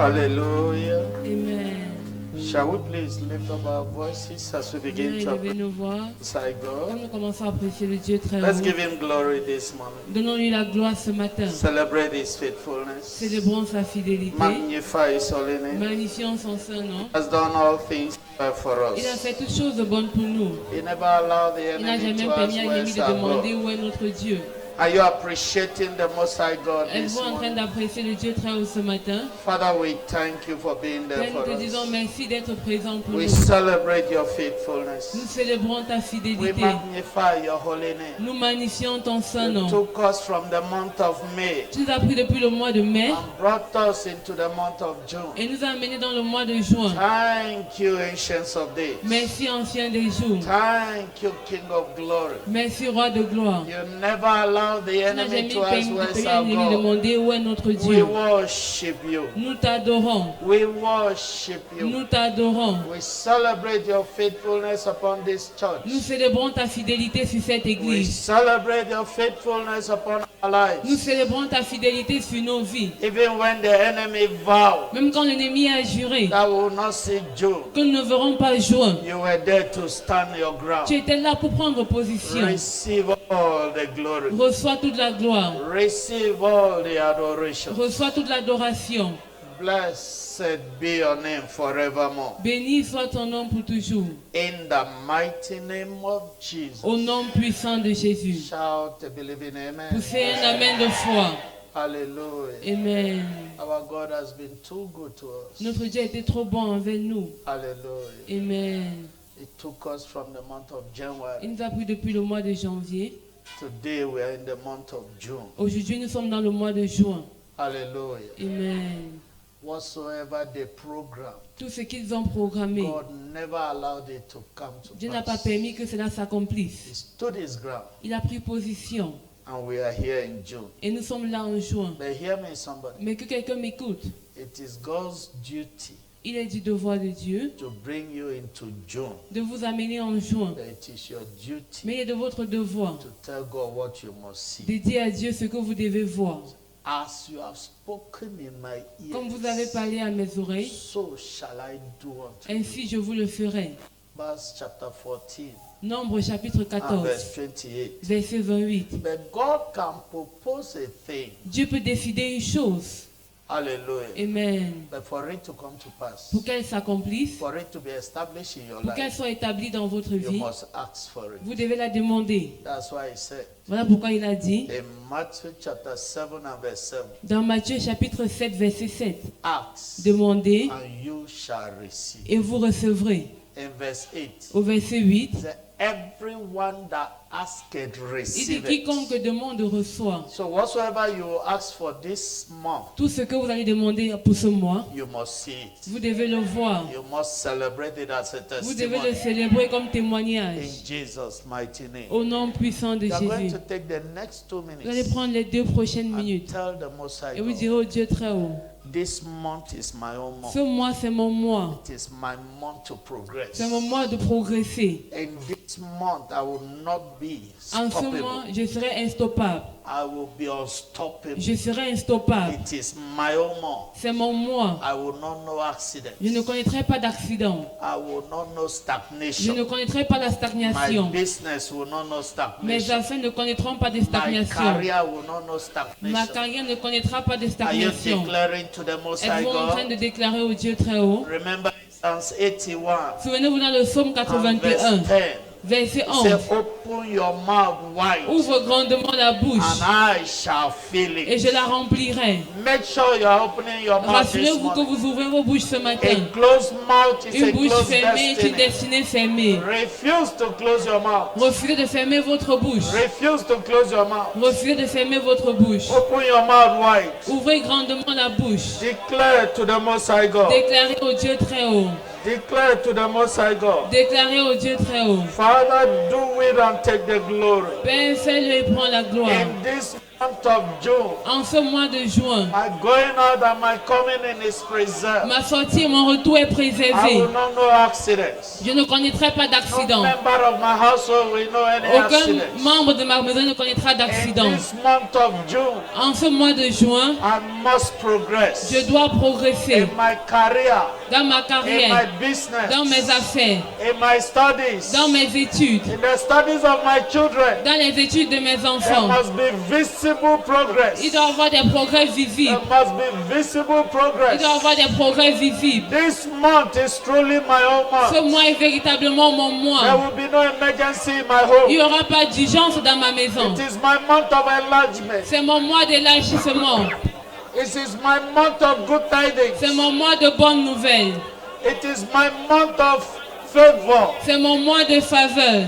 Hallelujah. Amen. Shall we please lift up our voices as we begin to Élevez nos voix. appreciate Comme God? nous commençons à apprécier le Dieu très Let's haut. give him glory this morning. Donnons-lui la gloire ce matin. Celebrate his faithfulness. Célébrons sa fidélité. Magnify his holy name. Magnifions son saint nom. Has done all things well for Il a us. fait toutes choses bonnes pour nous. He never allowed the Il n'a enemy jamais to permis ask à l'ennemi where's de our demander God. où est notre Dieu. Are you appreciating the Most High God this Êtes-vous en train morning? d'apprécier le Dieu très haut ce matin? Father, we thank you for being there Père, nous for te disons us. merci d'être présent pour We nous. celebrate your faithfulness. Nous célébrons ta We fidélité. magnify your holy name. Nous magnifions ton saint You nom. took us from the month of May Tu nous as pris depuis le mois de mai and brought us into the month of June. et nous as amenés dans le mois de juin. Thank you, Ancients of Days. Merci, ancien des jours. Thank you, King of Glory. Merci, roi de gloire. You never allowed the Tu n'as jamais enemy to ask permis where's à our l'ennemi God. demander où est notre We Dieu. worship you. Nous t'adorons. We worship you. Nous t'adorons. We celebrate your faithfulness upon this church. Nous célébrons ta fidélité sur cette We église. celebrate your faithfulness upon our Nous lives. célébrons ta fidélité sur nos vies. Even when the enemy vowed Même quand l'ennemi a juré that we will not see June, que nous ne verrons pas juin, you were there to stand your ground. tu étais là pour prendre position. Receive all the glory. Reçois toute la gloire. Receive all the adoration. Reçois toute l'adoration. Blessed be your name forevermore. Béni soit ton nom pour toujours. In the mighty name of Jesus. Au nom puissant de Jésus. Shout a believing amen. Poussez un amen de foi. Hallelujah. Amen. Our God has been too good to us. Notre Dieu a été trop bon envers nous. Hallelujah. Amen. He took us from the month of January. Il nous a pris depuis le mois de janvier. Today we are in the month of June. Aujourd'hui, nous sommes dans le mois de juin. Hallelujah. Amen. Whatsoever they program, Tout ce qu'ils ont programmé, God never allowed it to come to Dieu n'a pas pass. permis que cela He s'accomplisse. stood his ground, Il a pris position. and we are here in June. Et nous sommes là en juin. But hear me, somebody. Mais que quelqu'un m'écoute. It is God's duty Il est du devoir de Dieu to bring you into June. de vous amener en juin. But it is your duty Mais il est de votre devoir to tell God what you must see. de dire à Dieu ce que vous devez voir. As you have spoken in my Comme vous avez ears, parlé à mes oreilles, so shall I do unto you. ainsi je vous le ferai. Verse chapter 14 Nombre chapitre and 14, verse 28. verset 28. But God can propose a thing. Dieu peut décider une chose. Hallelujah. Amen. But for it to come to pass, Pour qu'elle s'accomplisse, for it to be established in your pour qu'elle life, soit établie dans votre you vie, must ask for it. vous devez la demander. That's why he said Voilà pourquoi il a dit in Matthew chapter 7 and verse 7, dans Matthieu chapitre 7, verset 7, ask demandez and you shall receive. et vous recevrez. In verse 8, Au verset 8, it said, everyone that asketh il dit receive quiconque it. demande reçoit. So whatsoever you ask for this month, Tout ce que vous allez demander pour ce mois, you must see it. vous devez le voir. You must celebrate it as a Vous devez le testimony célébrer comme in témoignage. Jesus' mighty name. Au nom puissant de You are going Jésus. to take the next 2 Vous allez minutes prendre les 2 prochaines and minutes tell the Most High et vous God, direz au Dieu très haut, this month is my own ce month. mois c'est mon mois. It is my month to progress. C'est mon mois de progresser. In this month, I will not be En ce mois, stoppable. je serai instoppable. I will be unstoppable. Je serai instoppable. It is my own month. C'est mon mois. I will not know accidents. Je ne connaîtrai pas d'accident. I will not know Je stagnation. ne connaîtrai pas la My stagnation. business will not know Mes stagnation. affaires ne connaîtront pas de My stagnation. career will not know Ma stagnation. carrière ne connaîtra pas de Are you stagnation. declaring to the Most High Êtes-vous en train de God? déclarer au Dieu très haut? Remember Psalms 81 Souvenez-vous dans le psaume and 81, verse 10. verset It 11. says, open your mouth wide Ouvre grandement la bouche and I shall fill et it. je la remplirai. Make sure you are opening your mouth this Rassurez-vous que morning. vous ouvrez vos bouches ce matin. A closed mouth is a Une bouche closed fermée est une destiny. destinée fermée. Refuse to close your mouth. Refusez de fermer votre bouche. Refuse to close your mouth. Refusez de fermer votre bouche. Open your mouth wide. Ouvrez grandement la bouche. Declare to the Most High God. Déclarez au Dieu très haut. Declare to the Most High God. Déclarez au Dieu très haut. Father, do it and take the glory. Père, fais-le et prends la gloire. In this month of June, En ce mois de juin, my going out and my coming in is preserved. ma sortie et mon retour est I préservé. will not know accidents. Je ne connaîtrai pas No d'accident. member of my household will know any Aucun accidents. membre de ma maison ne connaîtra In d'accident. this month of June, En ce mois de juin, I must progress je dois progresser in my career, dans ma in my carrière, business, dans mes affaires, in my studies, dans mes études, in the studies of my children. dans les études de mes There enfants. must be visible progress. Il doit y avoir des progrès There visibles. must be visible Il progress. doit y avoir des progrès visibles. This month is truly my own Ce month. mois est véritablement mon There mois. will be no emergency in my Il n'y home. aura pas d'urgence dans ma maison. It is my month of enlargement. C'est mon mois d'élargissement. It is my month of good C'est tidings. mon mois de bonnes nouvelles. It is my month of favor. C'est mon mois de faveur.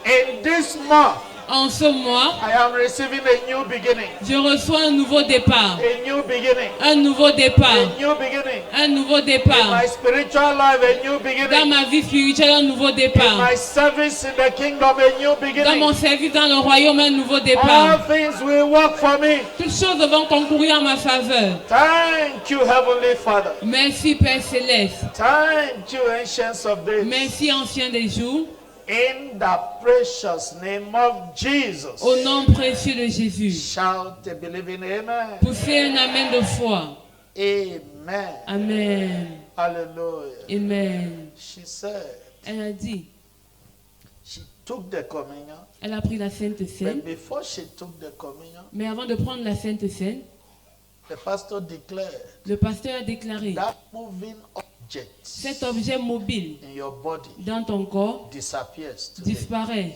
In this month, En ce mois, I am receiving a new beginning. je reçois un nouveau départ. A new beginning. Un nouveau départ. A new beginning. Un nouveau In départ. my spiritual life, a new Dans beginning. ma vie spirituelle, un nouveau In départ. my service in the kingdom, a new Dans beginning. mon service dans le royaume, un nouveau All départ. things will work for me. Toutes choses vont concourir en ma faveur. Thank you, Heavenly Father. Merci Père Céleste. Thank you, Ancients of Days. Merci Ancien des jours. In the precious name of Jesus. Au nom précieux de Jésus. Shout a believing amen. Poussez un amen de foi. Amen. Amen. Hallelujah. Amen. She said, Elle a dit, she took the communion, elle a pris la Sainte Seine. but before she took the communion, Mais avant de prendre la Sainte Seine, the pastor declared le pasteur a déclaré, that moving object cet objet mobile in your body dans ton corps disappears today. disparaît.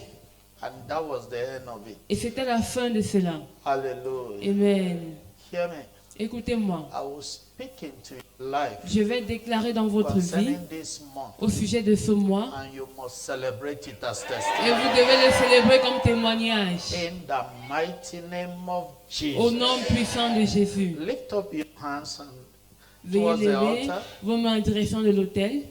And that was the end of it. Et c'était la fin de cela. Hallelujah. Amen. Hear me. Écoutez-moi. I will speak into your life Je vais déclarer dans votre vie concerning this month, au sujet de ce mois and you must celebrate it as et testimony. vous devez le célébrer comme témoignage. In the mighty name of Au Jesus. nom puissant de Jésus. Lift up your hands and Veuillez towards the lever altar. vos mains en direction de l'autel.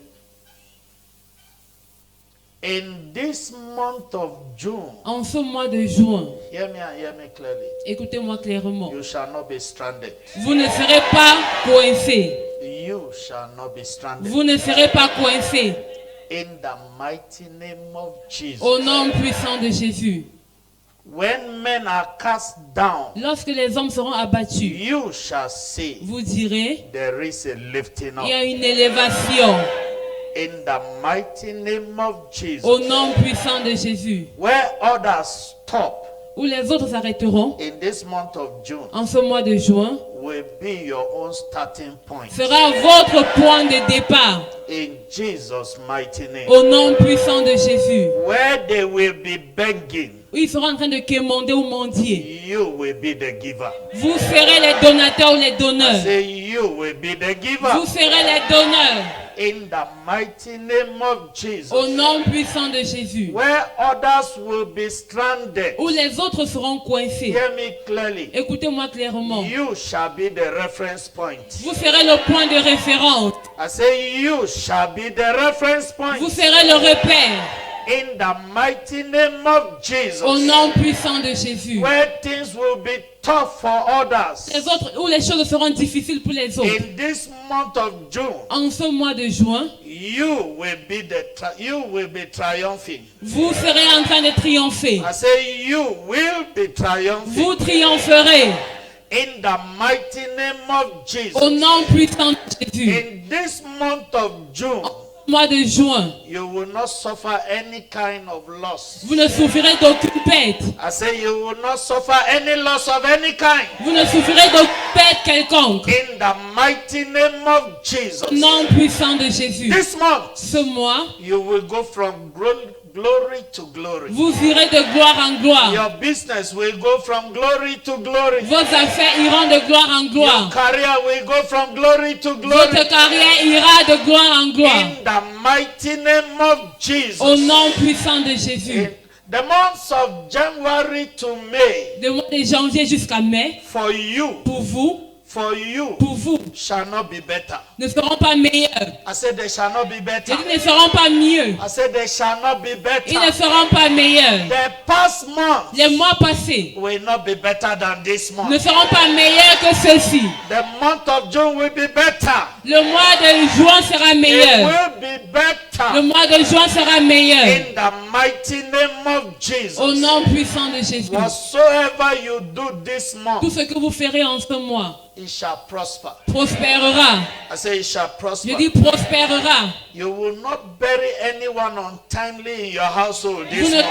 In this month of June, En ce mois de juin, hear me and hear me clearly. écoutez-moi clairement. You shall not be stranded. Vous ne serez pas coincé. You shall not be stranded. Vous ne serez pas coincé. In the mighty name of Jesus. Au nom puissant de Jésus. When men are cast down, Lorsque les hommes seront abattus, you shall see vous direz, there is a lifting il y up. a une élévation. In the mighty name of Jesus. Au nom puissant de Jésus. Where others stop Où les autres s'arrêteront in this month of June en ce mois de juin will be your own starting point. sera votre point de départ. In Jesus' mighty name. Au nom puissant de Jésus. Where they will be begging, Où ils seront en train de quémander ou mendier. you will be the giver. Vous serez les donateurs ou les donneurs. Say you will be the Vous giver. serez les donneurs. In the mighty name of Jesus. Au nom puissant de Jésus. Where others will be stranded, Où les autres seront coincés. hear me clearly. Écoutez-moi clairement. You shall be the reference point. Vous serez le point de référence. I say you shall be the reference point. Vous serez le repère. In the mighty name of Jesus. Au nom puissant de Jésus. Where things will be tough for others. Les autres, où les choses seront difficiles pour les autres. In this month of June, En ce mois de juin, you will be triumphing. vous serez en train de triompher. I say you will be triumphing. Vous triompherez. In the mighty name of Jesus. Au nom puissant de Jésus. In this month of June, Mois de juin, you will not suffer any kind of loss. vous ne souffrirez d'aucune perte. I say you will not suffer any loss of any kind. Vous ne souffrirez d'aucune perte quelconque. In the mighty name of Jesus. Au nom puissant de Jésus. This month, Ce mois, you will go from glory to glory. vous irez de gloire en gloire. Your business will go from glory to glory. Vos affaires iront de gloire en Your gloire. career will go from glory to glory. Votre carrière ira de gloire en gloire. In the mighty name of Jesus. Au nom puissant de Jésus. In the months of January to May, De mois de janvier jusqu'à mai, for you, pour vous, for you pour vous, shall not be better. ne seront pas meilleurs. I said they shall not be better. J'ai dit, ne seront pas mieux. I said they shall not be Ils ne better. seront pas meilleurs. The past month Les mois passés will not be better than this ne month. seront pas meilleurs que ceux-ci. The month of June will be better. Le mois de juin sera It meilleur. will be Le better. mois de juin sera meilleur. In the mighty name of Jesus. Au nom puissant de Jésus. Whatsoever you do this Tout month, ce que vous ferez en ce mois it shall prosper. prospérera. I say it shall Je prosper. dis prospérera. You will not bury anyone untimely in your household Vous this ne month.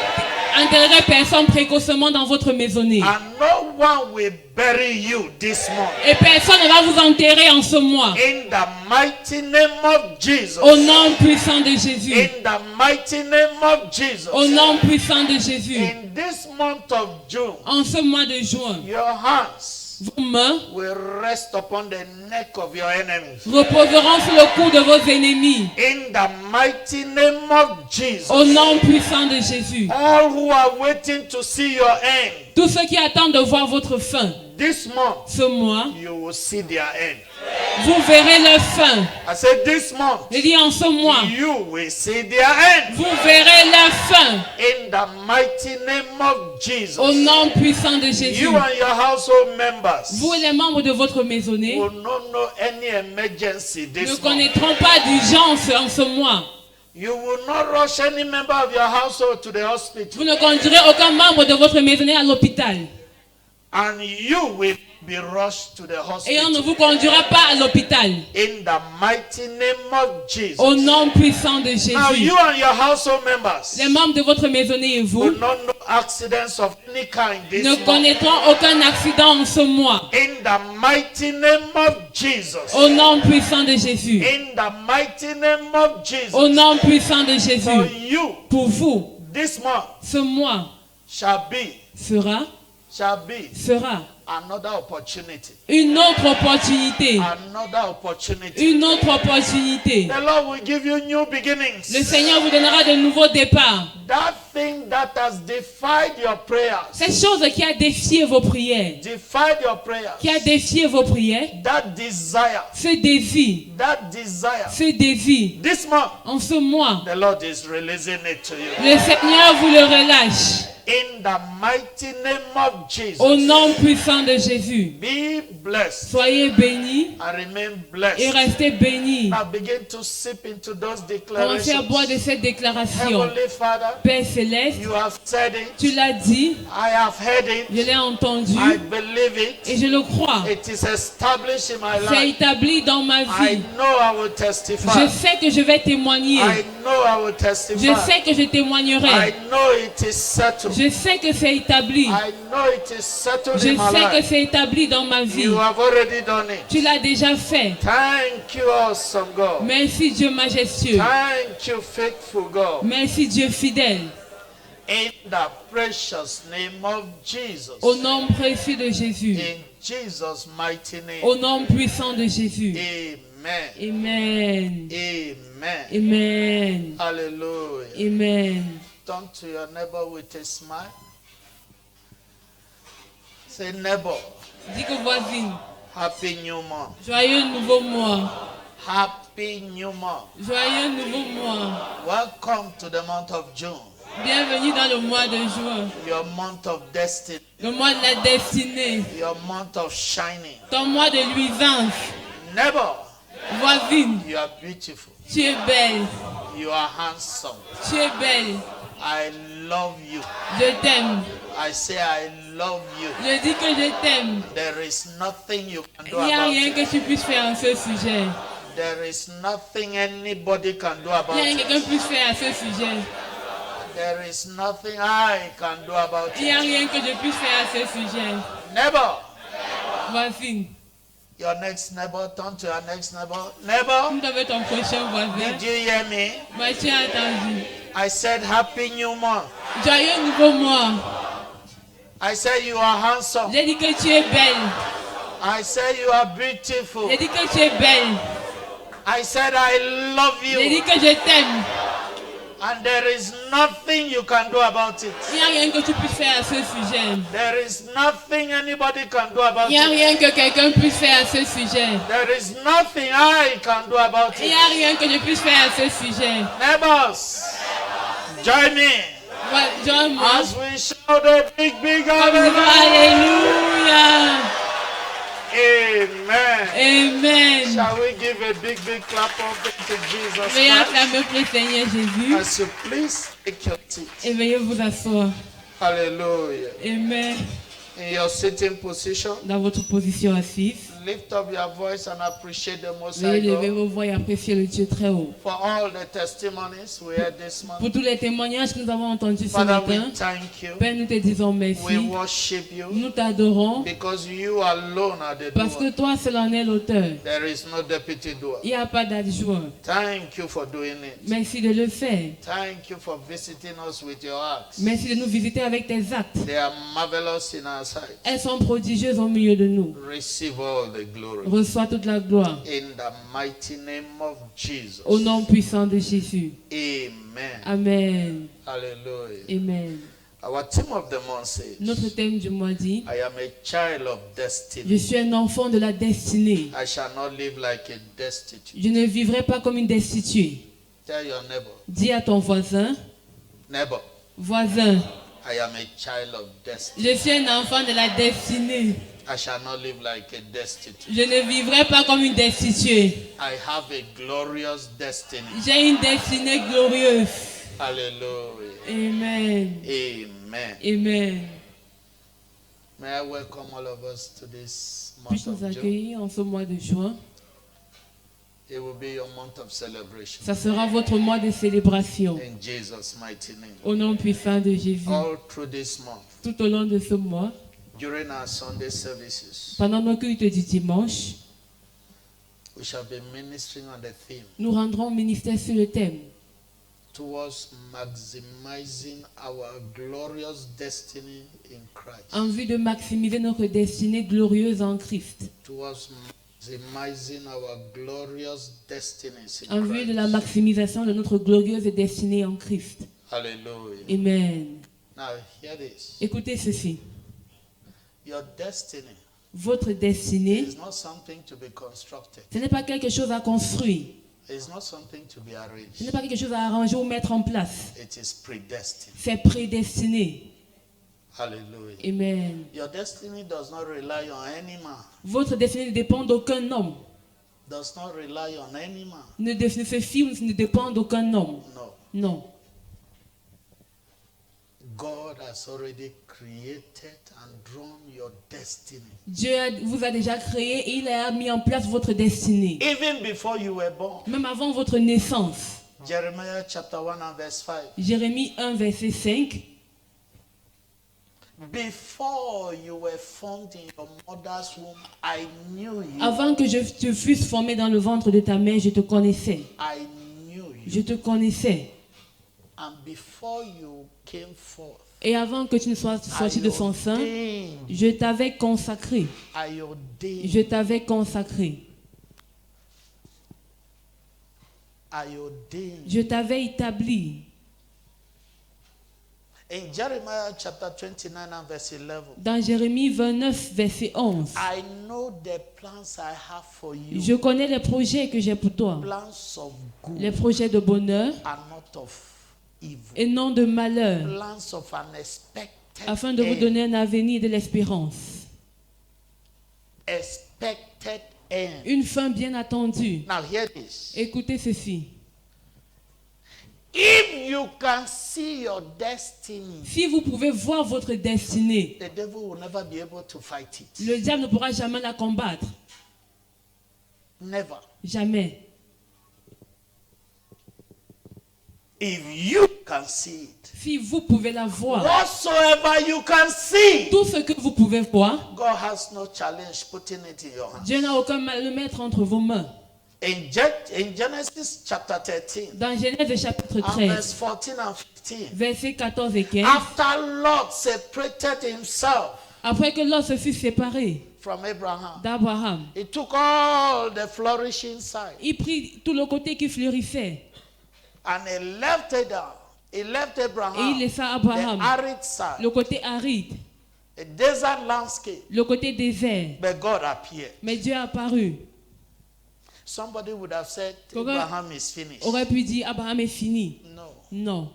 enterrerez personne précocement dans votre maisonnée. And no one will bury you this month. Et personne ne va vous enterrer en ce mois. In the mighty name of Jesus. Au nom puissant de Jésus. In the mighty name of Jesus. Au nom puissant de Jésus. In this month of June, En ce mois de juin, your hands vos mains will rest upon the neck of your enemies. reposeront sur le cou de vos ennemis. In the mighty name of Jesus. Au nom puissant de Jésus. All who are waiting to see your end, Tous ceux qui attendent de voir votre fin, this month, ce mois, you will see their end. vous verrez leur fin. I said this month, Je dis en ce mois, you will see their end. vous verrez leur fin. In the mighty name of Jesus. Au nom puissant de Jésus. You and your household members Vous et les membres de votre maisonnée will not know any emergency ne this month. connaîtront pas d'urgence en ce mois. You will not rush any member of your household to the hospital. Vous ne conduirez aucun membre de votre maisonnée à l'hôpital. And you will be rushed to the Et on ne hospital. vous conduira pas à l'hôpital. In the mighty name of Jesus. Au nom puissant de Now Jésus. you and your household members Les membres de votre maisonnée et vous will not know accidents of any kind this ne month. connaîtront aucun accident en ce mois. In the mighty name of Jesus. Au nom puissant de Jésus. In the mighty name of Jesus. Au nom puissant de For Jésus. you, Pour vous, this month ce mois shall be sera another opportunity. une autre opportunité. Another opportunity. Une autre opportunité. The Lord will give you new beginnings. Le Seigneur vous donnera de nouveaux départs. That thing that has defied your prayers, Cette chose qui a défié vos prières, defied your prayers, qui a défié vos prières, that desire, ce désir, ce désir, this month, en ce mois, the Lord is releasing it to you. le Seigneur vous le relâche. In the mighty name of Jesus, Au nom puissant de Jésus, be blessed soyez bénis and remain et blessed. restez bénis. Now begin to sip into those Commencez à boire de declarations. cette déclaration. Heavenly Father, Père céleste, you have said it. tu l'as dit, I have heard it. je l'ai entendu I believe it. et je le crois. It is established in my C'est life. établi dans ma I vie. know I will Je testify. sais que je vais témoigner. I know I will Je testify. sais que je I témoignerai. know it is settled. Je sais que c'est établi. I know it is settled Je in my sais que life. c'est établi dans ma vie. You have already done it. Tu l'as déjà fait. Thank you, awesome God. Merci Dieu majestueux. Thank you, faithful God. Merci Dieu fidèle. In the precious name of Jesus. Au nom précieux de Jésus. In Jesus' mighty name. Au nom puissant de Jésus. Amen. Amen. Amen. Amen. Hallelujah. Amen. Turn to your neighbor with a smile. Say, neighbor, Dis que voisine, happy new month. joyeux nouveau mois. Happy new month. Joyeux nouveau mois. Welcome to the month of June, Bienvenue dans le mois de juin. your month of destiny, Le mois de la destinée. your month of shining. Ton mois de luisance. Neighbor, Voisine, you are beautiful. tu es belle. You are handsome. Tu es belle. I love you. Je t'aime. I say I love you. Je dis que je t'aime. There is nothing you can do Il n'y a about rien it. que tu puisses faire à ce sujet. There is nothing anybody can do Il about n'y a rien que it. quelqu'un puisse faire à ce sujet. There is nothing I can do about Il n'y a it. rien que je puisse faire à ce sujet. Neighbor, Voisine, your next neighbor, turn to your next neighbor. Neighbor, tu avais ton prochain voisin. did you hear me? Moi, tu as entendu. I said happy new month. Joyeux nouveau mois. I said you are handsome. J'ai dit que tu es belle. I said you are beautiful. J'ai dit que tu es belle. I said I love J'ai dit you. que je t'aime. And there is nothing you can do about it. Il n'y a rien que tu puisses faire à ce sujet. There is nothing anybody can do about Il n'y a it. rien que quelqu'un puisse faire à ce sujet. There is nothing I can do about Il n'y it. a rien que je puisse faire à ce sujet. Neighbors, join me Joins-moi. as we shout a big Comme nous disons Alléluia. Amen. Amen. Shall we give a big clap offering to Jesus Veuillez Christ? acclamer pour le Seigneur Jésus As you please take your seat. et veuillez vous asseoir. Hallelujah. Amen. In your sitting position, Dans votre position assise, lift up your voice and appreciate the Most veuillez High lever God vos voix et apprécier le Dieu très haut. for all the testimonies we had this month. Pour tous les témoignages que nous avons entendus ce Father, matin, we thank you. Père, nous te disons We merci. worship you Nous t'adorons because you alone are the parce que doer. toi seul en es l'auteur. There is no deputy doer. Il n'y a pas d'adjoint. Thank you for doing it. Merci de le faire. Thank you for visiting us with your acts. Merci de nous visiter avec tes actes. They are marvelous in our sight. Elles sont prodigieuses au milieu de nous. Receive all the glory. Reçois toute la gloire. In the mighty name of Jesus. Au nom puissant de Jésus. Amen. Amen. Hallelujah. Amen. Our theme of the month says, Notre thème du mois dit, I am a child of je destiny. suis un enfant de la destinée. I shall not live like a destitute. Je ne vivrai pas comme une destituée. Tell your neighbor, Dis à ton voisin, neighbor, voisin, I am a child of destiny. je suis un enfant de la destinée. I shall not live like a destitute. Je ne vivrai pas comme une destituée. I have a glorious destiny. J'ai une destinée glorieuse. Hallelujah. Amen. Amen. Amen. May I welcome all of us to this month Puis-je nous of June? accueillir en ce mois de juin? It will be your month of celebration. Ça sera votre mois de célébration. In Jesus' mighty name. Au nom puissant de Jésus. All through this month, Tout au long de ce mois, during our Sunday services, pendant nos cultes du dimanche, we shall be ministering on the theme nous rendrons ministère sur le thème towards maximizing our glorious destiny in Christ. en vue de maximiser notre destinée glorieuse en Christ. Towards maximizing our glorious destinies En in vue de la Christ. maximisation de notre glorieuse destinée en Christ. Hallelujah. Amen. Now, hear this. Écoutez ceci. Your destiny Votre destinée, is not something to be constructed. ce n'est pas quelque chose à construire. It's not something to be Ce arranged. n'est pas quelque chose à arranger ou mettre en place. It is predestined. C'est prédestiné. Hallelujah. Amen. Your destiny does not rely on any man. Votre destinée ne dépend d'aucun homme. Does not rely on any man. Ne se fie ou ne dépend d'aucun homme. No. Non. God has already created and drawn your destiny. Dieu vous a déjà créé et il a mis en place votre destinée. Even before you were born. Même avant votre naissance. Jeremiah chapter 1 and verse 5. Jérémie 1, verset 5. Before you were formed in your mother's womb, I knew you. Avant que je te fusse formé dans le ventre de ta mère, je te connaissais. I knew you. Je te connaissais. And before you came forth, Et avant que tu ne sois sorti de son sein, je t'avais consacré. I ordained. Je t'avais consacré. I ordained. Je t'avais établi. In Jeremiah chapter 29 and verse 11. Dans Jérémie 29, verset 11. I know the plans I have for you. Je connais les projets que j'ai pour toi. Plans of good Les projets de bonheur and not of evil. et non de malheur, Plans of unexpected afin de vous end. donner un avenir et de l'espérance. Expected end. Une fin bien attendue. Now hear this. Écoutez ceci. If you can see your destiny, Si vous pouvez voir votre destinée, the devil will never be able to fight it. le diable ne pourra jamais la combattre. Never. Jamais. If you can see it, Si vous pouvez la voir, whatsoever you can see, tout ce que vous pouvez voir, God has no challenge putting it in your hands. Dieu n'a aucun mal à le mettre entre vos mains. In Genesis chapter 13, Dans Genèse chapitre and 13, verse 14 and 15, versets 14 et 15, after Lot separated himself après que Lot se fut séparé from Abraham, d'Abraham, he took all the flourishing side il prit tout le côté qui fleurissait And he left it down. He left Et Abraham, il laissa the Abraham arid side, le côté aride, a desert landscape. le côté désert. But God appeared. Mais Dieu est apparu. Somebody would have said, Aurait- Abraham is finished. Aurait pu dire Abraham est fini. No, Non.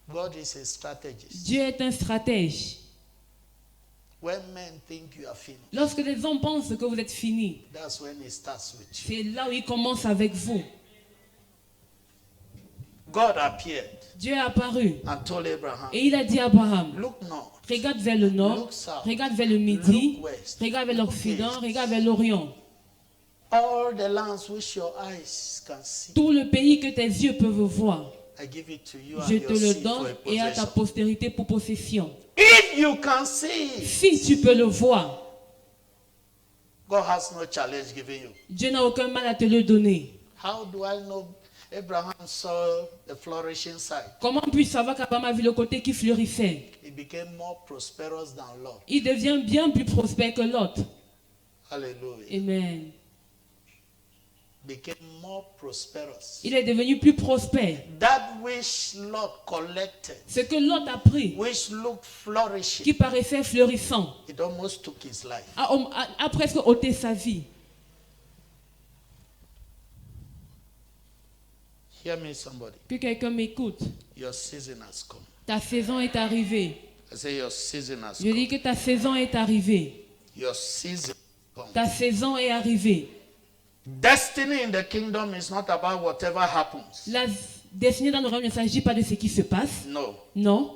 God is a strategist. Dieu est un stratège. When men think you are finished, Lorsque les hommes pensent que vous êtes fini, that's when it starts with you. c'est là où il commence avec vous. God appeared Dieu est apparu. and told Abraham, Et il a dit à Abraham, look north, regarde vers le nord, look south, regarde vers le midi, look west, regarde vers look l'Occident, east. regarde vers l'Orient. All the lands which your eyes can see, Tout le pays que tes yeux peuvent voir, I give it to you je and te your le seed for donne a et à ta possession. postérité pour possession. If you can see, Si tu peux le voir, God has no challenge given you. Dieu n'a aucun mal à te le donner. How do I know Abraham saw the flourishing side? Comment puis-je savoir qu'Abraham a vu le côté qui fleurissait? He became more prosperous than Lot. Il devient bien plus prospère que l'autre. Hallelujah. Amen. Became more prosperous. Il est devenu plus prospère. That which Lot collected, Ce que l'autre a pris, which looked flourishing, qui paraissait fleurissant, it almost took his life. a presque ôté sa vie. Hear me, somebody. Que quelqu'un m'écoute. Your season has come. Ta saison est arrivée. I say your season has Je come. dis que ta saison est arrivée. Your season has come. Ta saison est arrivée. Destiny in the kingdom is not about whatever happens. La destinée dans le royaume ne s'agit pas de ce qui se passe. No. Non.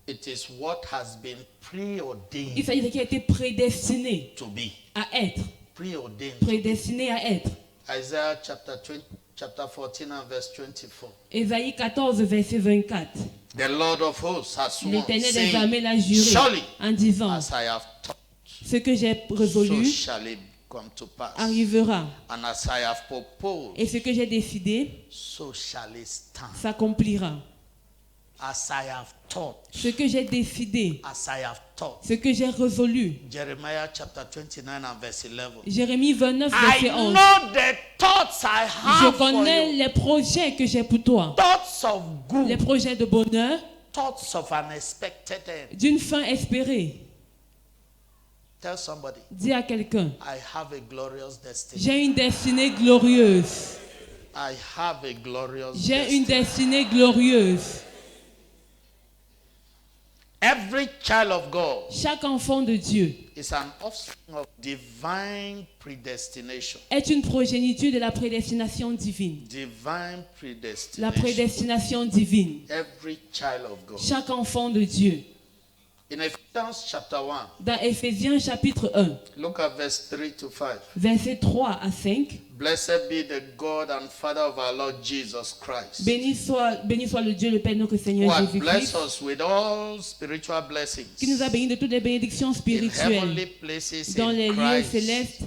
It is what has been Il preordained s'agit de ce qui a été prédestiné to be. à être. Preordained. Prédestiné à être. Isaiah chapter 14 and verse 24. Ésaïe 14, verset 24. The Lord of hosts has sworn, L'Éternel des armées saying, l'a juré surely en disant, as I have taught, ce que j'ai so résolu shall it come to pass. arrivera. And as I have proposed, Et ce que j'ai décidé so shall it stand. s'accomplira. As I have taught, Ce que j'ai décidé, as I have taught. ce que j'ai résolu. Jeremiah chapter 29 and verse 11. Jérémie 29, I verset 11. know the thoughts I Je have for connais you. les projets que j'ai pour toi. Thoughts of Les good, projets de bonheur, thoughts of an expected end. d'une fin espérée. Tell somebody, Dis à quelqu'un, I have a glorious destiny. j'ai une destinée glorieuse. I have a glorious J'ai une destiny. destinée glorieuse. Every child of God Chaque enfant de Dieu is an offspring of divine predestination. est une progéniture de la prédestination divine. Divine La predestination. prédestination divine. Every child of God. Chaque enfant de Dieu. In Ephesians chapter 1, Dans Éphésiens chapitre 1, look at verse 3 to 5. versets 3 à 5. Blessed be the God and Father of our Lord Jesus Christ, Béni soit le Dieu, le Père de notre who Seigneur has blessed Jésus-Christ, us with all spiritual blessings qui nous a bénis de toutes les bénédictions in spirituelles heavenly places dans les in lieux Christ, célestes,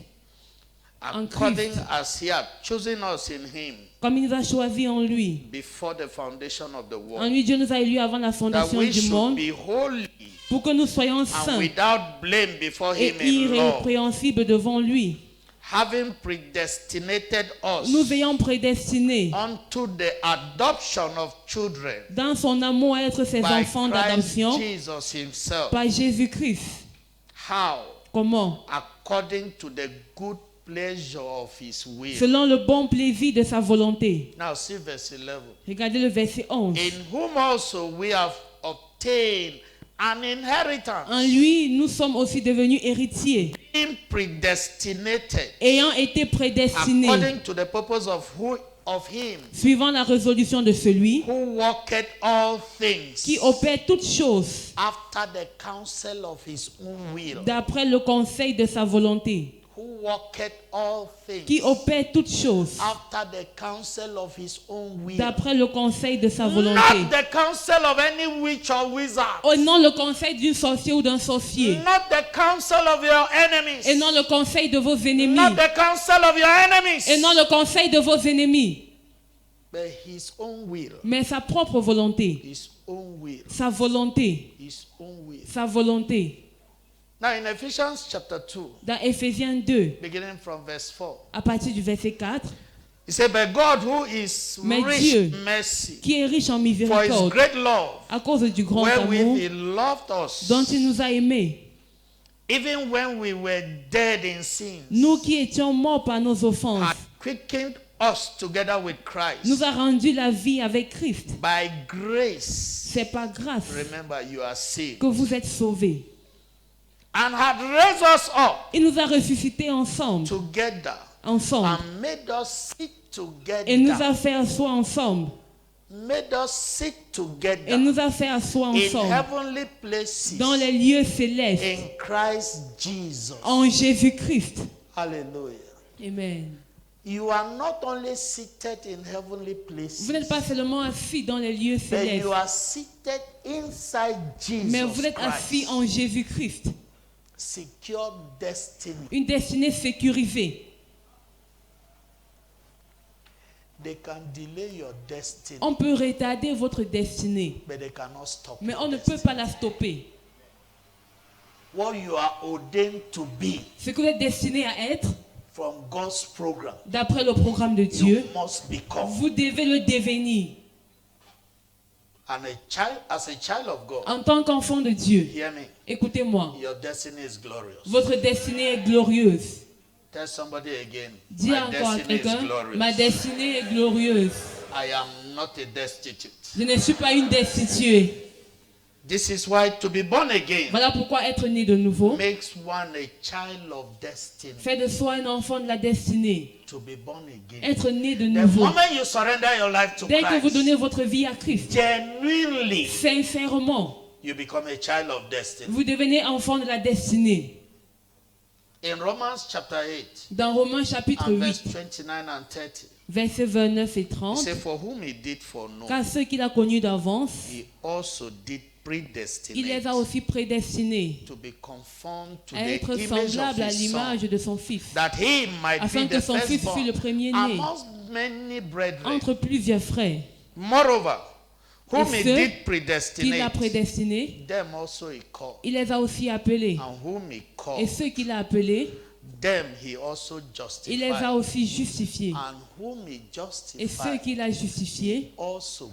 en according Christ. as He had chosen us in Him comme il nous a choisis en lui. before the foundation of the En world, lui, Dieu nous a élus avant la that fondation we du should monde be holy pour que nous soyons and saints without blame before et Him in love, irrépréhensibles devant lui. having predestinated us Nous ayons prédestinés unto the adoption of children dans son amour à être ses by enfants Christ d'adoption Jesus Himself. par Jésus-Christ. How? Comment? According to the good pleasure of His will. Selon le bon plaisir de sa volonté. Now see verse 11. Regardez le verset 11. In whom also we have obtained an inheritance, En lui, nous sommes aussi devenus héritiers, being predestinated ayant été prédestinés, according to the purpose of Him suivant la résolution de celui who worketh all things qui opère toutes choses after the counsel of His own will. d'après le conseil de sa volonté. Who worketh all things Qui opère toutes choses after the counsel of His own will. d'après le conseil de sa volonté. Not the counsel of any witch or wizard. Oh, non le conseil d'une sorcière ou d'un sorcier. Not the counsel of your enemies. Et non le conseil de vos ennemis. Not the counsel of your enemies. Et non le conseil de vos ennemis. But His own will. Mais sa propre volonté. His own will. Sa volonté. His own will. Sa volonté. Now in Ephesians chapter 2, Dans Éphésiens 2, beginning from verse 4, à partir du verset 4, He said, but God who is Mais rich Dieu, in mercy, qui est riche en for his miséricorde, great love, à cause du grand wherewith amour he loved us, dont il nous a aimés, even when we were dead in sins, nous qui étions morts par nos offenses, had quickened us together with Christ. nous a rendu la vie avec Christ. By grace, C'est par grâce remember, you are saved. que vous êtes sauvés. And had raised us up Il nous a ressuscités ensemble, together ensemble, and made us sit et nous together. a fait asseoir ensemble, Made us sit et together nous a fait asseoir in ensemble heavenly places dans les lieux célestes in Christ Jesus. en Jésus-Christ. Hallelujah. Amen. You are not only seated in heavenly places, Vous n'êtes pas seulement assis dans les lieux but célestes, you are seated inside Jesus mais vous êtes assis Christ. en Jésus-Christ. Secure destiny. Une destinée sécurisée. They can delay your destiny, On peut retarder votre destinée, but they cannot stop mais your on ne peut destiny. pas la stopper. What you are ordained to be Ce que vous êtes destiné à être, from God's program, d'après le programme de Dieu, you must become. vous devez le devenir. And as a child of God, En tant qu'enfant de Dieu, hear me, écoutez-moi, your destiny is glorious. votre destinée est glorieuse. Tell somebody again, Dis my encore à destiny is quelqu'un, glorious. ma destinée est glorieuse. I am not a destitute. Je ne suis pas une destituée. This is why to be born again Voilà pourquoi être né de nouveau makes one a child of destiny. fait de soi un enfant de la destinée. To be born again. Être né de The nouveau. moment you surrender your life to Dès que vous donnez Christ, votre vie à Christ, genuinely, sincèrement, you become a child of destiny. vous devenez enfant de la destinée. In Romans chapter 8 Dans Romains chapitre and verse 8, 29 and 30, versets 29 et he 30, said, for whom he did foreknow, car ceux qu'il a connus d'avance, he also did il les a predestinate aussi prédestinés to be conformed to à the être image of semblables à his son, l'image de son Fils, that he might afin be que the son Fils fût le firstborn premier-né amongst many brethren. entre plusieurs frères. Moreover, whom he ceux did Qu'il a predestinate, prédestinés, them also he called. il les a aussi appelés. And whom he Et called, ceux qu'il a appelés, them he also il les a justified. aussi justifiés. And whom he Et ceux justified, qu'il a justifiés, also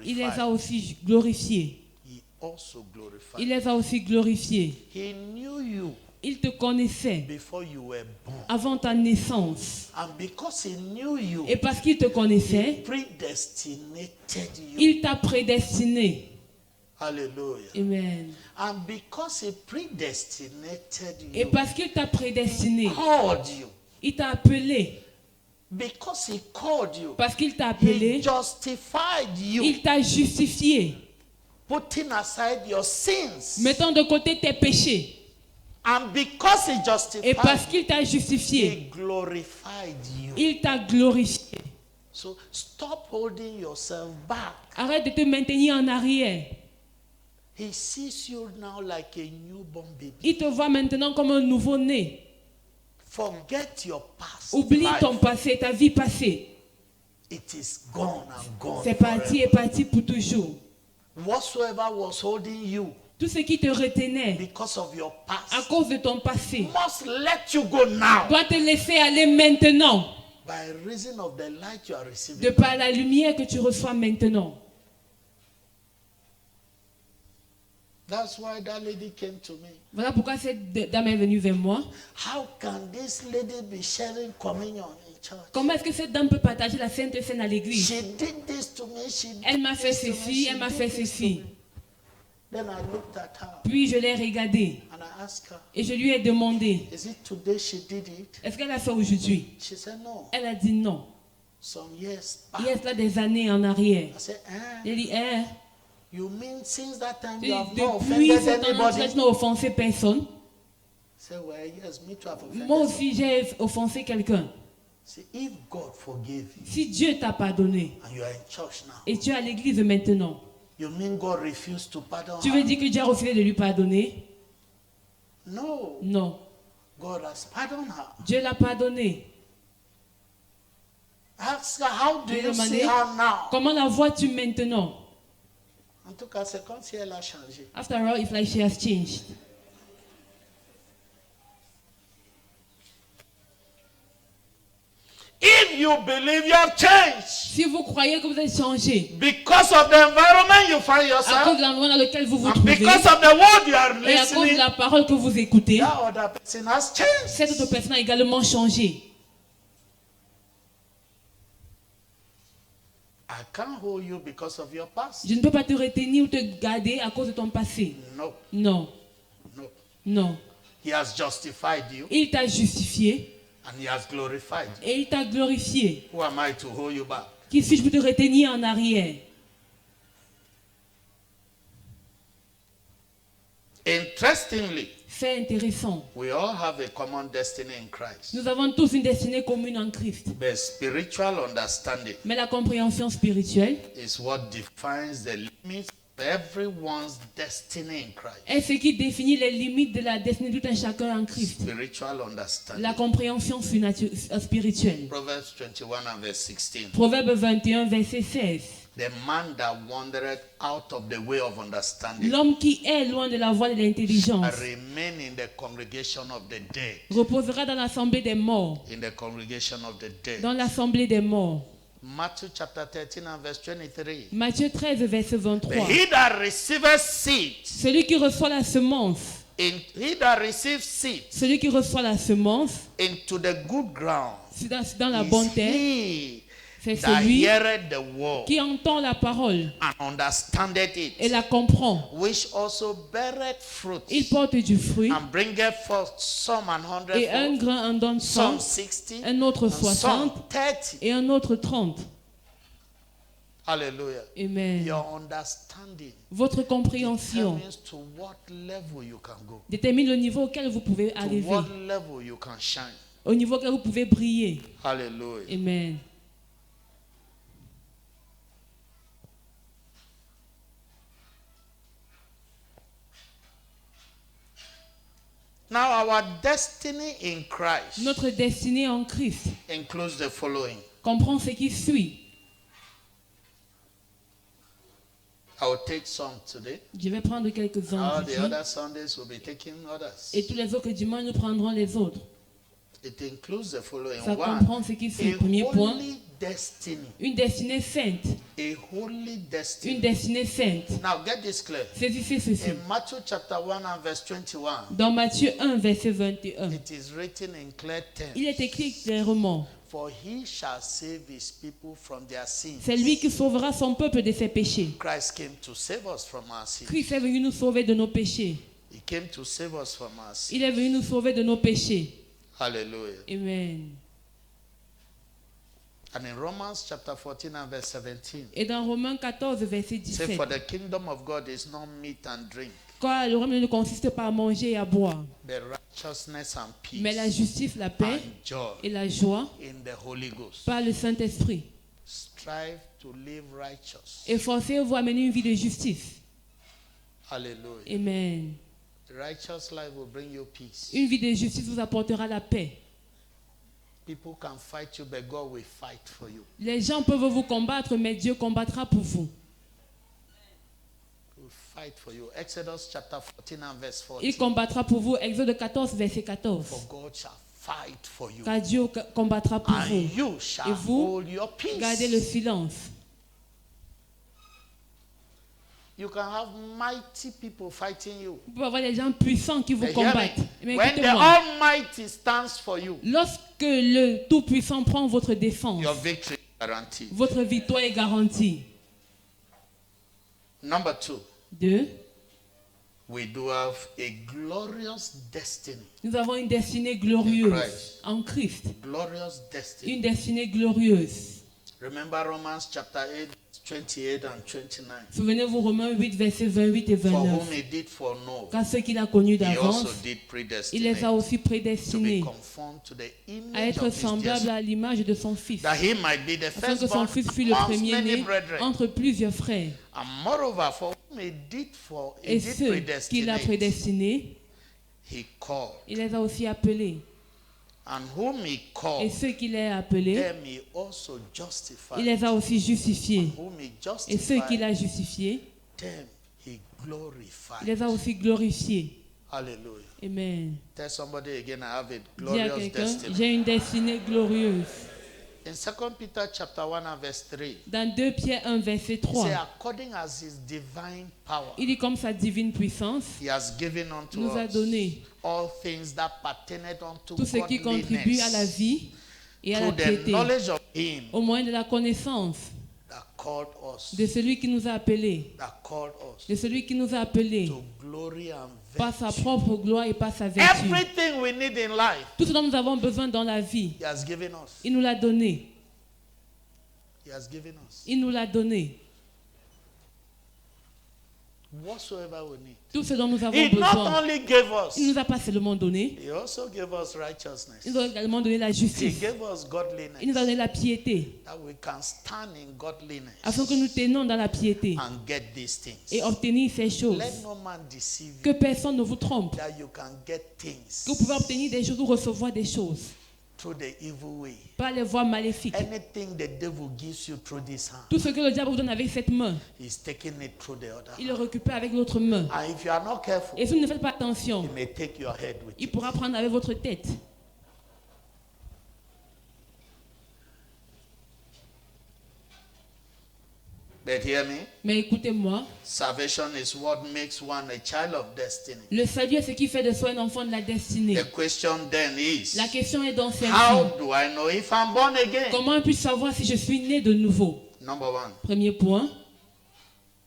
il les a glorified. aussi glorifiés. He also Il glorified. les a aussi glorifiés. He knew you Il te connaissait before you were born. avant ta naissance. And because he knew you, Et parce qu'il te he connaissait, predestinated you. il t'a prédestiné. Hallelujah. Amen. And because he predestinated Et you, parce qu'il t'a prédestiné, called you. il t'a appelé. Because he called you, Parce qu'il t'a he appelé, justified you, il t'a justifié. putting aside your sins. Mettant de côté tes péchés. And because he Et parce justified, qu'il t'a he justifié, glorified you. il t'a glorifié. So stop holding yourself back. Arrête de te maintenir en arrière. He sees you now like a newborn baby. Il te voit maintenant comme un nouveau-né. Forget your past. Oublie life. ton passé, ta vie passée. It is gone and gone. C'est parti et parti pour toujours. Whatsoever was holding you Tout ce qui te retenait because of your à past cause de ton passé must let you go now. doit te laisser aller maintenant. By reason of the light you are receiving. De par la lumière que tu reçois maintenant. That's why that lady came to me. Voilà pourquoi cette dame est venue vers moi. How can this lady be sharing communion in church? Comment est-ce que cette dame peut partager la Sainte Seine à l'église? She did this to me. She did Elle m'a fait this to me, ceci, she elle m'a did fait this to ceci. me. Then I looked at her Puis je l'ai regardée and I asked her, et je lui ai demandé, is it today she did it? est-ce qu'elle a fait aujourd'hui? She said no. Elle a dit non. Some years back. Il y a cela des années en arrière. I said, Elle dit, hein? you mean since that time Et you have not depuis offended ce temps-là, tu anybody? n'as offensé personne. I said, well, yes, me too have offended. Moi aussi, j'ai offensé quelqu'un. See, if God forgave you Si Dieu t'a pardonné and you are in church now, et tu es à l'église maintenant, you mean God refused to pardon tu veux her? dire que Dieu a refusé de lui pardonner? No, Non. God has pardoned her. Dieu l'a pardonné. Ask her, how do Je lui ai you see demandé, her now? comment la vois-tu maintenant? En tout cas, c'est comme si elle a changé. After all, it's like she has changed. If If you believe you have changed Si vous croyez que vous êtes changé because of the environment you find à cause yourself de l'endroit dans lequel vous vous and trouvez because of the word you are et à cause de listening, la parole que vous écoutez, that other person has changed. cette autre personne a également changé. I can't hold you because of your past. Je ne peux pas te retenir ou te garder à cause de ton passé. No, Non, no. non. He has justified you Il t'a justifié and he has glorified you. et il t'a glorifié. Who am I to hold you back? Qui suis-je pour te retenir en arrière? Interestingly, Fait intéressant. we all have a common destiny in Christ. Nous avons tous une destinée commune en Christ. But spiritual understanding Mais la compréhension spirituelle is what defines the limits of everyone's destiny in Christ. est ce qui définit les limites de la destinée de tout un chacun en Christ. Spiritual understanding. La compréhension spirituelle. Proverbs 21 and verse 16. Proverbe 21, verset 16. The man that wandered out of the way of understanding L'homme qui est loin de la voie de l'intelligence shall remain in the congregation of the dead. reposera dans l'assemblée des morts. In the congregation of the dead. Dans l'assemblée des morts. Matthew chapter 13 and verse 23. Matthieu 13, verset 23. But he that receiveth seed, Celui qui reçoit la semence, he that receives seed celui qui reçoit la semence, into the good ground, c'est dans la is bonne terre, he c'est that celui heareth the word qui entend la parole and understandeth et it, la comprend. which also beareth fruit Il porte du fruit and bringeth forth some an et un hundredfold, grain en donne some 100, 60, un autre and some 60 30. et un autre 30. Hallelujah. Amen. Your understanding Votre compréhension determines to what level you can go, détermine le niveau auquel vous pouvez to arriver, what level you can shine. au niveau auquel vous pouvez briller. Hallelujah. Amen. Now, our destiny in Christ Notre destinée en Christ includes the following. comprend ce qui suit. I will take some today. Je vais prendre quelques-uns All the aujourd'hui. other Sundays will be taking others. Et tous les autres dimanches, nous prendrons les autres. It includes the following. Ça One, comprend ce qui suit. a Premier point, holy destiny. une destinée sainte. A holy Une destiny. destinée sainte. Now, get this clear. Saisissez ceci. In Matthew chapter 1 and verse 21, Dans Matthieu 1, verset 21, it is written in clear terms. il est écrit clairement, For he shall save his people from their sins. c'est lui qui sauvera son peuple de ses péchés. Christ came to save us from our sins. Christ est venu nous sauver de nos péchés. He came to save us from our sins. Il est venu nous sauver de nos péchés. Hallelujah. Amen. And in Romans chapter 14 and verse 17, Et dans Romains 14, verset say, 17, for the kingdom of God is not meat and drink, car le royaume ne consiste pas à manger et à boire, but righteousness and mais la peace justice, la paix and joy et la joie in the Holy Ghost. par le Saint-Esprit. Strive to live righteous. Efforcez-vous à mener une vie de justice. Hallelujah. Amen. The righteous life will bring you peace. Une vie de justice vous apportera la paix. People can fight you, but God will fight for you. Les gens peuvent vous combattre, mais Dieu combattra pour vous. He will fight for you. Exodus chapter 14 and verse 14. Il combattra pour vous. Exode 14, verset 14. For God shall fight for you. Car Dieu combattra pour And vous. you shall Et vous, hold your peace. gardez le silence. You can have mighty people fighting you. Vous pouvez avoir des gens puissants qui vous But hear me. combattent. Mais When the écoutez-moi. Almighty stands for you, Lorsque le Tout-Puissant prend votre défense, your victory is guaranteed. votre victoire est garantie. Number 2, 2. we do have a glorious destiny. Nous avons une destinée glorieuse In Christ. en Christ. Glorious destiny. Une destinée glorieuse. Remember Romans chapter 8, 28 and 29. Souvenez-vous Romains 8, versets 28 et For whom 29. he did foreknow, Car ceux qu'il a connus he d'avance, also did il predestinate les a aussi to be prédestinés conformed to the à image être of his semblables dear à l'image de son Fils, that he might be the afin que son firstborn Fils fût le amongst many premier-né brethren. entre plusieurs frères. And moreover, for whom he did Et ceux qu'il a predestinate, prédestinés, he called. il les a aussi appelés. And whom he Et called, ceux qu'il a appelés, them he also justified. il les a aussi justifiés. Whom he Et ceux qu'il justified, a justifiés, them he il glorified. les a aussi glorifiés. Hallelujah. Amen. Tell somebody again, I have a Dis à glorious quelqu'un, destiny. j'ai une destinée glorieuse. In 2 Peter chapter 1 and verse 3, Dans 2 Pierre 1, verset it 3, says, according as his divine power, il dit comme sa divine puissance, he has given unto nous a us donné all things that pertained unto tout ce qui contribue à la godliness vie et à la through the piété, knowledge of him au moyen de la connaissance that called us, de celui qui nous a appelés, de celui qui nous a appelés to glory and par sa virtue. propre gloire et par sa vertu. Everything we need in life, Tout ce dont nous avons besoin dans la vie, he has given us. il nous l'a donné. He has given us. Il nous l'a donné. Whatsoever we need. Tout ce dont nous avons He not besoin. only gave us, Il nous a pas seulement donné, he also gave us righteousness. il nous a également donné la He justice. gave us Il nous a godliness, donné la piété, that we can stand in godliness afin que nous tenions dans la piété and get these things. et obtenir ces choses. Let no man deceive Que you personne ne vous trompe. that you can get things Que vous pouvez obtenir des choses ou recevoir des choses through the evil way. par les voies maléfiques. Anything the devil gives you through this hand, Tout ce que le diable vous donne avec cette main, he's taking it through the other il le hand. récupère avec l'autre main. And if you are not careful, Et si vous ne faites pas attention, he may take your head with il it. pourra prendre avec votre tête. But hear me, Mais écoutez-moi, salvation is what makes one a child of destiny. le salut est ce qui fait de soi un enfant de la destinée. The question then is, La question est donc celle-ci. how do I know if I'm born again? Comment puis savoir si je suis né de nouveau? Number one, Premier point,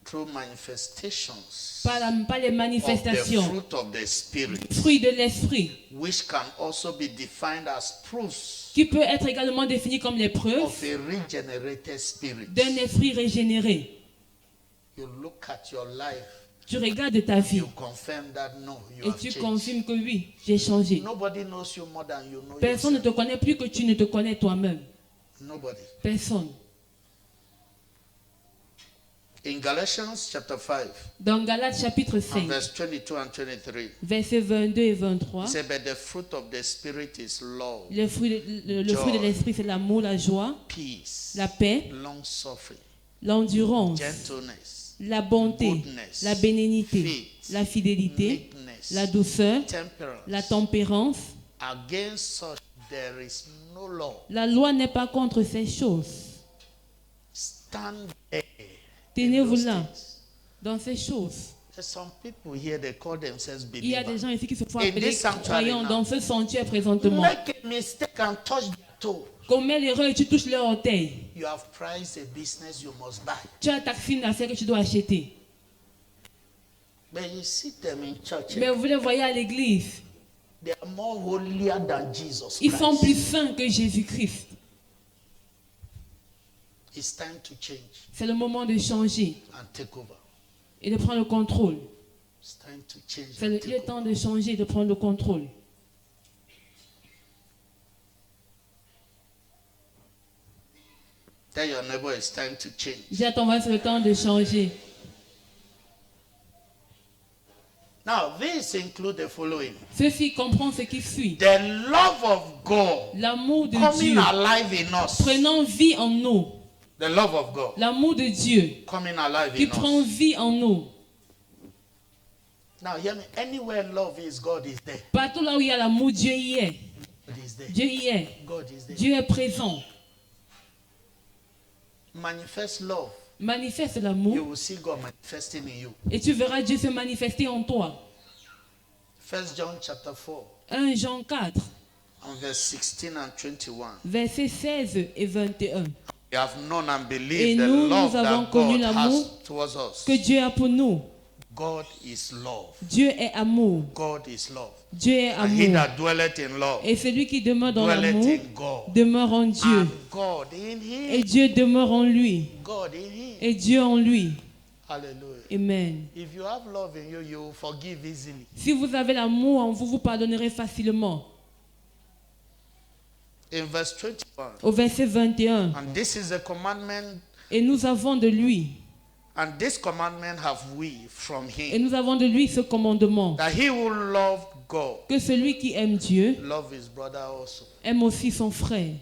through manifestations par les of the manifestations, fruit of the Spirit, fruits de l'esprit, which can also be defined as proofs qui peut être également défini comme les preuves of a regenerated spirit. d'un esprit régénéré. You look at your life, Tu regardes ta vie you confirm that no, you et have tu changed. confirmes que oui, j'ai changé. Nobody knows you more than you know Personne ne yourself. te connaît plus que tu ne te connais toi-même. Nobody. Personne. In Galatians chapter 5, Dans Galates chapitre and 5, verse 22 and 23, versets 22 et 23, it says, but the fruit of the Spirit is love, le fruit de l'esprit, c'est l'amour, la joie, peace, la paix, long suffering, l'endurance, gentleness, la bonté, goodness, la bénignité, faith, la fidélité, meekness, la douceur, temperance. la tempérance. Against such there is no law. La loi n'est pas contre ces choses. Stand there. in Tenez-vous those là, things. dans ces choses. There's some people here, they call themselves Il y a des believers. gens ici qui se font In appeler this sanctuary croyants now. dans ce sanctuaire présentement. Make a mistake and touch their toe. Commets l'erreur et tu touches leur orteil. You have priced a business you must buy. Tu as taxé une affaire que tu dois acheter. But you see them in church. Mais vous les voyez à l'église. They are more holier than Jesus Ils sont plus Christ. saints que Jésus-Christ. It's time to change C'est le moment de changer and take over. et de prendre le contrôle. It's time to change C'est and le take over. temps de changer et de prendre le contrôle. Tell your neighbor it's time to change. Dis à ton voisin, c'est le temps de changer. Now, this include the following. Ceci comprend ce qui suit. The love of God L'amour de coming Dieu alive in us. prenant vie en nous. The love of God L'amour de Dieu coming alive qui in prend us. vie en nous. Now, hear me. Anywhere love is, God is there. Partout là où il y a l'amour, Dieu y est. God is there. Dieu y est. God is there. Dieu est présent. Manifest love. Manifeste You l'amour will see God manifesting in you. et tu verras Dieu se manifester en toi. 1 John chapter 4 1 Jean 4, and verse 16 and 21. versets 16 et 21. We have known and Et believed the nous, love nous avons that connu God l'amour has towards us. que Dieu a pour nous. God is love. Dieu est amour. God is love. Dieu est And he amour. that dwelleth in love Et celui qui demeure dans dwelleth l'amour in God. demeure en Dieu. And God in Et him. Dieu demeure en lui. God in him. Et Dieu en lui. Hallelujah. Amen. If you have love in you, you will forgive easily. Si vous avez l'amour en vous, vous pardonnerez facilement. In verse 21, Au verset 21. and this is a commandment, Et nous avons de lui. and this commandment have we from Et him, nous avons de lui ce commandement. that he who loved God Que celui qui aime Dieu love his brother also. aime aussi son frère.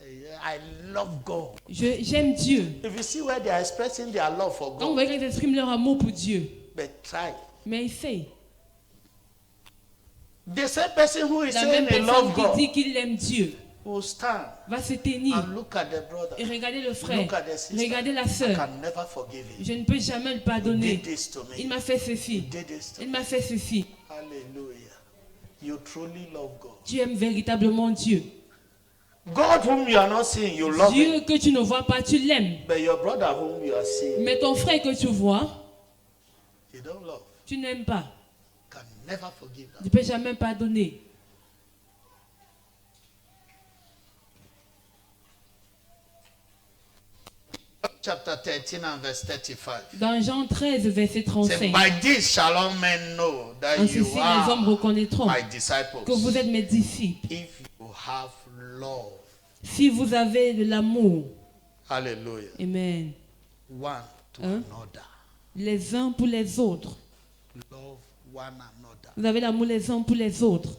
I love God. J'aime Dieu. If you see where they are expressing their love for Quand vous God, voyez qu'ils expriment leur amour pour Dieu. but try. Mais essaye. The same person who is La saying même they love personne qui God dit qu'il aime Dieu will stand va se tenir and look at the brother. et regarder le frère, Look at the sister. regarder la I sœur. can never forgive him. Je ne peux jamais le He pardonner. did this to me. Il m'a fait ceci. He did this to Il me. m'a fait ceci. Hallelujah. You truly love God. Tu aimes véritablement Dieu. God whom you are not seeing, you love him. Dieu que tu ne vois pas, tu l'aimes. But your brother whom you are seeing, Mais ton frère que tu vois, you don't love. tu n'aimes pas. Can never forgive Tu that. ne peux jamais pardonner. Chapter 13 and verse 35. Dans Jean 13, verset Say, 35. by this shall all men know that En you ceci, les hommes are reconnaîtront my disciples. que vous êtes mes disciples. If you have love. Si vous avez de l'amour. Hallelujah. Amen. One to Hein? another. Les uns pour les autres. Love one another. Vous avez l'amour les uns pour les autres.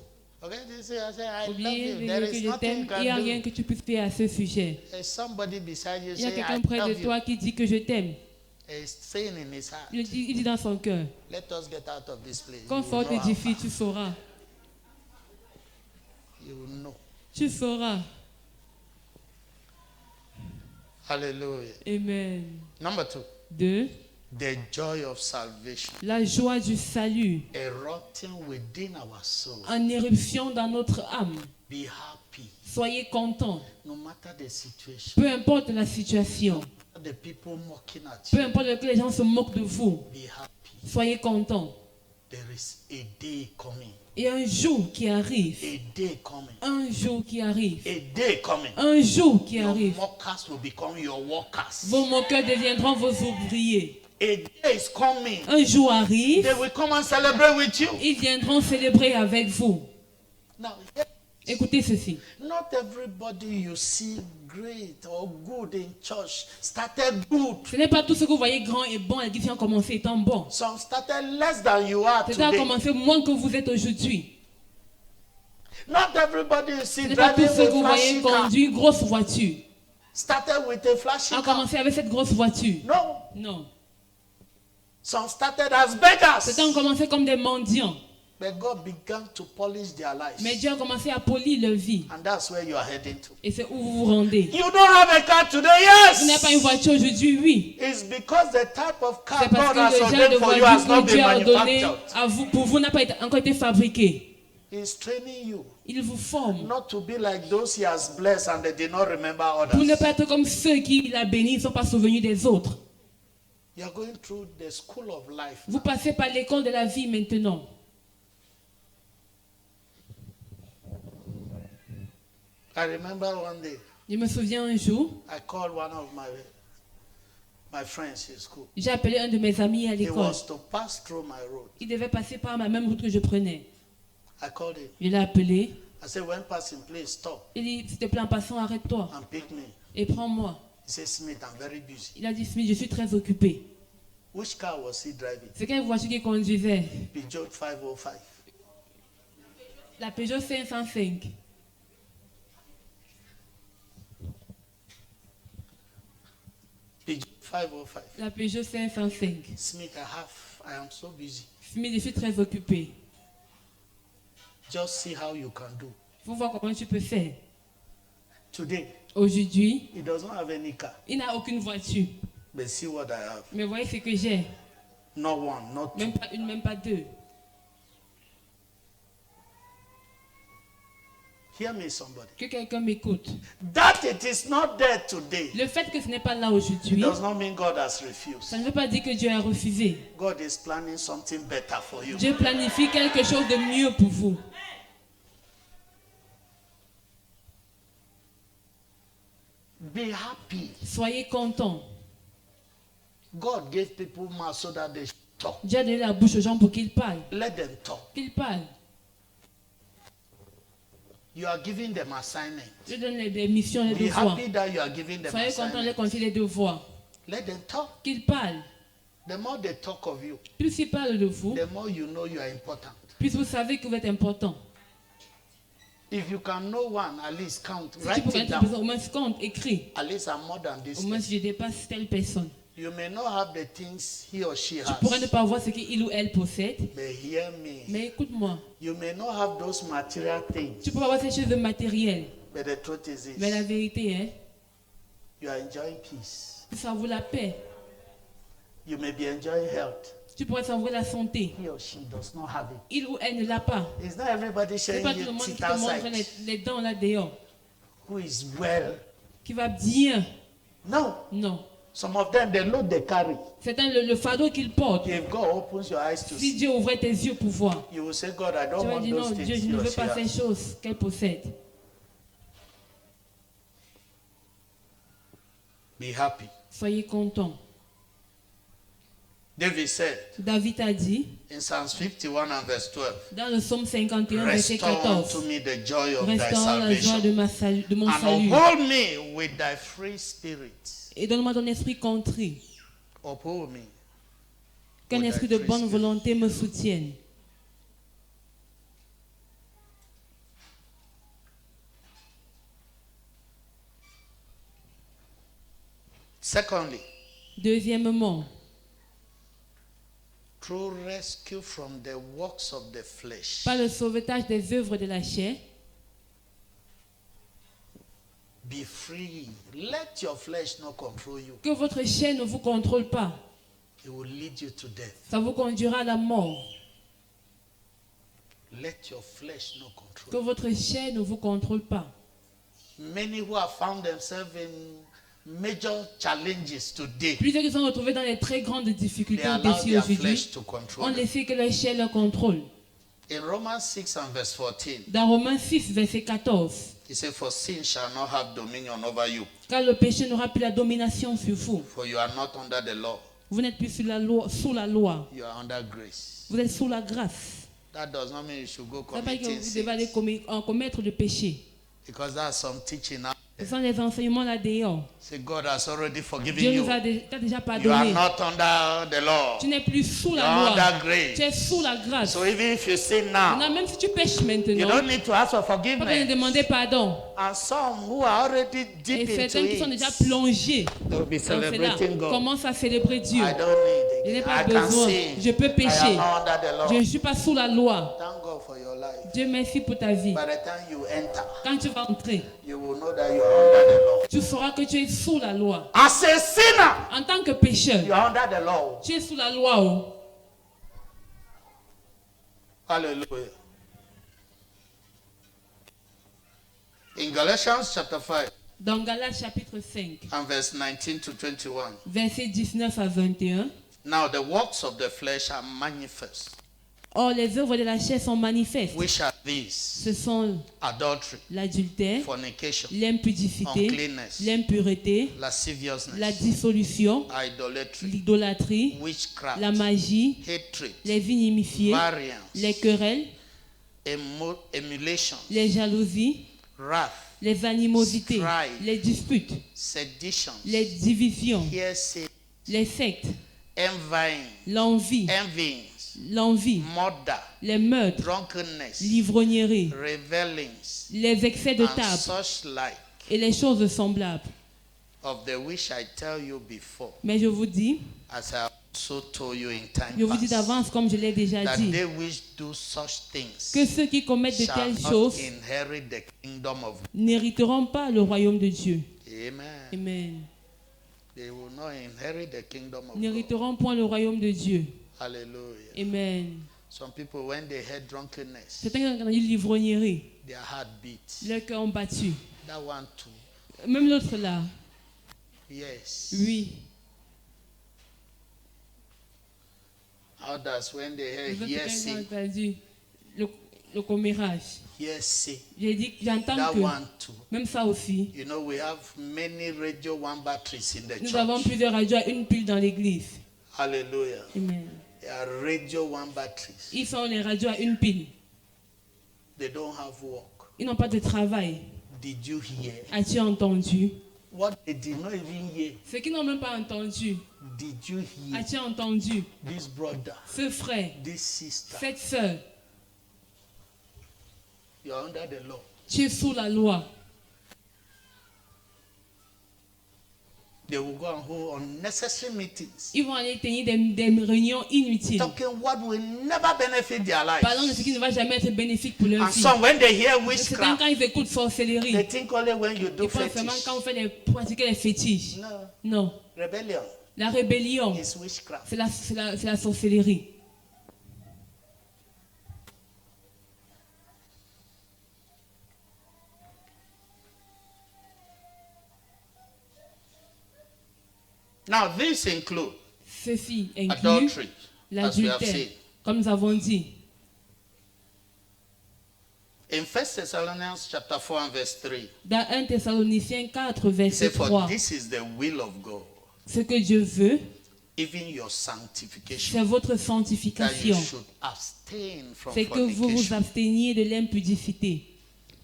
Okay, this is, I say, I love Oubliez you. de There dire que is je nothing you t'aime. Il n'y a can rien do. que tu puisses faire à ce sujet. There's somebody beside you Il y a say, I quelqu'un près de love you. toi qui dit que je t'aime. He's saying in his heart, Il dit dans son cœur. let us get out of this place. Quand You fort will know how t'édifie, far. tu sauras. You will know. Tu sauras. Hallelujah. Amen. Number 2, 2. the joy of salvation La joie du salut erupting within our soul. en éruption dans notre âme. Be happy Soyez contents. no matter the situation. Peu importe la situation. The people mocking at Peu you. importe que les gens se moquent de vous. Be happy. Soyez contents. There is a day coming. Et un jour qui arrive. A day coming. Un jour qui arrive. A day coming. Un jour qui Your arrive. mockers will become your workers. Vos moqueurs deviendront vos ouvriers. A day is coming. Un jour arrive. They will come and celebrate with you. Ils viendront célébrer avec vous. Now, Écoutez ceci. not everybody you see great or good in church started good. Ce n'est pas tout ce que vous voyez grand et bon à l'église qui ont commencé étant bon. Some started less than you are Certains ont today. commencé moins que vous êtes aujourd'hui. Not everybody you Ce see n'est pas tous driving ceux que a vous voyez flashy car conduire grosse voiture. started with a flashy Ont car. commencé avec cette grosse voiture. No. Non. Some started as beggars. Certains ont commencé comme des mendiants. But God began to polish their lives. Mais Dieu a commencé à polir leur vie. And that's where you are heading to. Et c'est où vous vous rendez. You don't have a car today, Vous n'avez pas une yes. voiture aujourd'hui, oui. It's because the type of car C'est parce God has que le genre ordained de for you has voiture not que Dieu been a ordonné manufactured. à vous, pour vous n'a pas encore été fabriqué. He's training you Il vous forme. not to be like those he has blessed and they did not remember Pour ne others. pas être comme ceux qui l'a béni, ils ne sont pas souvenus des autres. You are going through the school of life. Vous passez par l'école de la vie maintenant. I remember one day Je me souviens un jour, I called one of my friends in school. j'ai appelé un de mes amis à He l'école. was to pass through my road. Il devait passer par la même route que je prenais. I called him. Je l'ai appelé. I said, when passing, please stop Il dit, s'il te plaît, en passant, arrête-toi and pick me. et prends-moi. He said, Smith, I'm very busy. Il a dit, Smith, je suis très occupé. Which car was he driving? C'est quelle voiture qu'il conduisait? Peugeot 505. La Peugeot 505. Peugeot 505. La Peugeot 505. Smith, I am so busy. Smith, je suis très occupé. Just see how you can do. Il faut voir comment tu peux faire. Today, Aujourd'hui, he doesn't have any car. il n'a aucune voiture. But see what I have. Mais voyez ce que j'ai. Not one, not two. Même pas une, même pas deux. Hear me, somebody. Que quelqu'un m'écoute. That it is not there today Le fait que ce n'est pas là aujourd'hui, does not mean God has refused. ça ne veut pas dire que Dieu a refusé. God is planning something better for you. Dieu planifie quelque chose de mieux pour vous. Be happy. Soyez contents. God gave people mouth so that they should talk. Dieu a donné la bouche aux gens pour qu'ils parlent. Let them talk. Qu'ils parlent. You are giving them assignment. Dieu donne des missions, des Be devoirs. happy that you are giving them Soyez contents de les assignment. confier les devoirs. Let them talk. Qu'ils parlent. The more they talk of you, Plus ils parlent de vous, the more you know you are important. plus vous savez que vous êtes important. If you can know one, at least count. Si tu Write pourrais it être down. au moins compte, écris. At least I'm more than this. Au moins si je dépasse telle personne. You may not have the things he or she Tu pourrais ne has. pas avoir ce qu'il ou elle possède. But hear me. Mais écoute-moi. You may not have those material things. Tu peux avoir ces choses matérielles. But But the truth is Mais la this, vérité est, you are enjoying peace. tu savoures la paix. You may be enjoying health. Tu pourrais savourer la santé. He or she does not have it. Il ou elle ne l'a pas. It's not everybody C'est sharing pas tout le you monde qui teeth te montre outside les dents là dehors. who is well. Qui va bien. No. Non. Some of them, the load they carry. C'est le fardeau qu'ils portent. If God opens your eyes to Si see, Dieu ouvrait tes yeux pour voir, you will say, God, I tu don't vas want dire those non, Dieu, things. je ne he or veux she pas has. ces choses qu'elle possède. Be happy. Soyez contents. David said David a dit, in Psalms 51 and verse 12, dans le psaume 51, verset restore 14, unto me the joy of thy restaure la joie salvation de mon and salut uphold me with thy free spirit. et donne-moi ton esprit contrit, Uphold me. qu'un with esprit thy de free bonne spirit. volonté me soutienne. Secondly, Deuxièmement, through rescue from the works of the flesh, par le sauvetage des œuvres de la chair, be free. Let your flesh not control you. que votre chair ne vous contrôle pas. It will lead you to death. Ça vous conduira à la mort. Let your flesh not Que control you. votre chair ne vous contrôle pas. Many who have found themselves in major challenges today, Plusieurs qui sont retrouvés dans les très grandes they difficultés allow défis their aujourd'hui flesh to ont control them. laissé que leur chair leur contrôle. In Romans 6 and verse 14, Dans Romains 6, verset 14, he said, for sin shall not have dominion over you, car le péché n'aura plus la domination sur vous. for you are not under the law, Vous n'êtes plus sous la loi. you are under grace. Vous êtes sous la grâce. That does not mean you should go Ça veut pas dire que committing vous devez aller sins, commettre le péché. because that's some teaching out Ce there. sont les enseignements là dehors. Say God has already forgiven Dieu you. nous a t'a déjà You are pardonné. not under the law. Tu n'es plus sous You la are loi. under Tu grace. es sous la grâce. So even if you sin Maintenant, now, même si tu pêches you maintenant, don't need to ask for pas besoin de forgiveness. demander pardon. And some who are already Et deep into certains qui sont déjà it, plongés they'll be dans cela celebrating God. commencent à célébrer Dieu. I don't need Je n'ai it. pas I can besoin. sin. Je peux I pécher. am not under the law. Je ne suis pas sous la loi. Thank God for your life. Dieu merci pour ta vie. By the time you enter, Quand tu vas entrer, you will know that you are under the law. tu sauras que tu es sous la loi. As a sinner, En tant que pécheur, you are under the law. tu es sous la loi. Oh. Hallelujah. In Galatians chapter 5 Dans Galates chapitre 5, and verse 19 to 21. versets 19 à 21. Now the works of the flesh are manifest, Or, les œuvres de la chair sont manifestes. which are these: Ce sont adultery, l'adultère, fornication, l'impudicité, uncleanness, l'impureté, la lasciviousness, dissolution, idolatry, l'idolâtrie, witchcraft, la magie, hatred, les inimifiés, variance, les querelles, emulations, les jalousies, wrath, les animosités, strife, les disputes, seditions, les divisions, hearsay, les sectes, envying, l'envie, murder, les meurtres, drunkenness, l'ivrognerie, revellings, les excès de and table such like, et les choses semblables. of the which I tell you before, Mais je vous dis, as I also told you in time je vous dis past, d'avance, comme je l'ai déjà that dit, they which do such things que ceux qui commettent de shall telles not choses inherit the kingdom of God. n'hériteront pas le royaume de Dieu. Amen. Amen. They will not inherit the kingdom of God. N'hériteront point le royaume de Dieu. Hallelujah. Amen. Some people, when they heard drunkenness, Certains qui ont entendu l'ivrognerie, their heart beats. leurs cœurs ont battu. That one too. Même l'autre là, Yes. oui. Others, when they Les heard autres qui ont hearsay, entendu le commérage. hearsay, J'ai dit, j'entends that que, one too. même ça aussi, You know, we have many Radio One batteries in the nous avons church. plusieurs radios à une pile dans l'église. Hallelujah. Amen. They are Radio One batteries. Ils sont les radios à une pile. They don't have work. Ils n'ont pas de travail. Did you hear? As-tu entendu? What they did not even hear. Ceux qui n'ont même pas entendu, Did you hear? as-tu entendu? This brother, Ce frère, this sister, cette sœur, you are under the law. tu es sous la loi. They will go and hold unnecessary meetings, Ils vont aller tenir des réunions inutiles. talking what will never benefit their Parlant de lives. ce qui ne va jamais être bénéfique pour leur And vie. some, when they hear Certains, witchcraft, quand ils écoutent sorcellerie, they think only when you do ils pensent seulement fetish. quand vous faites pratiquer les fétiches. No, Non. rebellion La rébellion, is witchcraft. c'est la sorcellerie. Now, these include Ceci inclut adultery, as we have l'adultère, seen. comme nous avons dit. In 1 Thessalonians chapter 4 and verse 3, Dans 1 Thessaloniciens 4, it verset says, for 3, this is the will of God, ce que Dieu veut, even your sanctification, c'est votre that you sanctification. should abstain from C'est que vous vous fornication. absteniez de l'impudicité.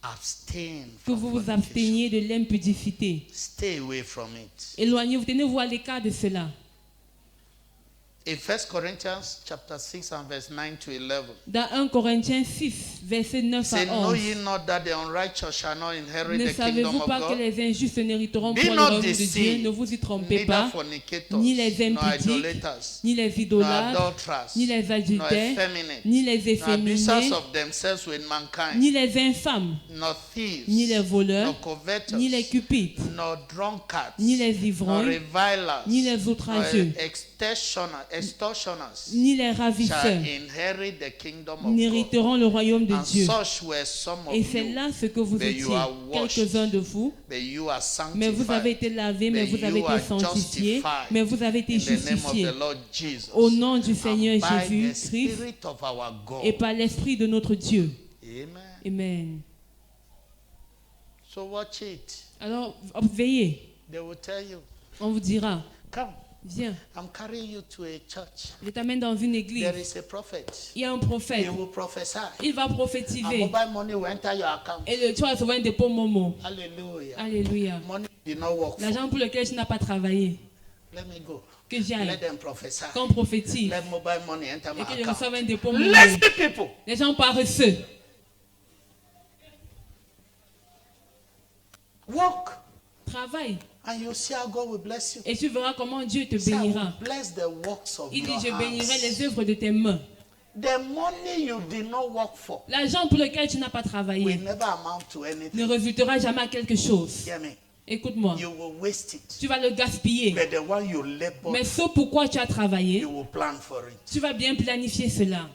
Abstain Que from vous vous fornication. absteniez de l'impudicité. Stay away from it. Éloignez-vous, tenez-vous à l'écart de cela. In 1 Corinthians chapter 6 and verse 9 to 11, Dans 1 Corinthiens 6, verset 9 say, à know 11. ye not that the unrighteous shall not inherit Ne the kingdom savez-vous of pas que God? les injustes n'hériteront Be point le not royaume de Dieu? deceived, Ne vous y trompez neither pas. fornicators, Ni les nor impudiques, idolaters, ni les nor idolâtres, adulterers, ni les nor adultères, effeminate, ni les nor efféminés, abusers of themselves with mankind, ni les infâmes, nor thieves, ni les voleurs, nor covetous, ni les cupides, nor drunkards, ni les nor ivrognes, revilers, ni les nor outrageux, extortioners ni les shall ravisseurs inherit the kingdom of God. n'hériteront le royaume de And Dieu. such were some of Et c'est you, là ce que vous but étiez. you are washed, Quelques-uns de vous, but you are mais vous avez sanctified été lavés, mais but vous avez you été are sanctifiés, justified mais vous avez été in the name of justifiés the Lord Jesus, au nom du Seigneur and by the Jésus-Christ Spirit of our God. et par l'Esprit de notre Dieu. Amen. Amen. So watch it. Alors, veillez, They will tell you, on vous dira, come, viens, I'm carrying you to a church. je t'amène dans une église. There is a prophet. Il y a un He prophète, will prophesy. il va And prophétiser. mobile money will enter your account. Et tu vas recevoir un dépôt Momo. Hallelujah. Alléluia. Money did not work for. L'argent pour lequel tu n'as pas travaillé, Let me go. que j'aille, Let them prophesy. qu'on prophétise, Let mobile money enter my et que je account. reçoive un dépôt Momo. Lazy people. Les gens paresseux. Work. Travaille. And you see how God will bless you. Et tu verras comment Dieu te Say, I will bénira. bless the works of Il dit, your je bénirai hands. les œuvres de tes mains. The money you did not work for L'argent pour lequel tu n'as pas will travaillé never amount to anything. ne résultera jamais à quelque chose. Hear me. Écoute-moi, You will waste it. tu vas le gaspiller. But the one you labor, Mais ce pourquoi tu as travaillé, you will plan for it. tu vas bien planifier cela.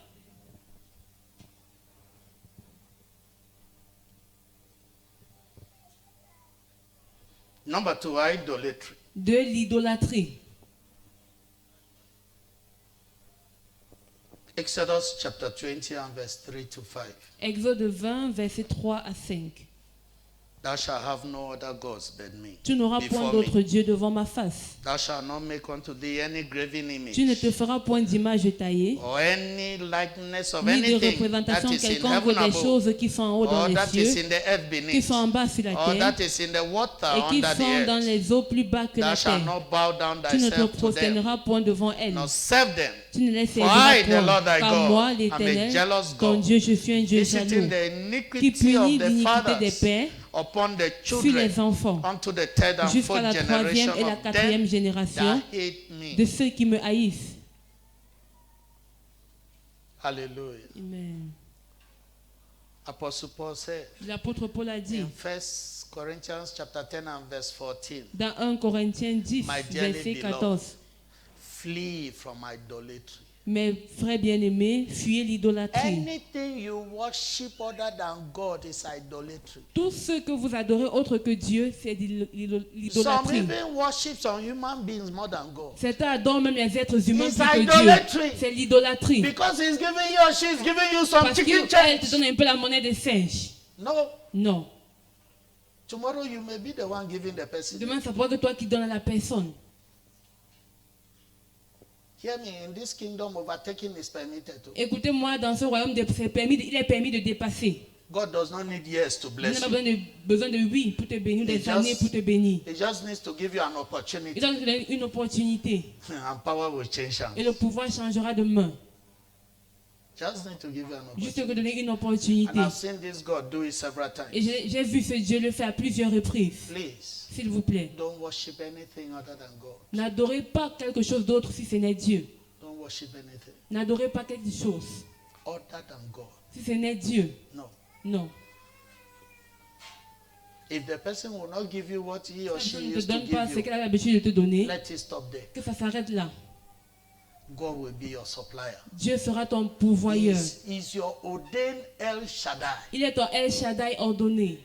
Number 2, idolatry. De l'idolâtrie. Exodus chapter 20 and verse 3 to 5. Exode 20, versets 3 à 5. Thou shalt have no other gods but me. Tu n'auras point Before d'autre me. Dieu devant ma face. Thou shalt not make unto thee any graven image, Tu ne te feras point d'image taillée, or any likeness of ni de anything that représentation is in quelconque heaven des above, choses qui sont en haut dans or les that is cieux, in the earth qui beneath, sont en bas sur la or terre, that is in the water et qui under the sont dans earth. les eaux plus bas que Thou la shalt terre. not bow down Tu ne te thyself to them, prosterneras point devant elles. nor serve them. Tu ne les For serviras I, the point. Lord thy Car God, moi, am a l'Éternel, jealous ton God, Dieu, je suis un Dieu jaloux, visiting the qui iniquity punit of the l'iniquité des fathers pères upon the sur children les enfants, unto the third and jusqu'à fourth la troisième generation et la of quatrième them génération that hate me. de ceux qui me haïssent. Hallelujah. Amen. Apostle Paul said L'apôtre Paul a dit in 1 Corinthians chapter 10 and verse 14, dans 1 Corinthiens 10, My dearly verset beloved. 14, flee from idolatry. mes frères bien-aimés, fuyez l'idolâtrie. Anything you worship other than God is idolatry. Tout ce que vous adorez autre que Dieu, c'est Some l'idolâtrie. even worship some human beings more than God. Certains adorent même les êtres humains It's plus que idolatry. Dieu. C'est l'idolâtrie. Because he's giving you or she's giving you some Parce chicken qu'elle te change. donne un peu la monnaie des singes. No. Non. Tomorrow you may be the one giving the person. Demain, ça pourrait être toi qui donnes à la personne. Hear me, in this kingdom, overtaking is permitted. Too. Écoutez-moi, dans ce royaume, il est permis de dépasser. God does not need years to Il bless n'a pas you. besoin de oui pour te bénir, He des années pour te bénir. He just needs to give you an Il opportunity. doit te donner une opportunité And power will change hands. et le pouvoir changera de main. Just need to give you an Juste te opportunity. donner une And opportunité. I've seen this God do it several times. Et j'ai vu ce Dieu le faire à plusieurs reprises. Please, S'il vous plaît, don't worship anything other than God. n'adorez pas quelque chose d'autre si ce n'est Dieu. Don't worship anything N'adorez pas quelque chose other than God. si ce n'est Dieu. No. Non. If the person will not give you what he or Si she ne te used to donne pas ce give you, qu'elle a l'habitude de te donner, let it stop there. que ça s'arrête là. God will be your supplier. Dieu sera ton pourvoyeur. Is your ordained El Shaddai. Il est ton El Shaddai ordonné.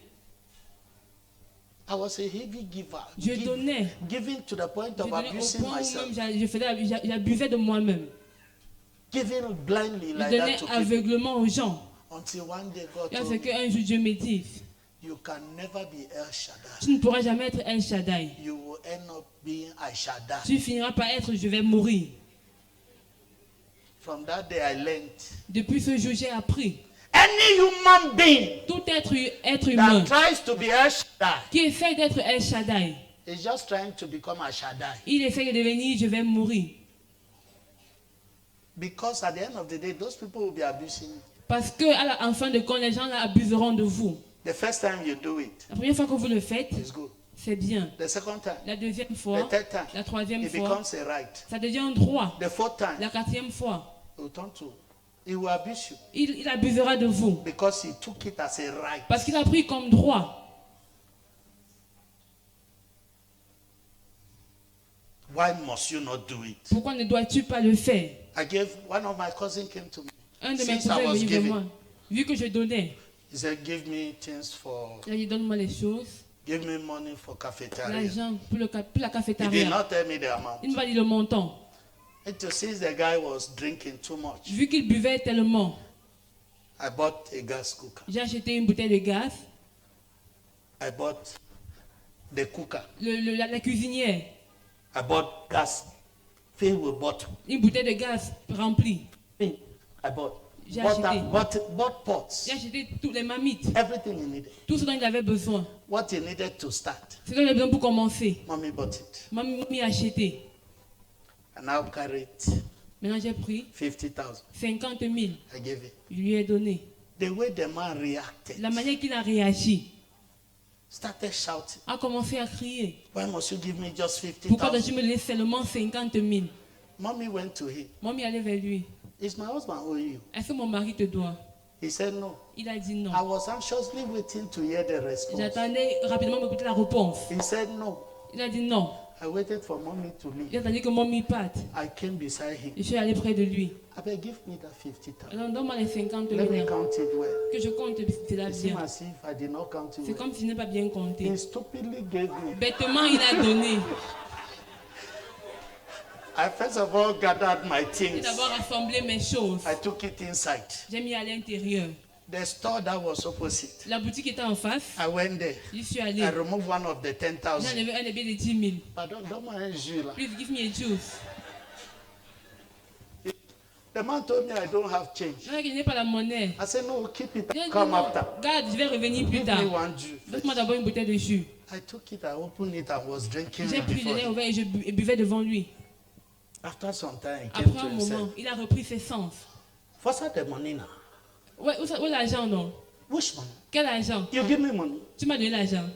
I was a heavy giver. Je donnais. Giving to the point Je of donnais au abusing point où myself. même j'abusais de moi-même. Giving blindly Je like donnais that to people. aveuglement aux gens. Until one day God Parce told me, qu'un jour Dieu me dit, you can never be El Shaddai. tu ne pourras jamais être El Shaddai. You will end up being I Shaddai. Tu finiras par être je vais mourir. From that day I learned. Depuis ce jour, j'ai appris. Any human being Tout être humain that tries to be El Shaddai qui essaie d'être El Shaddai, is just trying to become a Shaddai. il essaie de devenir je vais mourir. Because at the end of the day, those people will be abusing you. Parce que en fin de compte, les gens là abuseront de vous. The first time you do it, La première fois que vous le faites, it's good. c'est bien. The second time, La deuxième the fois, third time, la troisième it fois, becomes a right. ça devient un droit. The fourth time, La quatrième fois, he will abuse you il abusera de vous. because he took it as a right. Parce qu'il a pris comme droit. Why must you not do it? Pourquoi ne dois-tu pas le faire? One of my cousins came to me. Un de mes Since I cousins est was venu vers moi. giving, Vu que je donnais, he said, give me things for, il a dit donne-moi les choses, give me money for cafeteria. l'argent pour la He did cafétéria. not tell me the amount. Il m'a dit le montant. Since the guy was drinking too much, Vu qu'il buvait tellement, I bought a gas cooker. j'ai acheté une bouteille de gaz, I bought the cooker. la cuisinière, I bought gas filled with bottle. une bouteille de gaz remplie. I bought. J'ai acheté. Bought pots. J'ai acheté toutes les marmites, Everything he needed. tout ce dont il avait besoin. What he needed to start. Ce dont il avait besoin pour commencer. Mommy bought it. Mamie a acheté. And now carry it. Maintenant j'ai pris 50,000. 50 000. I gave it. Je lui ai donné. The way the man reacted. La manière qu'il a réagi, Started shouting. a commencé à crier. Why must you give me just Pourquoi dois-tu 50,000? me laisser seulement 50 000? Mommy went to him. Mamie allait vers lui. Is my husband owing you? Est-ce que mon mari te doit? He said no. Il a dit non. I was anxiously waiting to hear the response. J'attendais rapidement pour écouter la réponse. He said no. Il a dit non. I waited for mommy to leave. Il a attendu que mamie parte. I came beside him. Je suis allé près de lui. I beg, give me that 50,000. Alors donne-moi les 50 Let 000 me count it well. que je compte cela It seemed bien. as if I did not count it C'est well. comme s'il n'est pas bien compté. He stupidly gave me. Bêtement, il a donné. I first of all gathered my J'ai things. d'abord rassemblé mes choses. I took it inside. J'ai mis à l'intérieur. The store that was opposite. La boutique était en face. I went there. J'y suis allé. I removed one of the J'ai 10,000. enlevé un des billets de 10 000. Pardon, donne-moi un jus là. Please give me a juice. The man told me I don't have change. Non, je n'ai pas la monnaie. I said, no, keep it. J'ai dit Come non, after. garde, je vais revenir plus Give tard. me one jus. Donne-moi d'abord une bouteille de jus. I took it, I opened it, I was drinking J'ai it pris, je before l'ai him. ouvert et je buvais devant lui. After some time, he came Après to un himself. moment, il a repris ses sens. What's that the money now? Ouais, où l'argent, non? Which money? Quel argent? You give me money. Tu m'as donné l'argent.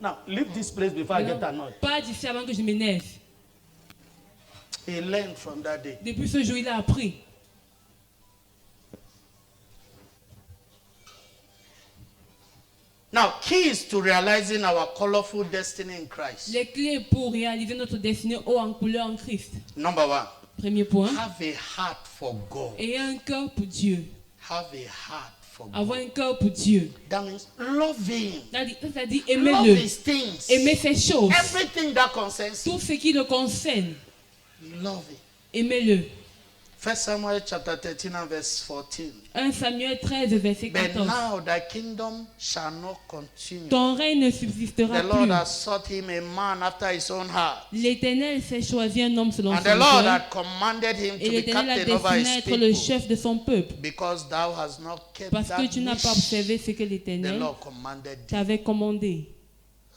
Now, leave this place before I get annoyed. Pas d'ici avant que je m'énerve. He learned from that day. Depuis ce jour, il a appris. Now, keys to realizing our colorful destiny in Christ. Les clés pour réaliser notre destinée haut en couleur en Christ. Number one, Premier point. have a heart for God. Ayez un cœur pour Dieu. Have a heart for God. Avoir un cœur pour Dieu. That means love Him. C'est-à-dire Love aimez-le. His things. Aimez ses choses. Everything that concerns Him. Tout ce qui le concerne. Love Him. Aimez-le. 1 Samuel chapter 13 and verse 14. 1 Samuel 13, verset But 14. now thy kingdom shall not continue. Ton règne ne subsistera The Lord plus. has sought him a man after his own heart. L'Éternel s'est choisi un homme selon And son the Lord cœur. had commanded him Et to be l'Éternel a captain over destiné à his être le people. chef de son peuple. Because thou hast not kept Parce que that tu n'as pas which observé ce que the l'Éternel Lord commanded thee. t'avait commandé.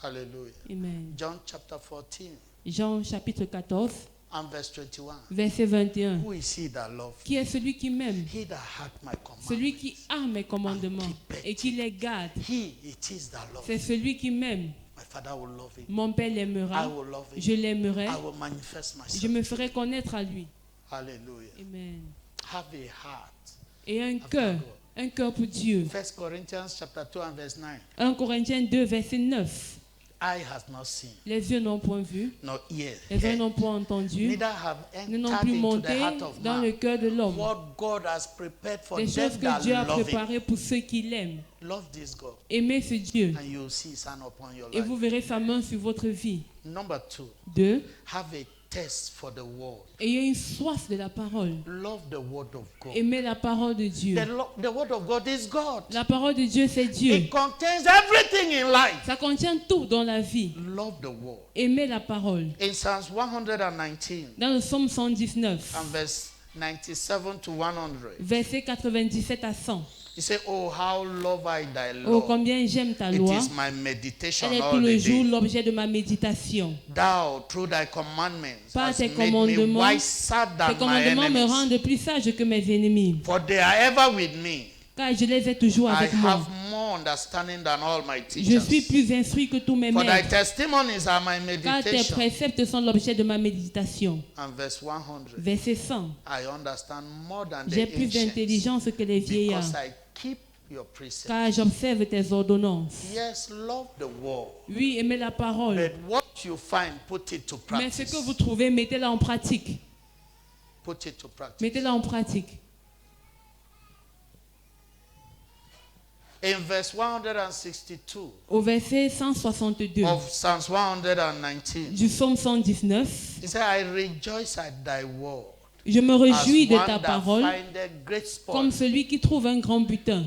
Hallelujah. Amen. John chapter 14. Jean chapitre 14, And verse 21. Verset 21. Who is he that loved me? Qui est celui qui m'aime? He that hath my Celui commandments. qui a mes commandements et qui les garde. He it is that loves C'est me. celui qui m'aime. My Father will love him. Mon Père I l'aimera. will love him. Je l'aimerai. I will manifest Je myself. me ferai connaître à lui. Hallelujah. Amen. Have a heart. Et un cœur pour Dieu. 1 Corinthians chapter 2 and verse 9. 1 Corinthiens 2, verset 9. Eye has not seen, Les yeux n'ont point vu, nor ear les oreilles heard, n'ont point entendu, neither have ne n'ont entered plus into monté the heart of dans le man cœur de l'homme. what God has prepared for Les them choses that que Dieu a love him. préparées pour ceux qui l'aiment. Love this God, Aimez ce Dieu and you will see his hand upon your et life. vous verrez sa main sur votre vie. Number 2, 2. have a taste for the word. Ayez une soif de la parole. Love the word of God. Aimez la parole de Dieu. The word of God is God. La parole de Dieu, c'est Dieu. It contains everything in life. Ça contient tout dans la vie. Love the word. Aimez la parole. In Psalms 119 Dans le psaume 119, and verse 97 to 100, versets 97 à 100. he said, "Oh, how love I thy Oh, law. combien j'aime ta It loi. is my meditation Elle est tout all le the jour day. l'objet de ma méditation. Thou, through thy commandments, Par hast tes made me commandements, wiser Tes than my commandements me enemies. rendent plus sage que mes ennemis, For they are ever with me. car je les ai toujours I avec moi. have more understanding than all my Je teachers. suis plus instruit que tous mes For thy maîtres, testimonies are my car tes meditation. préceptes sont l'objet de ma méditation. And verse 100, Verset 100. I understand more than the J'ai plus ancients, d'intelligence que les vieillards, because I keep your precepts. car j'observe tes ordonnances. Yes, love the word. Oui, aimez la parole. But what you find, put it to Mais ce practice. que vous trouvez, mettez-la en pratique. Put it to practice. Mettez-la en pratique. In verse 162 Au verset 162 of Psalms 119, du psaume 119, he said, I rejoice at thy word, je me as réjouis de one ta that parole findeth great spoil. comme celui qui trouve un grand butin.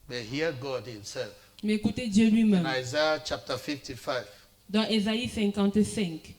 But hear God himself. Mais écoutez Dieu In lui-même. Isaiah chapter 55, Dans Ésaïe 55,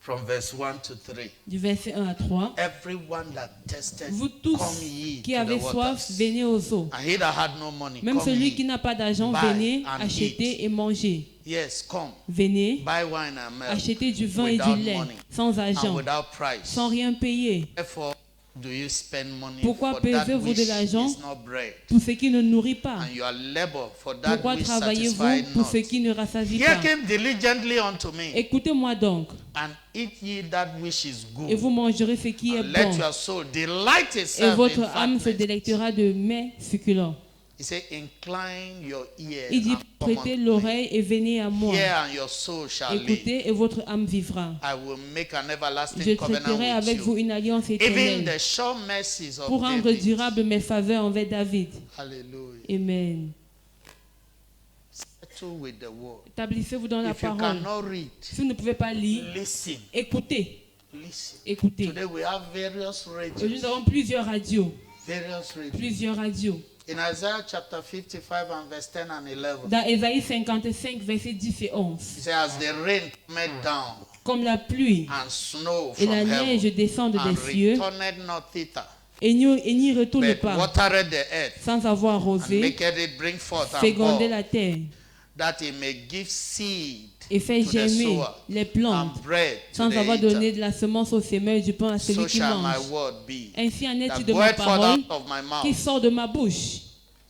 from verse 1 to 3. du verset 1 à 3, Everyone that tested, vous tous come ye qui to the avez soif, waters. venez aux eaux. And he that had no money, Même come celui ye. qui n'a pas d'argent, buy venez and acheter et manger. Yes, come. Venez Buy wine and milk acheter du vin et without du lait, money sans and argent, without price. sans rien payer. Therefore, do you spend money Pourquoi for that payez-vous de which l'argent is not bread, Pour ce qui ne nourrit pas. and your labor for that Pourquoi which satisfies travaillez-vous pour not? ce qui ne rassasie pas? Hearken diligently unto me, Écoutez-moi donc, and eat ye that which is et good, vous mangerez ce qui est and let bon, your soul delight et itself votre in âme se fatness. délectera de mets succulents. He said, incline your ear Il dit, and come prêtez unto me. l'oreille et venez à moi. Hear, and your soul shall live. Écoutez et votre âme vivra. I will make an Je everlasting covenant traiterai avec with vous you. une alliance Even éternelle the sure mercies of pour rendre David. durable mes faveurs envers David. Hallelujah. Amen. Settle with the word. Établissez-vous dans la If you parole. cannot read, Si vous ne pouvez pas lire, listen. écoutez. Listen. Écoutez. Today we have various Aujourd'hui, nous radios. avons plusieurs radios. Various radios. Plusieurs radios. In Isaiah chapter 55 and verse 10 and 11, Dans Ésaïe 55, versets 10 et 11. it says, as the rain cometh down Comme la pluie and snow et from la neige heaven, descendent and des cieux, returneth not thither, et n'y retourne but pas, watered the earth, sans avoir and arrosé, maketh it bring forth and féconder bore, la terre, that it may give seed et fait to the germer sower, les plantes, and bread to sans the avoir donné eater. de la semence au semeur et du pain à celui So qui shall my mange. word be, Ainsi en est-il that de ma goeth forth parole out of my qui mouth. sort de ma bouche.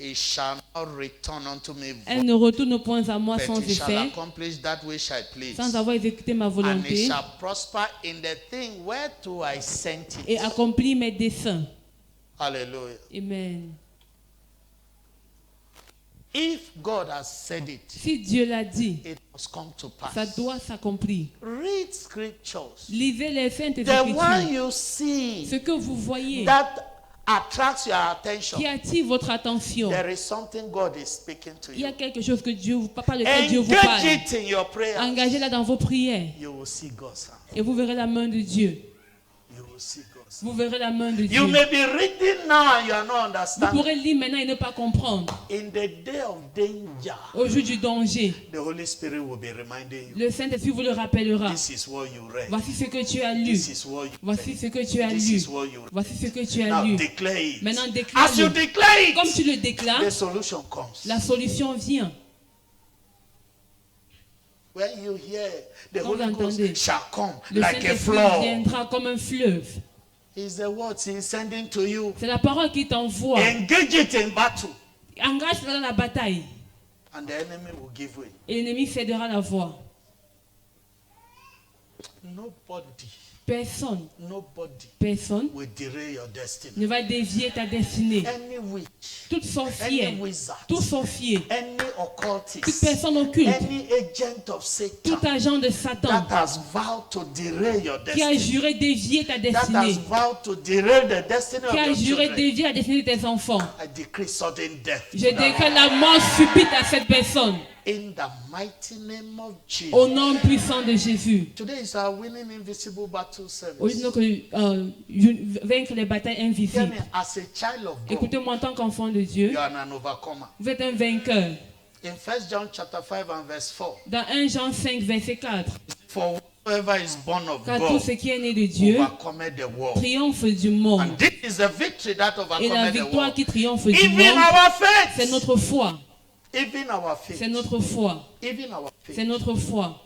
It shall not return unto me Elle void, ne retourne point à moi but sans it shall effet, accomplish that which I please. sans avoir exécuté ma And it volonté, shall prosper in the thing whereto I sent et it. accomplir mes desseins. Hallelujah. Amen. If God has said it, Si Dieu l'a dit, it must come to ça pass. doit s'accomplir. Read scriptures. Lisez les saintes The one écritures. you see Ce que vous voyez that attracts your attention, qui attire votre attention. there is something God is speaking to Il y a you. quelque chose que Dieu vous par lequel Dieu vous Engage parle. it in your prayer. Engagez-la dans vos prières You will see God's hand. et vous verrez la main de Dieu. You will see God's hand. Vous verrez la main de You Dieu. may be reading now and you are not Vous understanding. pourrez lire maintenant et ne pas comprendre. In the day of danger, Au jour du danger, the Holy Spirit will be reminding you. le Saint-Esprit vous le rappellera. This is what you read. Voici ce que tu as lu. This is what you Voici read. ce que tu as This lu. is what you read. Voici ce que tu as Now lu. declare it. Maintenant, As you déclare-le. declare Comme it, tu le déclares, the solution comes. la solution vient. When you hear the Quand vous Holy Ghost entendez, shall come le like a Saint-Esprit flood. viendra comme un fleuve. It's the words he's sending to you. C'est la parole qui t'envoie. Engage it in battle. Engage-toi dans la bataille. And the enemy will give way. Et l'ennemi cédera la voie. Nobody Personne will derail your destiny. ne va dévier ta destinée. Any witch, Toute sorcière, any wizard, tout sorcier, any toute occultist, personne occulte, any agent of Satan tout agent de Satan that has vowed to derail your qui a destiny, juré dévier ta that destinée, has vowed to derail the destiny qui of a your juré children, dévier la destinée de tes enfants. I decree sudden death. Je déclare la mort subite à cette personne In the mighty name of Jesus. au nom puissant de Jésus. Today is our winning invisible battle Aujourd'hui, service. nous vaincre les batailles Hear invisibles. me, as a child of God, Écoutez-moi, en tant qu'enfant de Dieu, you are an overcomer. vous êtes un vainqueur. In 1 John chapter 5 and verse 4, Dans 1 Jean 5, verset 4, for whoever is born of car tout God ce qui est né de Dieu overcometh the world. triomphe du monde. And this is the victory that Et la overcometh the victoire world. qui triomphe du Even monde, our c'est faith. notre foi. Even our C'est faith. notre foi. Even our C'est faith. notre foi.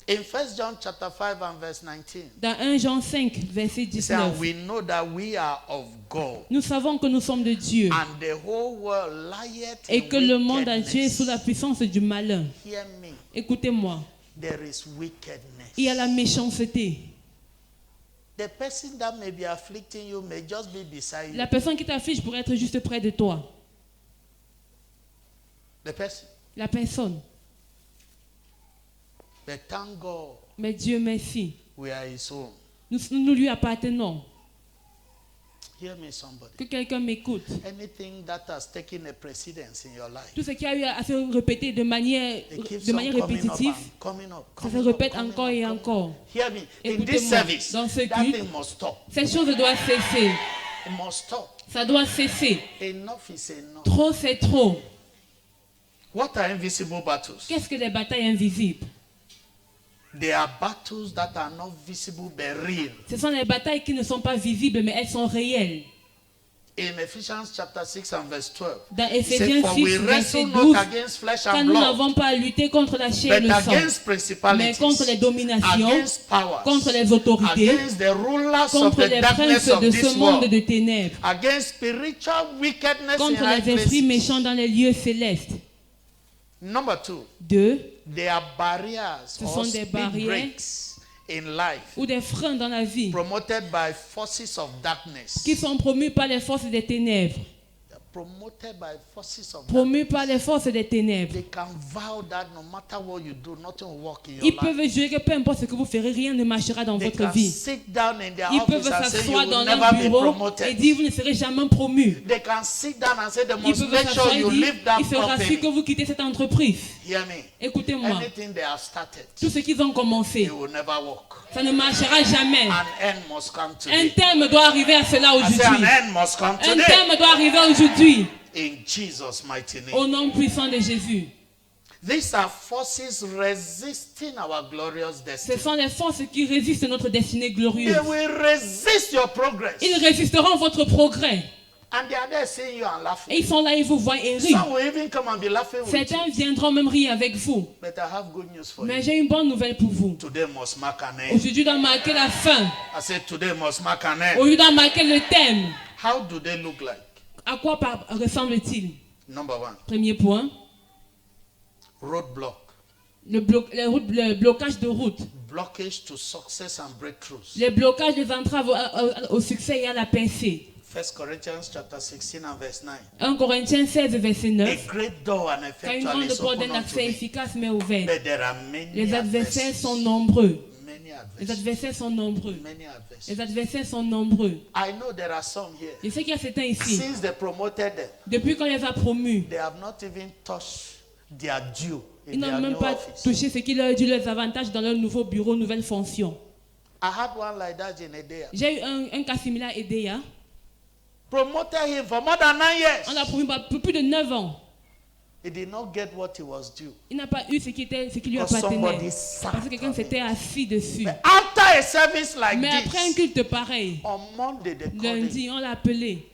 In 1 John chapter 5 and verse 19, Dans 1 Jean 5, verset it says, and 19, we know that we are of God, nous savons que nous sommes de Dieu and the whole world lieth et in que le monde entier est sous la wickedness. puissance du malin. Hear me. Écoutez-moi, There is wickedness. il y a la méchanceté. The person that may be afflicting you may just be beside you. La personne qui t'affiche pourrait être juste près de toi. The person. La personne. But thank God Mais Dieu merci. we are his own. Nous lui appartenons. Hear me, somebody. Que quelqu'un m'écoute. Anything that has taken a precedence in your life, Tout ce qui a eu à se répéter de manière it keeps de on manière coming up répétitive, and coming up. ça se coming up, répète coming encore up, et coming up. encore. Hear me. In this Écoutez-moi, service, dans ce that culte, thing must stop. cette chose doit cesser. It must stop. Ça doit cesser. Enough is enough. Trop, c'est trop. What are invisible battles? Qu'est-ce que les batailles invisibles? They are battles that are not visible but real. Ce sont les batailles qui ne sont pas visibles, mais elles sont réelles. In Ephesians chapter 6 and verse 12, Dans it says, Éphésiens for we 6, verset wrestle 12, not against flesh car and nous blood, n'avons pas à lutter contre la chair et but le sang, against mais principalities, contre les dominations, against powers, contre les autorités, against the rulers of contre the les darkness princes of de this ce monde world, de ténèbres, against spiritual wickedness in contre high les esprits places. méchants dans les lieux célestes. Number 2, 2. there are barriers Ce or sont des speed barrières breaks in life ou des freins dans la vie promoted by forces of darkness. qui sont promus par les forces des ténèbres. Promoted by forces of darkness. Promus par les forces des ténèbres. They can vow that no matter what you do, nothing will work in your Ils life. peuvent jurer que peu importe ce que vous ferez, rien ne marchera dans They votre can vie. sit down in their Ils office peuvent and say you s'asseoir will dans never leur be bureau et promoted. dire vous ne serez jamais promu. They can sit down and say they Ils must peuvent make s'asseoir sure et you dire leave that il sera sûr que company. vous quittez cette entreprise. Hear me. Écoutez-moi, Anything they have started, tout ce qu'ils ont commencé, it will never work. ça ne marchera jamais. An end must come Un today. terme doit arriver à cela I say an aujourd'hui. end must come Un today. terme doit arriver aujourd'hui. In Jesus' mighty name. Au nom puissant de Jésus. These are forces resisting our glorious Ce destiny. sont les forces qui résistent à notre destinée glorieuse. They will resist your progress. Ils résisteront à votre progrès. And they are there seeing you and Et laughing. ils sont là, ils vous voient et rient. Some will even come and be laughing with you. Certains viendront même rire avec vous. But I have good news for Mais you. j'ai une bonne nouvelle pour vous. Today must mark an end. Aujourd'hui, doit marquer la fin. I said today must mark an end. Aujourd'hui, doit marquer le thème. How do they look like? À quoi ressemble-t-il? Number 1, Premier point, roadblock. le blocage de route. Blockage to success and breakthroughs. Les blocages des entraves au succès et à la percée. 1 Corinthians chapter 16 and verse 9. 1 Corinthiens 16, verset A 9. great door and Car une effectual grande is porte open d'un unto accès me. efficace mais ouverte. But there are many Les adversaires adversaries. sont nombreux. Many Les adversaries. adversaires sont nombreux. Many adversaries. Les adversaires sont nombreux. I know there are some here. Je sais qu'il y a certains ici. Since they promoted them, Depuis qu'on les a promus, they have not even touched their due ils in n'ont their même new pas office. touché ce qui leur dû leurs avantages dans leur nouveau bureau, nouvelle fonction. I had one like that in Edea. J'ai eu un cas similaire à Edea. Promoted him for more than 9 On years. l'a promu pour plus de 9 ans. He did not get what he was due. Il n'a pas eu ce qui lui Because somebody appartenait. sat Parce que quelqu'un on s'était it. assis dessus. But after a service like Mais après un this, culte pareil, on Monday they called him. lundi, on l'a appelé.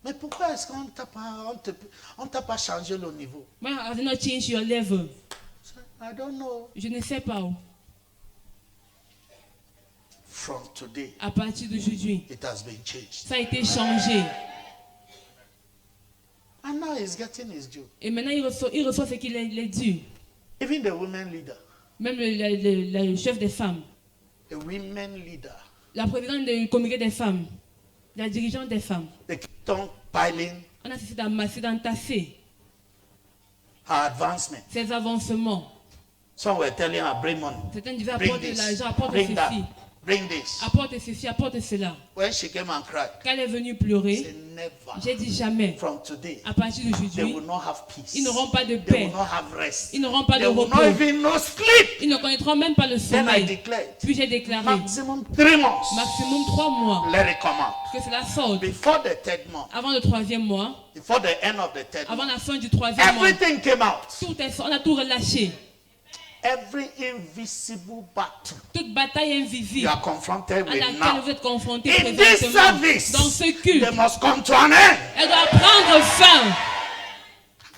Mais pourquoi est-ce qu'on t'a pas changé le niveau? Why have you not changed your level? So I don't know. Je ne sais pas. From today, À partir d'aujourd'hui, it has been changed. ça a été changé. And now he's getting his due. Et maintenant, il reçoit ce qu'il est dû. Even the women leader, Même le chef des femmes, the women leader, la présidente du comité des femmes, la dirigeante des femmes. they kept on piling On a cessé d'amasser, d'entasser her advancement. ces avancements. Some were telling her, bring money, Certains disaient bring apporte de this, l'argent, apporte bring that, ceci, bring this. apporte ceci, apporte cela. When she came and cried, Quand elle est venue she pleurer, said, never. j'ai dit jamais. From today, À partir they d'aujourd'hui, will not have peace. ils n'auront pas de They paix. will not have rest. Ils n'auront pas de They will not repos. even know sleep. Ils ne connaîtront même pas le Then I sommeil. declared, Puis j'ai déclaré, maximum 3 months. maximum 3 mois, Let it come out. que cela sorte. Before the 3rd month, Avant le 3e mois, before the end of the 3rd avant month, la fin du 3e mois, everything came out. on a tout relâché. Every invisible battle Toute bataille you invisible are confronted à with laquelle now, vous êtes confrontés in this présentement, service, dans ce culte, they must come to an end. elle doit prendre fin.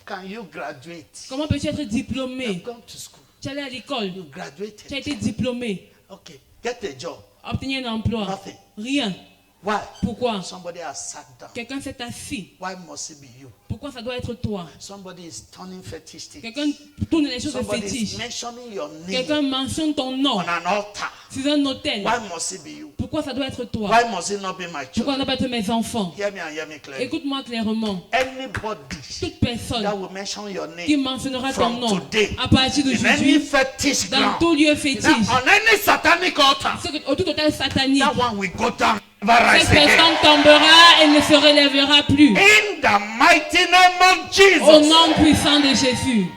Can you graduate? Comment peux-tu être diplômé? You've gone to school. Tu es allé à l'école, You tu as graduated. été diplômé, Okay, get a job. obtenir un emploi. Nothing. Rien. Why? Pourquoi? Somebody has sat down. Quelqu'un s'est assis. Why must it be you? Pourquoi ça doit être toi? Somebody is turning fetish things. Quelqu'un tourne les choses de Somebody is fétiche. mentioning your name Quelqu'un mentionne ton nom on an altar. sur un hôtel. Why must it be you? Pourquoi ça doit être toi? Why must it not be my Pourquoi ça children? ne doit pas être mes enfants? Hear me and hear me clearly. Écoute-moi clairement. Anybody Toute personne that will mention your qui name mentionnera ton from nom today à partir in any d'aujourd'hui fetish dans ground, tout lieu that fétiche, on any satanic altar, au tout hôtel satanique, that one will go down, never rise cette personne again. tombera et ne se relèvera plus. In the mighty name of Au Jesus. nom puissant de Jésus.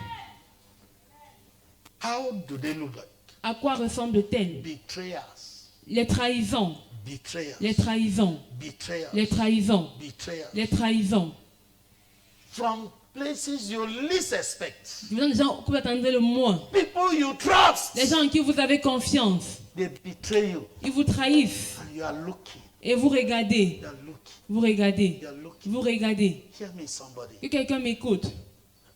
How do they look like? À quoi ressemble-t-elle? Betrayers. Les trahisons, Betrayers. les trahisons, Betrayers. les trahisons, Betrayers. les trahisons. From places you least expect. Venant des gens que vous attendez le moins. People you trust. Les gens en qui vous avez confiance. They betray you. Ils vous trahissent. And you are looking. Et vous regardez. You are looking. Vous regardez. You are looking. Vous regardez. Hear me, somebody. Que quelqu'un m'écoute.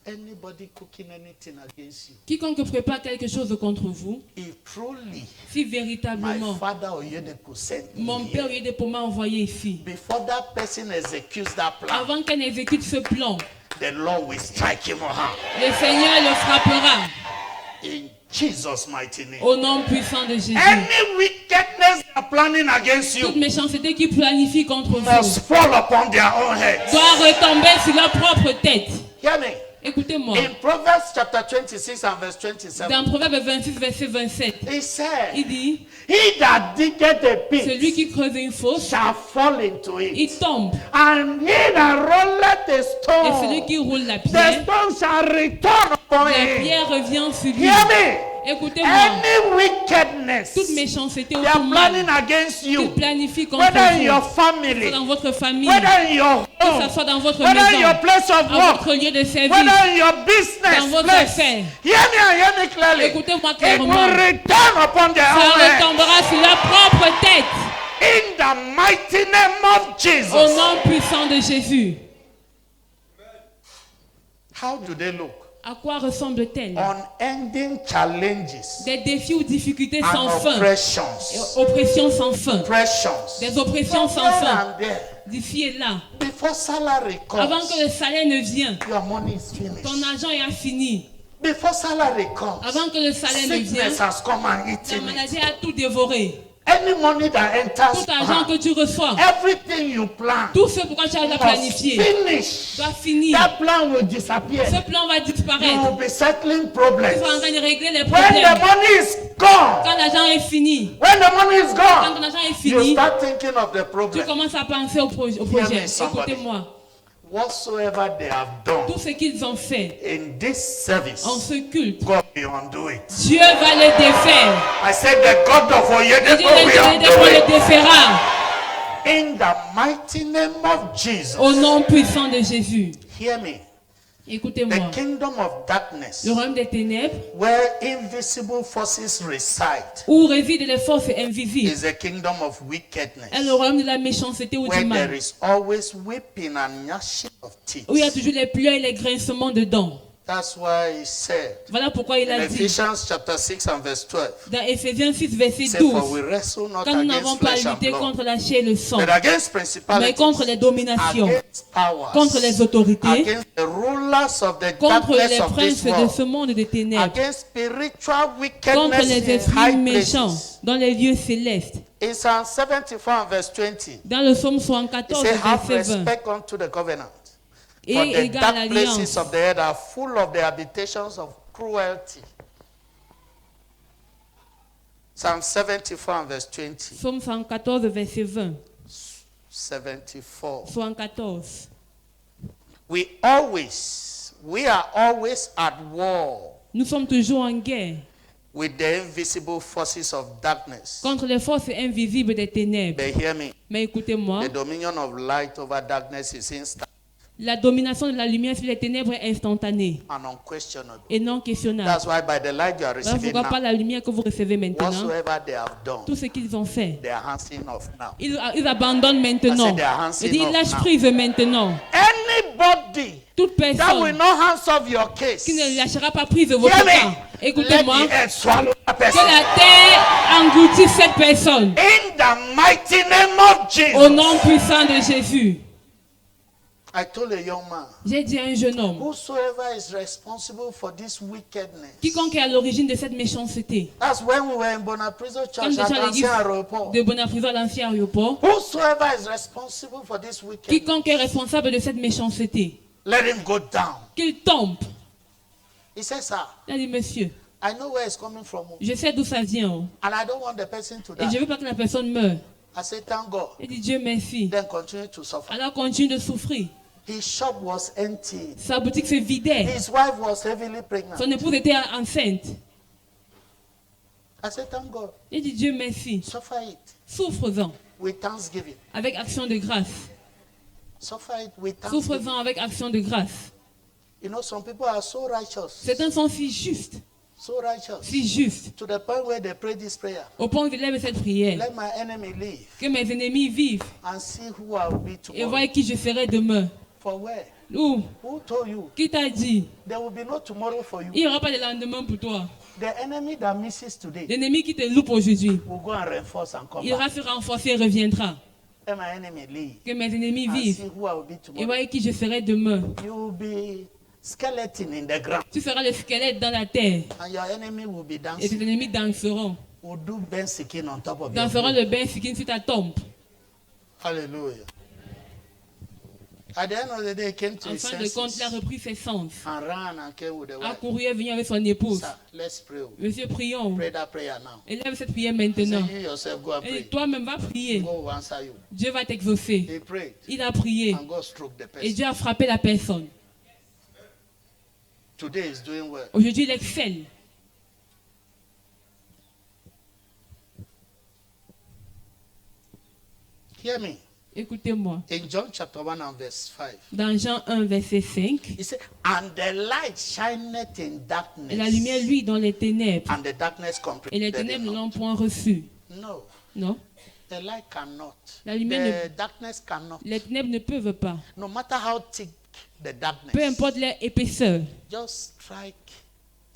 Anybody cooking anything against you. Quiconque prépare quelque chose contre vous, If truly si my véritablement father Oyedepo sent me mon père here, est pour m'envoyer ici, before that person executes that plan, avant qu'elle n'exécute ce plan, the Lord will strike him on her. le Seigneur le frappera In Jesus' mighty name. au nom puissant de Jésus. Any wickedness they are planning against Toute you méchanceté qui planifie contre vous must fall upon their own heads. doit retomber sur leur propre tête. Hear me. Écoutez-moi. In Proverbs chapter 26 and verse 27, Dans Proverbe 26, verset 27, he said, il dit, he that diggeth a celui pit qui creuse une fosse, shall fall into il it. tombe. And he that rolleth a Et celui stone, qui roule la the pierre, stone shall return upon la him. pierre revient sur lui. Hear me. Écoutez-moi. Any wickedness Toute méchanceté they ou are tout mal planning against qui you, planifie contre whether in vous, your que ce soit family, dans votre famille, whether in your que ce home, soit dans votre whether in your maison, place of dans work, votre lieu de service, whether in your business dans votre place, affaire. hear me and hear me clearly. Écoutez-moi It clairement. will return upon their Ça own head. retombera sur leur propre tête. In the mighty name of Au Jesus. nom puissant de Jésus. How do they look? À quoi ressemble-t-elle? Unending challenges Des défis ou difficultés and sans fin. oppressions. Oppressions sans fin. Oppressions. Des oppressions From sans here fin. and there. D'ici et là. Before salary Avant comes, que le salaire ne vienne, your money is ton finished. argent est fini. Before salary comes, Avant que le salaire ne vienne, sickness has come and la eaten it. maladie a tout dévoré. Any money that enters, Tout argent que tu reçois, everything you plan tout ce pourquoi tu as must planifié, finish. doit finir. That plan will disappear. Ce plan va You disparaître. will be settling Tu problems. vas en train de régler les When the problèmes. money is gone, Quand l'argent est fini, when the money is quand ton gone, argent est you fini, start thinking of the tu problem. commences à penser au projet. me, somebody. Écoutez-moi, Whatsoever they have done tout ce qu'ils ont fait in this service, en ce culte, God will undo it. Dieu va le défaire. I said the God of Et Oyedepo Dieu will undo le it. défera. In the mighty name of Jesus. Au nom puissant de Jésus. Hear me. Écoutez-moi. The kingdom of darkness, Le royaume des ténèbres, where invisible forces reside, où résident les forces invisibles, is a kingdom of wickedness, est le royaume de la méchanceté ou du where there mal, is always weeping and gnashing of teeth. où il y a toujours les pleurs et les grincements de dents. That's why he said Voilà pourquoi il in a dit Ephesians chapter 6 and verse 12, dans Éphésiens 6, verset he said, For 12, we wrestle not quand nous n'avons against pas à flesh and lutter blood, contre la chair et le sang, but against mais principalities, contre les dominations, against powers, contre les autorités, against the rulers of the contre darkness les of princes this de world, ce monde de ténèbres, against spiritual contre wickedness les in esprits high méchants places. dans les lieux célestes. In Psalm 74 and verse 20, Dans le psaume he 74, said, Have verset 20, respect unto the covenant. For et the égale dark places l'alliance. of the earth are full of the habitations of cruelty. Psalm 74 and verse 20. Psaume 114, verset 20. 74. 114. We are always at war Nous sommes toujours en guerre with the invisible forces of darkness. contre les forces invisibles des ténèbres. But hear me, Mais écoutez-moi, the dominion of light over darkness is instant la domination de la lumière sur les ténèbres est instantanée and unquestionable. et non questionnable. That's why by the light you are Voilà receiving pourquoi par now, la lumière que vous recevez maintenant, whatsoever they have done, tout ce qu'ils ont fait, they are handing off now. ils abandonnent I maintenant. said they are handing Et ils off lâchent now. prise maintenant. Anybody Toute that will personne not hands off your case, qui ne lâchera pas prise de votre hear me, temps. let Écoutez-moi, the earth swallow that que person. la terre engloutisse cette personne In the mighty name of Jesus. au nom puissant de Jésus. I told a young man, J'ai dit à un jeune homme, whosoever is responsible for this wickedness. quiconque est à l'origine de cette méchanceté, That's when we were in Bonapriso comme Church déjà at l'église Ancien Aéroport. de Bonafriso à l'ancien aéroport, Whosoever is responsible for this wickedness, quiconque est responsable de cette méchanceté, let him go down. qu'il tombe. He said, sir, Il a dit, monsieur, I know where it's coming from, je sais d'où ça vient, oh, and I don't want the person to et je ne die. veux pas que la personne meure. I said, thank God. Il dit, Dieu merci. Then continue to suffer. Alors continue de souffrir. His shop was empty. Sa boutique se vidait. His wife was heavily pregnant. Son épouse était enceinte. I said, thank God. Il dit, Dieu merci. Suffer it Souffre-en with thanksgiving. avec action de grâce. Suffer it with thanksgiving. Souffre-en avec action de grâce. You know, some people are so righteous. Certains sont si justes, So righteous. si justes, To the point where they pray this prayer. au point qu'ils lèvent cette prière. Let my enemy live Que mes ennemis vivent and see who I will be et tomorrow. voient qui je serai demain. For where? Où? Who told you? Qui t'a dit? There will be no tomorrow for you. Il n'y aura pas de lendemain pour toi. The enemy that misses today L'ennemi qui te loupe aujourd'hui, will go and reinforce and come il back. ira se renforcer et reviendra. Let my enemy live Que mes ennemis and see vivent who I will be et tomorrow. voient qui je serai demain. You will be skeleton in the ground, Tu seras le squelette dans la terre and your enemy will be et tes dancing. ennemis danseront. Will do Ben Sikin on top of your Danseront head. le bain sikin sur ta tombe. Hallelujah. At the end of the day, he came to En his fin de compte, senses il a repris ses sens. and ran and came with the A wife. couru et est venu avec son épouse. Sir, let's pray. Monsieur, prions. Pray that prayer now. Élève cette prière Say, maintenant. you yourself go and Et pray. toi-même va prier. God will answer you. Dieu va t'exaucer. He prayed Il a prié and God struck the et person. Dieu a frappé la personne. Today is doing well. Aujourd'hui, il excelle. Hear me. Écoutez-moi. In John chapter 1 and verse 5, Dans Jean 1, verset 5, he said, and the light shineth in darkness. et la lumière, lui, dans les ténèbres. And the darkness Et les comprehended it ténèbres ne not. l'ont point reçu. No, Non. the light cannot. La lumière The darkness cannot. Les ténèbres ne peuvent pas. No matter how thick the darkness, Peu importe leur épaisseur. just strike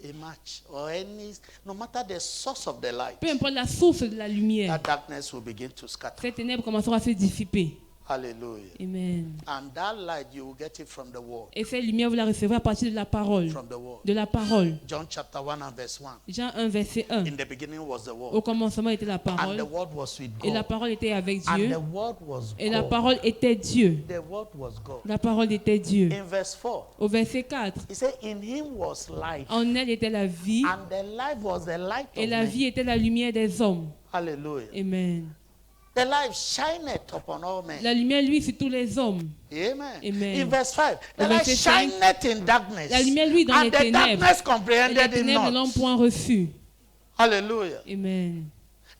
a match or any, no matter the source of the light, Peu importe la source de la lumière. that darkness will begin to scatter. Ces ténèbres commenceront à se dissiper. Hallelujah. Amen. And that light, you will get it from the word. Et cette lumière, vous la recevrez à partir de la parole. From the word. De la parole. John chapter 1 and verse 1. Jean 1, verset 1. In the beginning was the Au word. commencement était la And parole. the word was with Et la God. parole était avec And Dieu. the word was Et la God. parole était Dieu. The word was God. La parole était Dieu. In verse 4, Au verset 4. he said, in him was life. En elle était la vie. And the life was the light Et of la men. vie était la lumière des hommes. Hallelujah. Amen. The light shineth upon all men. La lumière, lui, sur tous les hommes. Amen. Amen. In verse 5, the Au light verset 5, shineth in darkness. la lumière, lui, dans And les the ténèbres. darkness Et comprehended les it ténèbres ne l'ont not. point reçu. Hallelujah. Amen.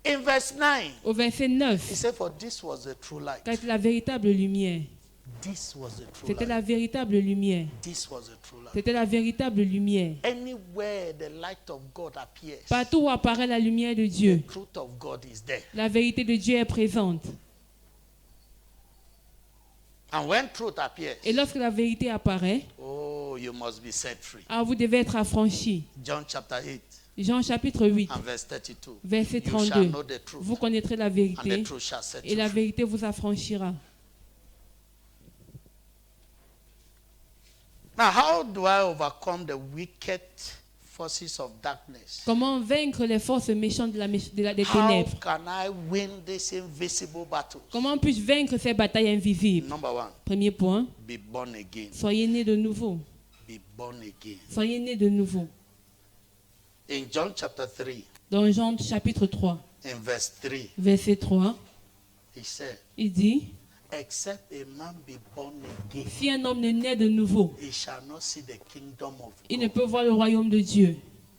In verse 9, Au verset he 9. said, for this was the true light. Car la véritable lumière. This was the true C'était light. la véritable lumière. This was the true light. C'était la véritable lumière. Anywhere the light of God appears, Partout où apparaît la lumière de Dieu, the truth of God is there. la vérité de Dieu est présente. And when truth appears, Et lorsque la vérité apparaît, oh, Oh, you must be set free. Ah, vous devez être affranchis. John chapter 8 Jean chapitre 8, and verse 32. verset You shall 32. know the truth, Vous connaîtrez la and the vérité truth shall set et you la free. vérité vous affranchira. Now, how do I overcome the wicked forces of darkness? Comment vaincre les forces méchantes des How ténèbres? can I win these invisible battles? Comment puis-je vaincre ces batailles invisibles? Number one, Premier point, be born again. soyez nés de nouveau. Be born again. Soyez nés de nouveau. In John chapter 3, Dans Jean chapitre 3, in verse 3, verset 3, he said, il dit, except a man be born again, si un homme ne naît de nouveau, he shall not see the kingdom of il ne God. peut voir le royaume de Dieu.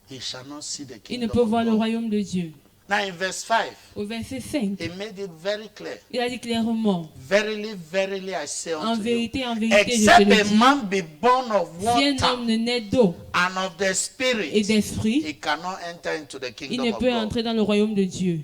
He shall not see the Il ne kingdom peut of voir le God. royaume de Dieu. Now in verse 5, Au verset 5, he made it very clear. il a dit clairement, Verily, verily, I say en unto you, vérité, je te except le a dis, man be born of si un water homme ne naît d'eau and of the et Spirit, d'esprit, he cannot enter into the il kingdom ne of peut God. entrer dans le royaume de Dieu.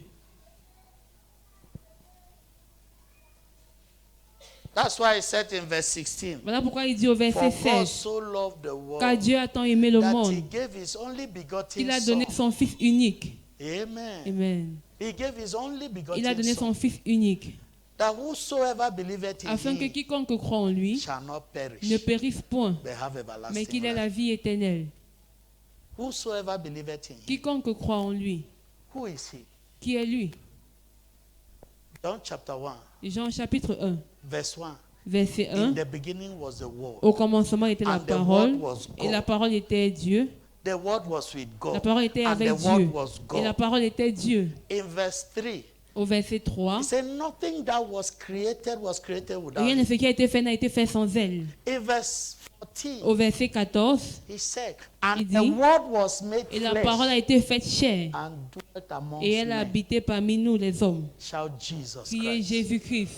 That's why he said in verse 16, Voilà pourquoi il dit au for verset God 16, so loved the car world Dieu a tant aimé le that he monde gave his only begotten qu'il a son. donné son Fils unique. Amen. Amen. He gave his only Il a begotten donné son. son Fils unique, That whosoever believeth in afin que him quiconque croit en lui shall not ne perish, périsse point, but have mais everlasting qu'il ait la life. vie éternelle. Whosoever believeth in him. Quiconque croit en lui, Who is he? qui est lui? John chapter 1, Jean chapitre 1, verse 1. verset In 1. the beginning was the word. Au commencement était la And the parole, word was et la God. parole était Dieu. The word was with La God. parole était And avec the word Dieu. was Et la God. parole était Dieu. In verse 3, Au verset 3, he said, nothing that was created without rien de him. ce qui a été fait n'a été fait sans elle. In verse 14, Au verset 14, he said, and il the dit, word was made et la parole a flesh été faite chair, and dwelt amongst et elle a men. habité parmi nous les hommes, Shout Jesus qui est Christ. Jésus-Christ.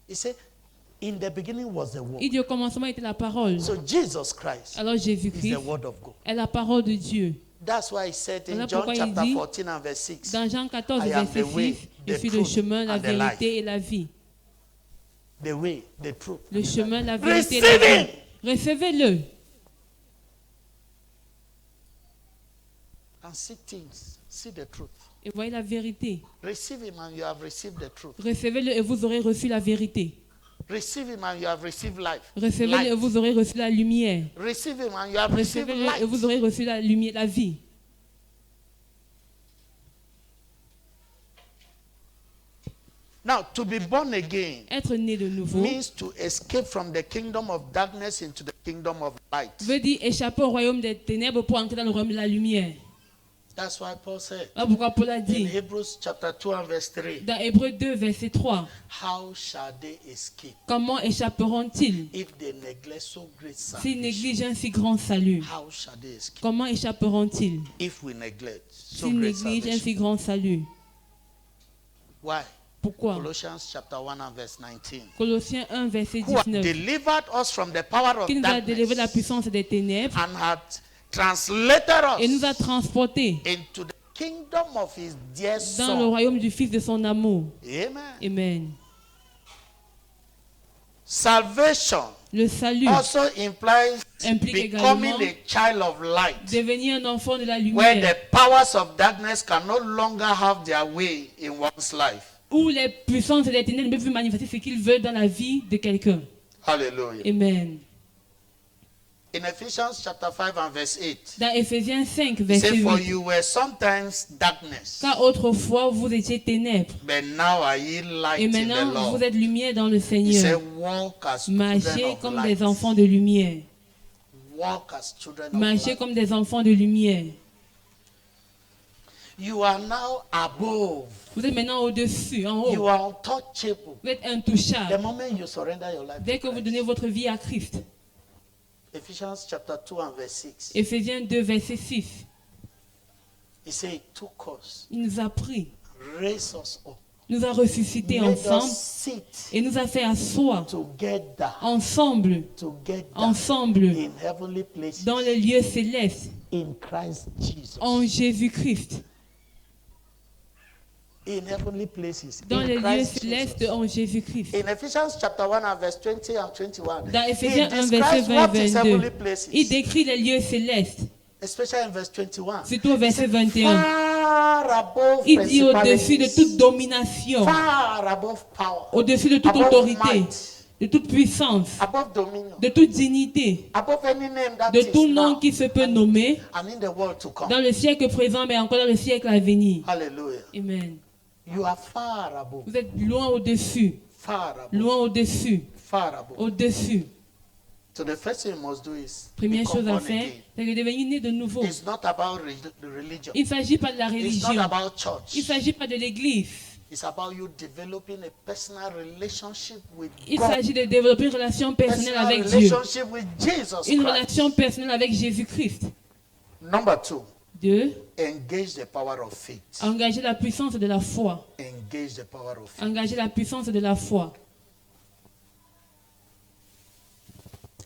He said, in the beginning was the word. Il dit au commencement était la parole. So Jesus Christ Alors is Jésus-Christ the word of God. est la parole de Dieu. That's why he said in Voilà John pourquoi il chapter dit, 14 and verse 6, Dans Jean 14, I am verset the way, 6, the je suis le truth, chemin, la and the life. vérité et la vie. the way, the truth. Le chemin, la vérité et la Receive vie. him. Recevez-le. And see things. See the truth. Et voyez la vérité. Receive him and you have received the truth. Recevez-le et vous aurez reçu la vérité. Receive him and you have received life. Recevez-le et Light. vous aurez reçu la lumière. Receive him and you have received Recevez-le light. et vous aurez reçu la lumière, la vie. Now, to be born again Être né de nouveau means to escape from the kingdom of darkness into the kingdom of light. veut dire échapper au royaume des ténèbres pour entrer dans le royaume de la lumière. That's why Paul said Voilà pourquoi Paul a in dit Hebrews chapter 2 and verse 3, dans Hébreux 2, verset 3, how shall they escape comment échapperont-ils if they neglect so great s'ils salvation? négligent un si grand salut? How shall they escape Comment échapperont-ils if we neglect so s'ils great négligent un salvation? si grand salut? Why? Pourquoi? Colossians chapter 1 and verse 19. Colossiens 1, verset Who had 19. delivered us from the power of Qui nous a délivré de la darkness puissance des ténèbres and had translated et nous a us transportés into the kingdom of his dear dans le son. royaume du Fils de son amour. Amen. Amen. Salvation Le salut also implies implique becoming également a child of light, devenir un enfant de la where lumière, the powers of darkness can no longer have their way in one's life. où les puissances des ténèbres ne peuvent plus manifester ce qu'ils veulent dans la vie de quelqu'un. Hallelujah. Amen. In Ephesians chapter 5 and verse 8, Dans Éphésiens 5, it verset says, For 8, you were sometimes darkness, car autrefois vous étiez ténèbres, but now are ye light et in the maintenant Lord. vous êtes lumière dans le He said, Seigneur. walk as Marchez children of comme light. des enfants de lumière. Walk as children of Marchez light. comme des enfants de lumière. You are now above. Vous êtes maintenant au-dessus, en You haut. are untouchable. Vous êtes The intouchable. moment you surrender your life Dès to que vous Christ. donnez votre vie à Christ. Ephesians chapter 2 and verse 6. Éphésiens 2, verset 6. He said, He took us, Il nous a pris, raised us up, nous a ressuscités made ensemble us sit et nous a fait asseoir together, ensemble, ensemble, in heavenly places dans les lieux célestes, in Christ Jesus. en Jésus-Christ. in heavenly places. dans in les lieux Christ célestes Jesus. en Jésus-Christ. In Ephesians chapter 1 and verse 20 and 21, Dans he Éphésiens 1, verset describes 20 what et is 22, heavenly places. il décrit les lieux célestes, Especially in verse 21. surtout au verset 21. Far above Il dit au-dessus de toute principalities, domination, far above power, au-dessus de toute above autorité, might, de toute puissance, above dominion, de toute dignité, above any name that de is tout nom now qui se peut nommer and in the world to come. dans le siècle présent, mais encore dans le siècle à venir. Hallelujah. Amen. You are far above, Vous êtes loin au-dessus, far above, loin au-dessus, far above. au-dessus. So the first thing you must do is Première become chose à born faire, again. c'est de devenir né de nouveau. It's not about the religion. Il ne s'agit pas de la It's not religion, about il church. ne s'agit pas de l'église. It's about you developing a personal relationship with Il God. s'agit de développer une relation personnelle Personal avec Dieu, relationship with Jesus une Christ. relation personnelle avec Jésus-Christ. Number 2, 2. engage the power of faith. Engager la puissance de la foi. Engage the power of faith. Engager la puissance de la foi.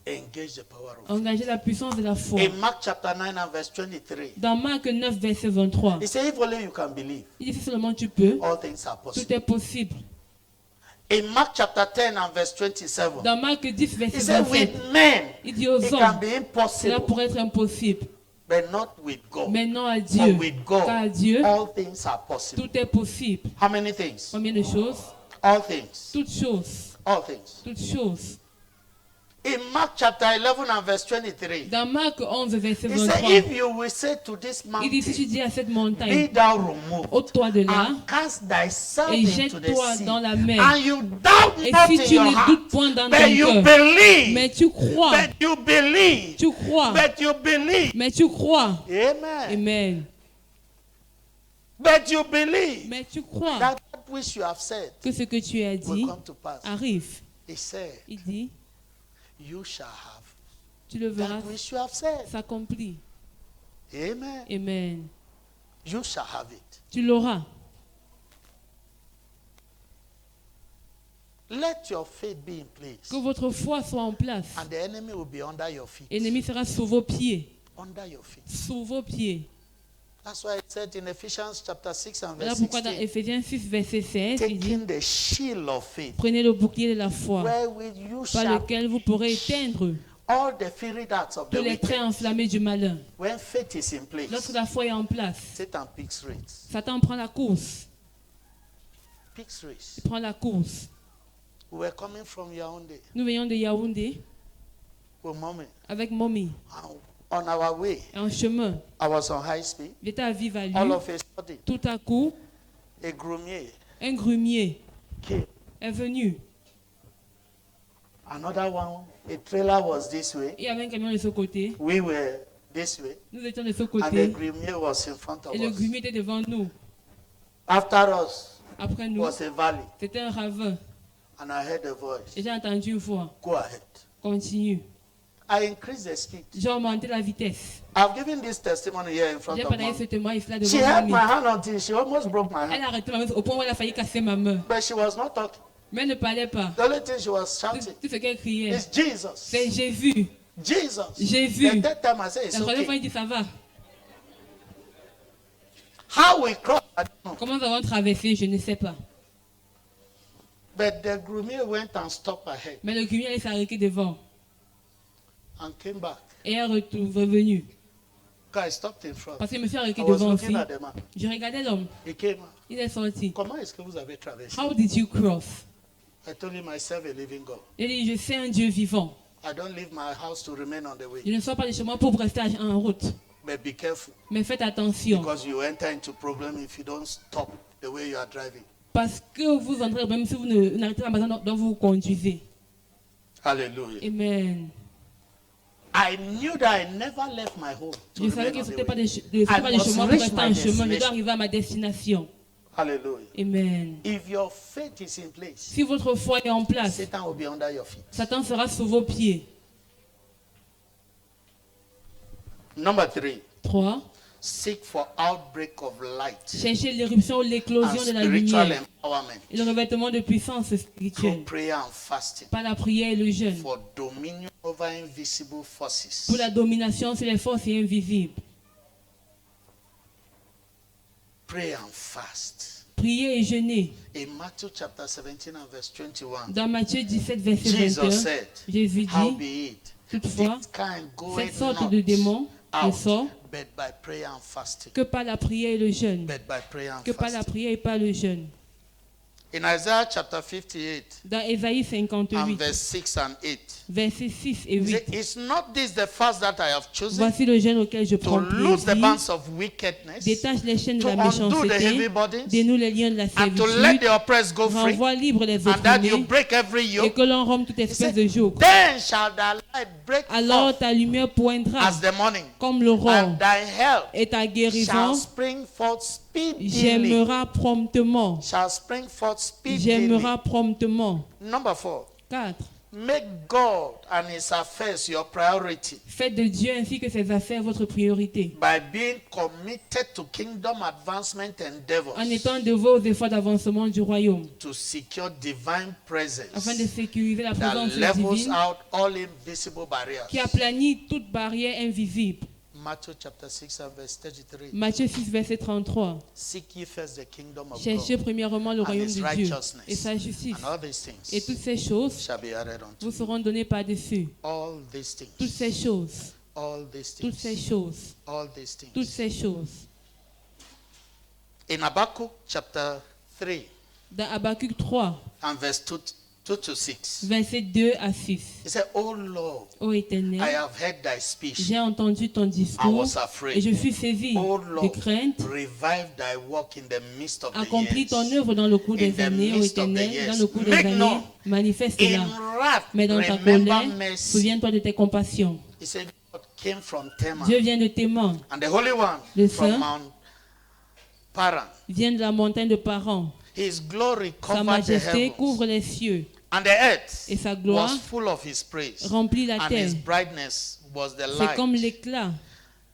Engage the power of faith. Engager la puissance de la foi. In Mark chapter 9 and verse 23, Dans Marc 9, verset 23, he said, if only you can believe, il dit si seulement tu peux, all things are tout possible. est possible. In Mark chapter 10 and verse 27, Dans Marc 10, he verset said, 27, with men, il dit aux it can hommes, be cela impossible, pourrait être impossible, but not with God. mais non à For Dieu. with God, Car à Dieu, all things are possible. tout est possible. How many things? Combien de choses? All things. Toutes choses. All things. Toutes choses. In Mark chapter 11 and verse 23, Dans Marc 11, verset he said, 23, if you will say to this il dit si tu mountain, dis à cette be montagne, thou removed, ôte-toi de là, and cast thyself et into the jette-toi sea, dans la mer. and you doubt Et not si in tu your ne heart, doutes point dans but ton you cœur, believe, mais tu crois, but you believe, tu crois, but you believe, mais tu crois. amen, Amen. but you believe Mais tu crois that which you have said que ce que tu as will dit come to pass. arrive. He said, Il dit, you shall have tu le verras that which you have said, s'accomplir. amen, Amen. you shall have it. Tu l'auras. Let your faith be in place, Que votre foi soit en place. and the enemy will be under your feet. L'ennemi sera sous vos pieds. Under your feet. Sous vos pieds. That's why it said in Ephesians chapter 6 and Voilà verse pourquoi dans 16, Éphésiens 6, verset 16, il dit, taking the shield of faith, prenez le bouclier de la foi, wherewith you par shall lequel vous pourrez éteindre all the fiery darts of the tous les traits wicked. enflammés du malin. When faith is in place, Lorsque la foi est en place, Satan picks race. Satan prend la course. Picks race. Prend la course. We were coming from Yaoundé Nous venons de Yaoundé with mommy. avec Mommy. And on our way, Et en chemin, I was on high speed. j'étais à vive All allure. of a sudden, Tout à coup, a groomier un grumier came. est venu. Another one, a trailer was this way. Il y avait un camion de ce côté. We were this way. Nous étions de ce And the côté. groomier was in front of Et le us. grumier était devant nous. After us Après nous, was a valley. c'était un ravin. And I heard a voice. Et j'ai entendu une voix. Go ahead. Continue. I increased the speed. J'ai augmenté la vitesse. I've given this testimony here in front J'ai of partagé ce me. témoignage là She devant held my Mommy. hand until she almost broke my Elle hand. a arrêté ma main au point où elle a failli casser ma main. But she was not talking. Mais elle ne parlait pas. The only thing she was Tout shouting tout ce qu'elle criait, is Jesus. c'est j'ai vu. Jesus. J'ai The vu. third time I said it's La troisième fois, okay. il dit ça va. How we crossed, I don't know. Comment nous avons traversé, je ne sais pas. But the groomier went and stopped ahead Mais le grumier allait s'arrêter devant. and came back. Et elle est revenue. Because I stopped in front. Parce que je me suis arrêté I was devant aussi. looking at the man. Je regardais l'homme. He came out. Il est sorti. Comment est-ce que vous avez traversé? How did you cross? I told him I serve a living God. Il dit, je sais un Dieu vivant. I don't leave my house to remain on the way. Je ne sors pas de chez moi pour rester en route. But be careful Mais faites attention. because you enter into problem if you don't stop the way you are driving. Parce que vous entrez, même si vous n'arrêtez pas la maison dont vous conduisez. Hallelujah. Amen. I knew that I never left my home to Je savais remain que on ce the n'était pas way. de chez moi pour reach rester my en chemin. Je dois destination. arriver à ma destination. Hallelujah. Amen. If your faith is in place, Si votre foi est en place, Satan will be under your feet. Satan sera sous vos pieds. Number 3, 3. seek for outbreak of light Cherchez l'éruption ou and l'éclosion de la spiritual lumière empowerment et le revêtement de puissance through spirituelle prayer and fasting par la prière et le jeûne for dominion over invisible forces. pour la domination sur les forces invisibles. Pray and fast. prier et jeûner. In Matthew chapter 17 and verse 21, Dans Matthieu 17, verset Jesus 21, said, Jésus dit, howbeit, toutefois, this kind goeth cette sorte not de démon ne out, sort but by prayer and fasting. que par la prière et le jeûne. But by prayer and Que par la fasting. prière et par le jeûne. In Isaiah chapter 58 Dans Ésaïe and 58, verse 6 and 8, versets 6 et he 8. said, is not this the fast that I have chosen? Voici le jeûne auquel je To prends loose the plaisir. bands of wickedness, Détache les chaînes de to la undo the heavy méchanceté, burdens, dénoue les liens de la and to let servitude, the oppressed go free, renvoie libre les and that you opprimés break every et yoke. que l'on rompe toute He espèce said, de joug. then shall thy light break Alors forth ta lumière poindra as the morning, comme l'aurore and thy health et ta shall guérison spring forth speedily. j'aimerai promptement. Shall spring forth speedily. J'aimerai promptement. Number 4. 4. Make God and his affairs your priority Faites de Dieu ainsi que ses affaires votre priorité. by being committed to kingdom advancement endeavors En étant de vos efforts d'avancement du royaume, to secure divine presence afin de sécuriser la that présence levels divine out all invisible barriers. qui aplanit toute barrière invisible. Matthew chapter 6 and verse 33. Matthieu 6, verset 33. Seek ye first the kingdom of Cherchez God premièrement le and royaume his de Dieu righteousness, et sa justice. and all these Et things toutes ces choses shall be added unto vous you. seront données par-dessus. All these Toutes ces things, choses, all these toutes ces things, choses, all these toutes things. ces choses. In Habakkuk chapter 3 Dans Habakkuk 3, and verse 2 to 6, verset 2 à 6. he said, O Lord, Ô Éternel, I have heard thy speech j'ai entendu ton and discours was et afraid. je suis saisi O de Lord, crainte. revive thy work in the midst of the Accomplis ton years. œuvre dans le cours In des the années, ô midst of the Éternel, years. dans le cours des Make années, known. manifeste-la. In wrath, Mais dans ta remember colère, mercy. souviens-toi de tes compassions. He said, God came from Teman, Dieu vient de Téman, and the Holy One Le from Saint. Mount Paran. vient de la montagne de Paran. His glory Sa covered the majesté heavens, couvre les cieux, and the earth et sa gloire was full of his praise, remplit la and terre. his brightness was the C'est comme light, l'éclat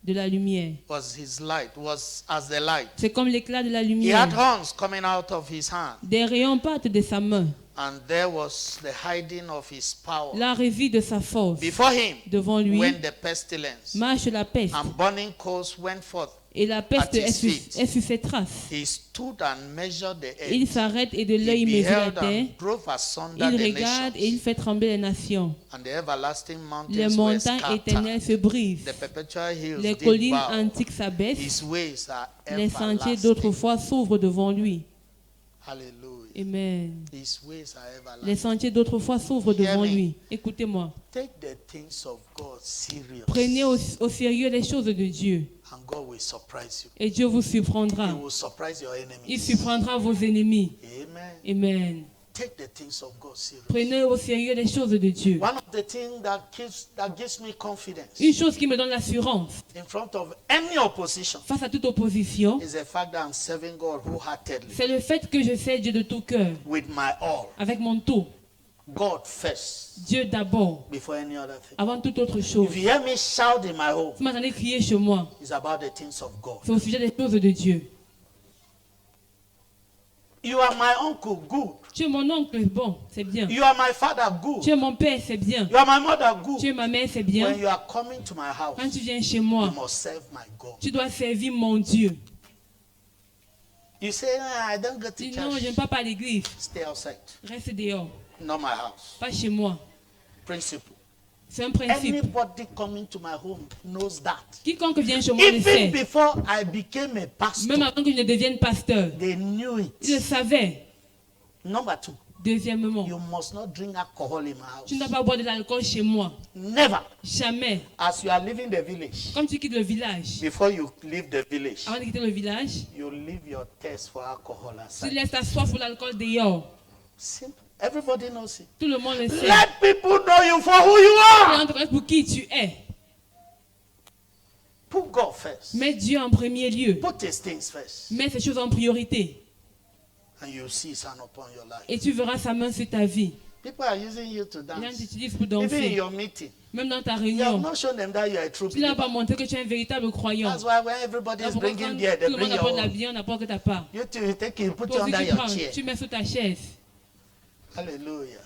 de la lumière. was his light, was as the light. C'est comme l'éclat de la He had lumière. horns coming out of his hand, Des rayons partent de sa main. and there was the hiding of his power. La revue de sa force. Before him Devant lui went the pestilence, marche la peste. and burning coals went forth. Et la peste at his est sur, feet. est sur ses traces. He stood and measured the Il earth. s'arrête et de He l'œil mesure la beheld terre. and drove asunder Il the regarde et il nations, fait trembler les nations. and the everlasting Les mountains were montagnes scattered. éternelles se brisent. The perpetual hills Les did collines bow. antiques s'abaissent. His ways are Les sentiers everlasting. d'autrefois s'ouvrent devant lui. Hallelujah. Amen. His ways are Les everlasting. sentiers d'autrefois s'ouvrent devant Hear me. lui. Écoutez-moi. Take the things of God serious, Prenez au sérieux les choses de Dieu. and God will surprise you. Et Dieu vous surprendra. He will surprise your Il enemies. surprendra vos ennemis. Amen. Amen. Take the things of God serious. Prenez au sérieux les choses de Dieu. One of the things that gives me confidence Une chose qui me donne l'assurance in front of any opposition face à toute opposition, is the fact that I'm serving God wholeheartedly c'est le fait que je sais Dieu de tout cœur, with my all. avec mon tout. God first Dieu d'abord, before any other thing. avant toute autre chose. If you hear me shout in my home, Si vous m'entendez crier chez moi, it's about the things of God. c'est au sujet des choses de Dieu. You are my uncle, good. Tu es mon oncle, bon, c'est bien. You are my father, good. Tu es mon père, c'est bien. You are my mother, Tu es good. ma mère, c'est When bien. you are coming to my house, Quand tu viens chez you moi, must serve my God. tu dois servir mon Dieu. You say, "Ah, I don't go to Dis non, je church. n'aime pas à l'église. Stay outside, Reste dehors, not my house." pas chez moi. Principle. C'est un principe. Anybody coming to my home knows that. Quiconque vient chez moi le Even sait. before I became a pastor, Même avant que je ne devienne pasteur, they knew il le it. savait. Number two, Deuxièmement, you must not drink alcohol in my tu ne dois house. pas boire de l'alcool chez moi. Never. Jamais. As you are leaving the village, Comme tu quittes le village, before you leave the village, avant de quitter le village, you leave your thirst for alcohol tu aside. laisses ta soif pour l'alcool dehors. Simple. Everybody knows it. Tout le monde le sait. Let people know you for who you Et are. en tout cas, pour qui tu es. Put God first. Mets Dieu en premier lieu. Put these things first. Mets ces choses en priorité. And you'll see his hand upon your life. Et tu verras sa main sur ta vie. People are using you to Les gens dance. t'utilisent pour Even in danser. your meeting. Même dans ta You have réunion. not shown them that you are a true Tu n'as pas believer. montré que tu es un véritable croyant. That's why when everybody is Alors, pourquoi bringing quand beer, they tout le bring monde your apporte la own. bière, on n'apporte que ta part. You too, you take it, put it Toi aussi, under tu your prends, chair. tu mets sur ta chaise. Hallelujah.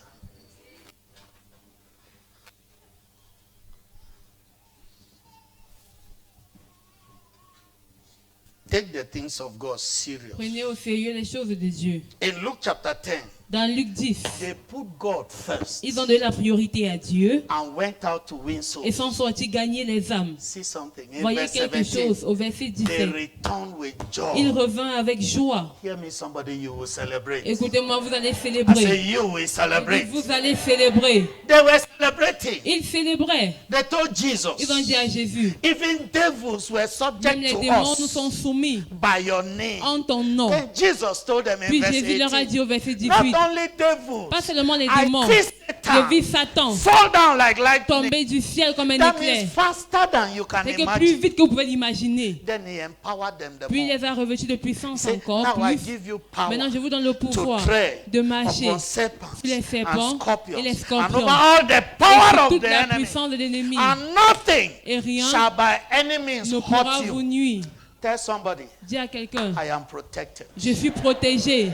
take the things of God serious. Prenez au sérieux les choses de Dieu. In Luke chapter 10, Dans Luc 10, they put God first ils ont donné la priorité à Dieu and went out to win et souls. sont sortis gagner les âmes. See something. In Voyez verse quelque 17, chose au verset they 17. returned with Il joy. revint avec joie. Hear me, somebody, you will celebrate. Écoutez-moi, vous allez I say célébrer. you will celebrate. Vous allez célébrer. They were celebrating. Ils célébraient. They told Ils ont Jesus, dit à Jésus, even devils were même subject les to démons nous sont us soumis by your name. en ton nom. Then Jesus told them in Puis verse Jésus leur a 18, dit au verset not 18, only devils, pas seulement les I démons, see je vis Satan Satan fall down like lightning. tomber du ciel comme un That éclair. means faster than you can C'est que plus imagine. vite que vous pouvez l'imaginer. Then he empowered them the Puis il more. les a revêtus de puissance Say, encore now I plus. give you power Maintenant, je vous donne le to pouvoir tread de marcher upon serpents sur les serpents and scorpions et les and scorpions over all the et power sur of toute the la enemy. puissance de l'ennemi. And nothing Et rien shall by any means ne pourra hurt vous you. nuire. Tell somebody, Dis à quelqu'un, I am protected. je suis protégé.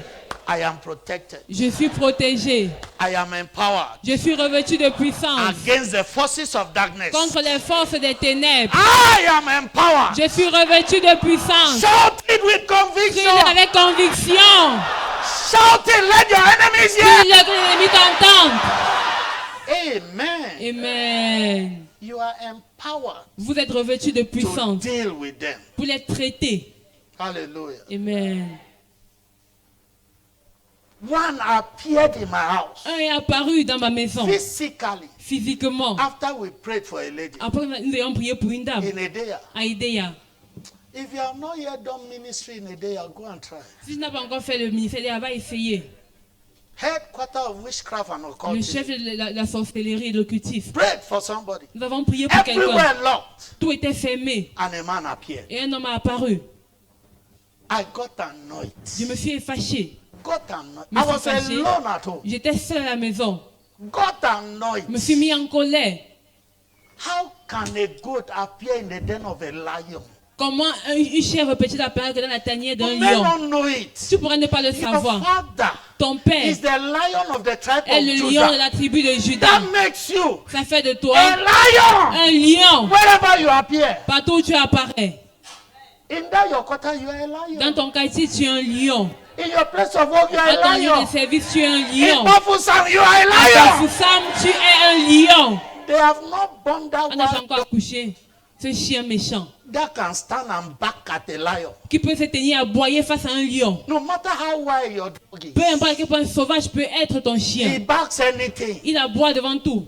I am protected. Je suis protégé. I am empowered Je suis revêtu de puissance against the forces of darkness. contre les forces des ténèbres. I am empowered. Je suis revêtu de puissance. Shout it with conviction. Crie-le avec conviction. Shout it, let your enemies hear. Crie-le que l'ennemi t'entende. Amen. Amen. You are empowered Vous êtes revêtu de to puissance deal with them. pour les traiter. Hallelujah. Amen. One appeared in my house Un est apparu dans ma maison, physically physiquement. after we prayed for a lady Après, nous ayons prié pour une dame in Edea. à Idea. If you have not yet done ministry in Edea, go and try. Si tu n'as pas encore fait le ministère, va essayer. Headquarter of witchcraft and Le chef occultism. de la sorcellerie et de l'occultisme. Prayed for somebody. Nous avons prié pour quelqu'un. Everywhere locked, Tout était fermé and a man appeared. et un homme a apparu. I got annoyed. Je me suis fâché. Got annoyed. Me I suis was fâché. alone at home. J'étais seul à la maison. Got annoyed. Je me suis mis en colère. How can a goat appear in the den of a lion? Comment une chèvre peut-il apparaître dans la tanière d'un You may lion? not know it. Tu pourrais ne pas le Your savoir. father Ton père is the lion of the tribe est of le lion de Judah. la tribu de Judas. That makes you Ça fait de a toi lion un lion. wherever you appear. Partout où tu apparais. In that your quarter, you are a lion. Dans ton quartier, tu es un lion. In your place of work, you are Dans a ton lieu lion. de service, tu es un In lion. Bafusam, you are a À lion. Bafoussam, tu es un lion. They have not born that On n'a pas one encore accouché. Ce chien méchant that can stand and back at a lion. qui peut se tenir à aboyer face à un lion. No matter how wild your dog is, Peu importe à quel point sauvage peut être ton he chien. barks anything. Il aboie devant tout.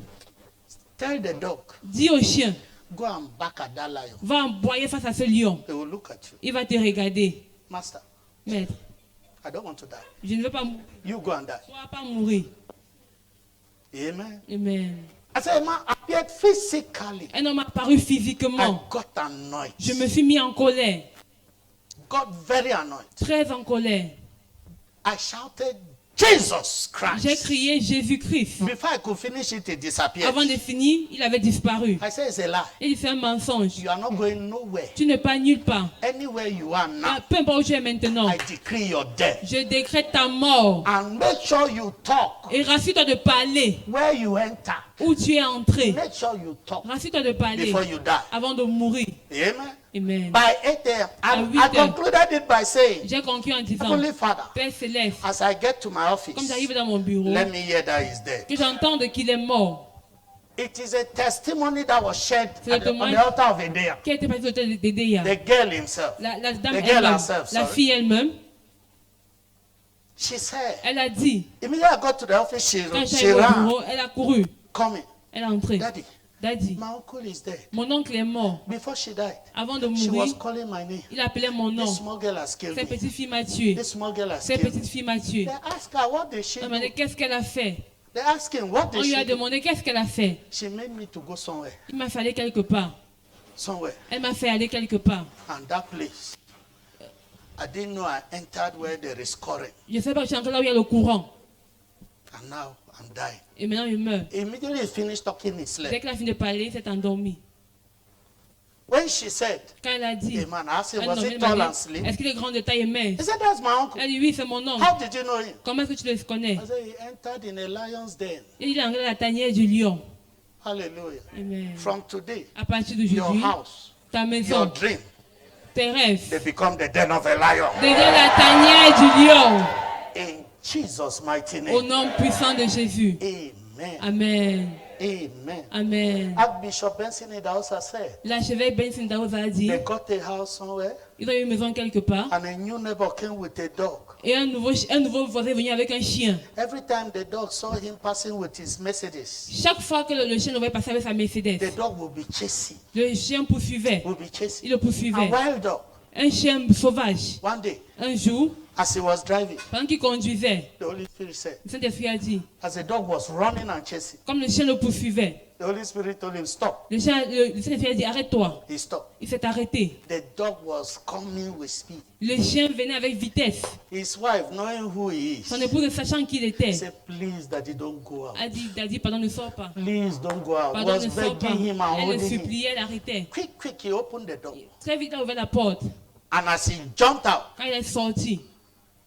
Tell the dog, Dis au chien, go and back at that lion. va aboyer face à ce lion. They will look at you. Il va te regarder. Master, Maître, I don't want to die. je ne veux pas mourir. You go and die. Tu ne vas pas mourir. Amen. Amen. I said, man appeared physically. Un homme a apparu I physiquement. got annoyed. Je me suis mis en colère. Got very annoyed. Très en colère. I shouted, Jesus J'ai Christ. crié Jésus-Christ. Before I could finish it, it disappeared. Avant de finir, il avait disparu. I said, it's a lie. Il fait un mensonge. You are not going nowhere. Tu n'es pas nulle part. Anywhere you are now, Peu importe où tu es maintenant. I decree your death. Je décrète ta mort. And make sure you talk Et rassure-toi de parler where you enter. où tu es entré. Make sure you talk Rassure-toi de parler before you die. avant de mourir. Amen. Amen. By 8 a.m., À I 8 heures. concluded it by saying, J'ai conclu en disant, Heavenly Father, Père Céleste, as I get to my office, comme j'arrive dans mon bureau, let me hear that he's dead. que j'entende qu'il est mort. It is a testimony that was shared C'est le on the témoignage altar of Edea. qui a été passé au tel de Déa. The girl himself. La dame The girl elle-même, herself, la sorry. fille elle-même, She said, elle a dit, immediately I got to the office, quand she j'arrive au ran, bureau, elle a couru, coming. elle est entrée. Daddy, Daddy, my uncle is dead. mon oncle est mort. Before she died, Avant de she was mourir, calling my name. il appelait mon nom. This small girl has killed Cette me. petite fille m'a tué. This small girl has Cette killed me. petite fille m'a tué. They asked her, what did she On do? m'a demandé qu'est-ce qu'elle a fait. They asked him, what On did lui a she do? demandé qu'est-ce qu'elle a fait. She made me to go somewhere. Il m'a fait aller quelque part. Somewhere. Elle m'a fait aller quelque part. And that place, I didn't know I entered where there is current. Je ne sais pas, je suis entré là où il y a le courant. And now I'm dying. Et maintenant, il meurt. Immediately he finished talking, he Dès slept. qu'elle a fini de parler, il s'est endormi. When she said, Quand elle a dit, hey man, I asked him, elle was m'a he tall and dit, slim? est-ce qu'il est grand de taille et mince? He said, that's my uncle. Elle dit, oui, c'est mon oncle. How did you know him? Comment est-ce que tu le connais? I said, he entered in a lion's den. Et il est entré dans la tanière du lion. Hallelujah. Amen. From today, À partir your d'aujourd'hui, house, ta your maison, dream tes rêves they become the den of a lion. deviennent la tanière du lion. In Jesus' mighty Au name. nom puissant de Jésus. Amen. Amen. Amen. Amen. Archbishop Benson Idahosa said, L'archevêque Benson Idahosa a dit, they got a house somewhere, ils ont eu une maison quelque part, and a new neighbor came with a dog. et un nouveau voisin est venu avec un chien. Every time the dog saw him passing with his Mercedes, Chaque fois que le chien devait passer avec sa Mercedes, the dog would be chasing, le chien poursuivait. would be chasing. Il le A poursuivait. wild dog. Un chien sauvage. One day, Un jour, as he was driving, pendant qu'il conduisait, the Holy Spirit said, le Saint-Esprit a dit, as the dog was running and chasing, comme le chien le poursuivait, the Holy Spirit told him, stop. le Saint-Esprit a dit, arrête-toi. He stopped. Il s'est arrêté. The dog was coming with speed. Le chien venait avec vitesse. His wife, knowing who he is, Son épouse, sachant qui il était, said, please, daddy, don't go out. a dit, pardon, ne sors pas. Please don't go out. Pardon, Was ne sors pas. begging him and Elle le holding him. suppliait, elle arrêtait. Quick, quick, he opened the door. Très vite, elle a ouvert la porte. And as he jumped out, Quand il est sorti,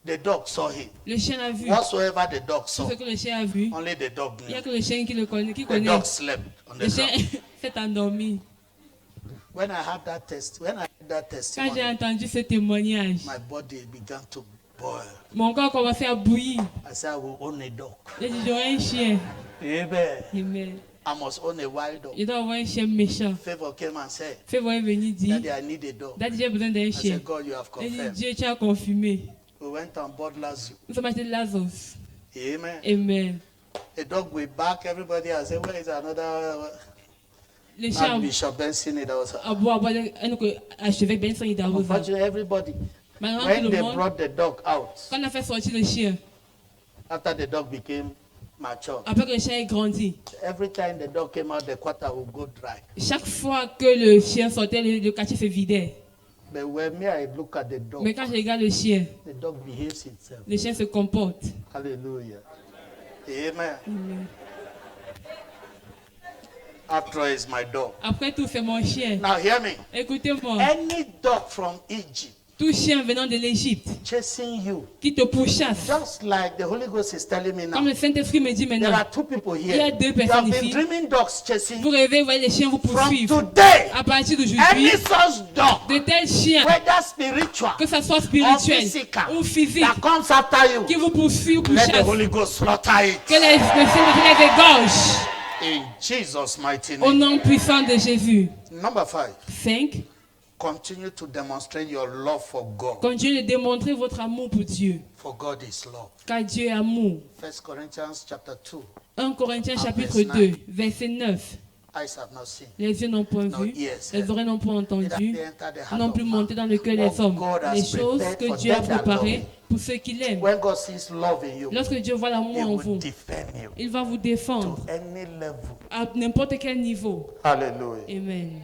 the dog saw him. le chien a vu. Whatsoever the dog Tout saw, ce que le chien a vu, only the dog il n'y a knew. que le chien qui le connaît. Qui The connaît. dog slept on the Le chien ground. s'est endormi. When I heard that Quand j'ai testimony, entendu ce témoignage, my body began to boil. mon corps commençait à bouillir. I said, I will own a dog. J'ai dit, j'aurai un chien. Amen. Amen. I must own a wild dog. Je dois avoir un chien méchant. Favor came and said, Fais-moi venir dire, Daddy, I need a dog. Daddy, j'ai besoin d'un I chien. said, God, you have J'ai dit, confirmed. Dieu, tu as confirmé. We went and bought Lazio. Nous sommes achetés de Lazos. Amen. Amen. The dog will bark. Everybody has said, where is another Le chien Archbishop Benson Idahosa? a beau avoir un autre archevêque Benson Idahosa. Unfortunately, everybody. Maintenant, tout When le they monde, brought the dog out, quand on a fait sortir le chien, after the dog became mature, après que le chien ait grandi, every time the dog came out, the quarter would go dry. chaque fois que le chien sortait, le quartier se vidait. But when me, I look at the dog, Mais quand je regarde le chien, the dog behaves itself. le chien se comporte. Hallelujah. Amen. Amen. After all, is my dog. Après tout, c'est mon chien. Now hear me. Écoutez-moi, Any dog from Egypt tout chien venant de l'Égypte chasing you, qui te pourchasse, just like the Holy Ghost is telling me comme now. le Saint-Esprit me dit There maintenant, are two people il y a here. deux You have personnes been ici. dreaming dogs chasing Vous you. rêvez, vous voyez les chiens vous From poursuivre. today, À partir d'aujourd'hui, any such dog, de tels chiens, whether spiritual que ça soit or spirituel physical, ou physique, that comes after qui you, vous poursuit ou let the pourchasse, Holy Ghost slaughter it. que le Saint-Esprit les égorge. In Jesus' mighty Au name. nom puissant de Jésus. Number 5, 5. continue to demonstrate your love for God. Continuez de démontrer votre amour pour Dieu. For God is love. Car Dieu est amour. 1 Corinthians chapter 2. 1 Corinthiens chapitre verse 2, verset 9. Eyes have not seen. Les yeux n'ont point No vu, ears les heard. oreilles n'ont point Neither entendu, they enter the heart n'ont of plus man. monté dans le cœur What des hommes. God has Les choses prepared que for Dieu a them that love préparées him. pour ceux qui l'aiment. When God sees love in you, Lorsque Dieu voit l'amour He en will vous, defend you il va vous défendre to any level. à n'importe quel niveau. Hallelujah. Amen.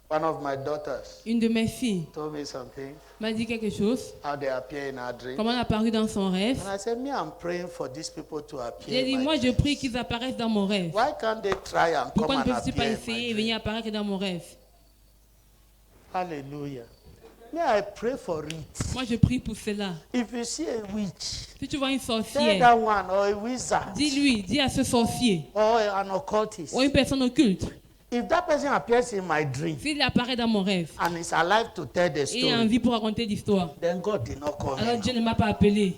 One of my daughters Une de mes filles told me something, m'a dit quelque chose, how they appear in our dream. comment elle a apparu dans son rêve. And I said, me, I'm praying for these people to J'ai appear. dit, in my moi je dreams. prie qu'ils apparaissent dans mon rêve. Why can't they try and come Pourquoi ne and peuvent-ils pas appear in essayer my et dream? venir apparaître dans mon rêve? Hallelujah. Me, I pray for it. Moi je prie pour cela. If you see a witch, Si tu vois une tell sorcière, that one or a wizard dis-lui, dis à ce sorcier or an occultist. ou une personne occulte, If that person appears in my dream s'il apparaît dans mon rêve and is alive to tell the et a story, envie pour raconter l'histoire, then God did not call alors him. Dieu ne m'a pas appelé.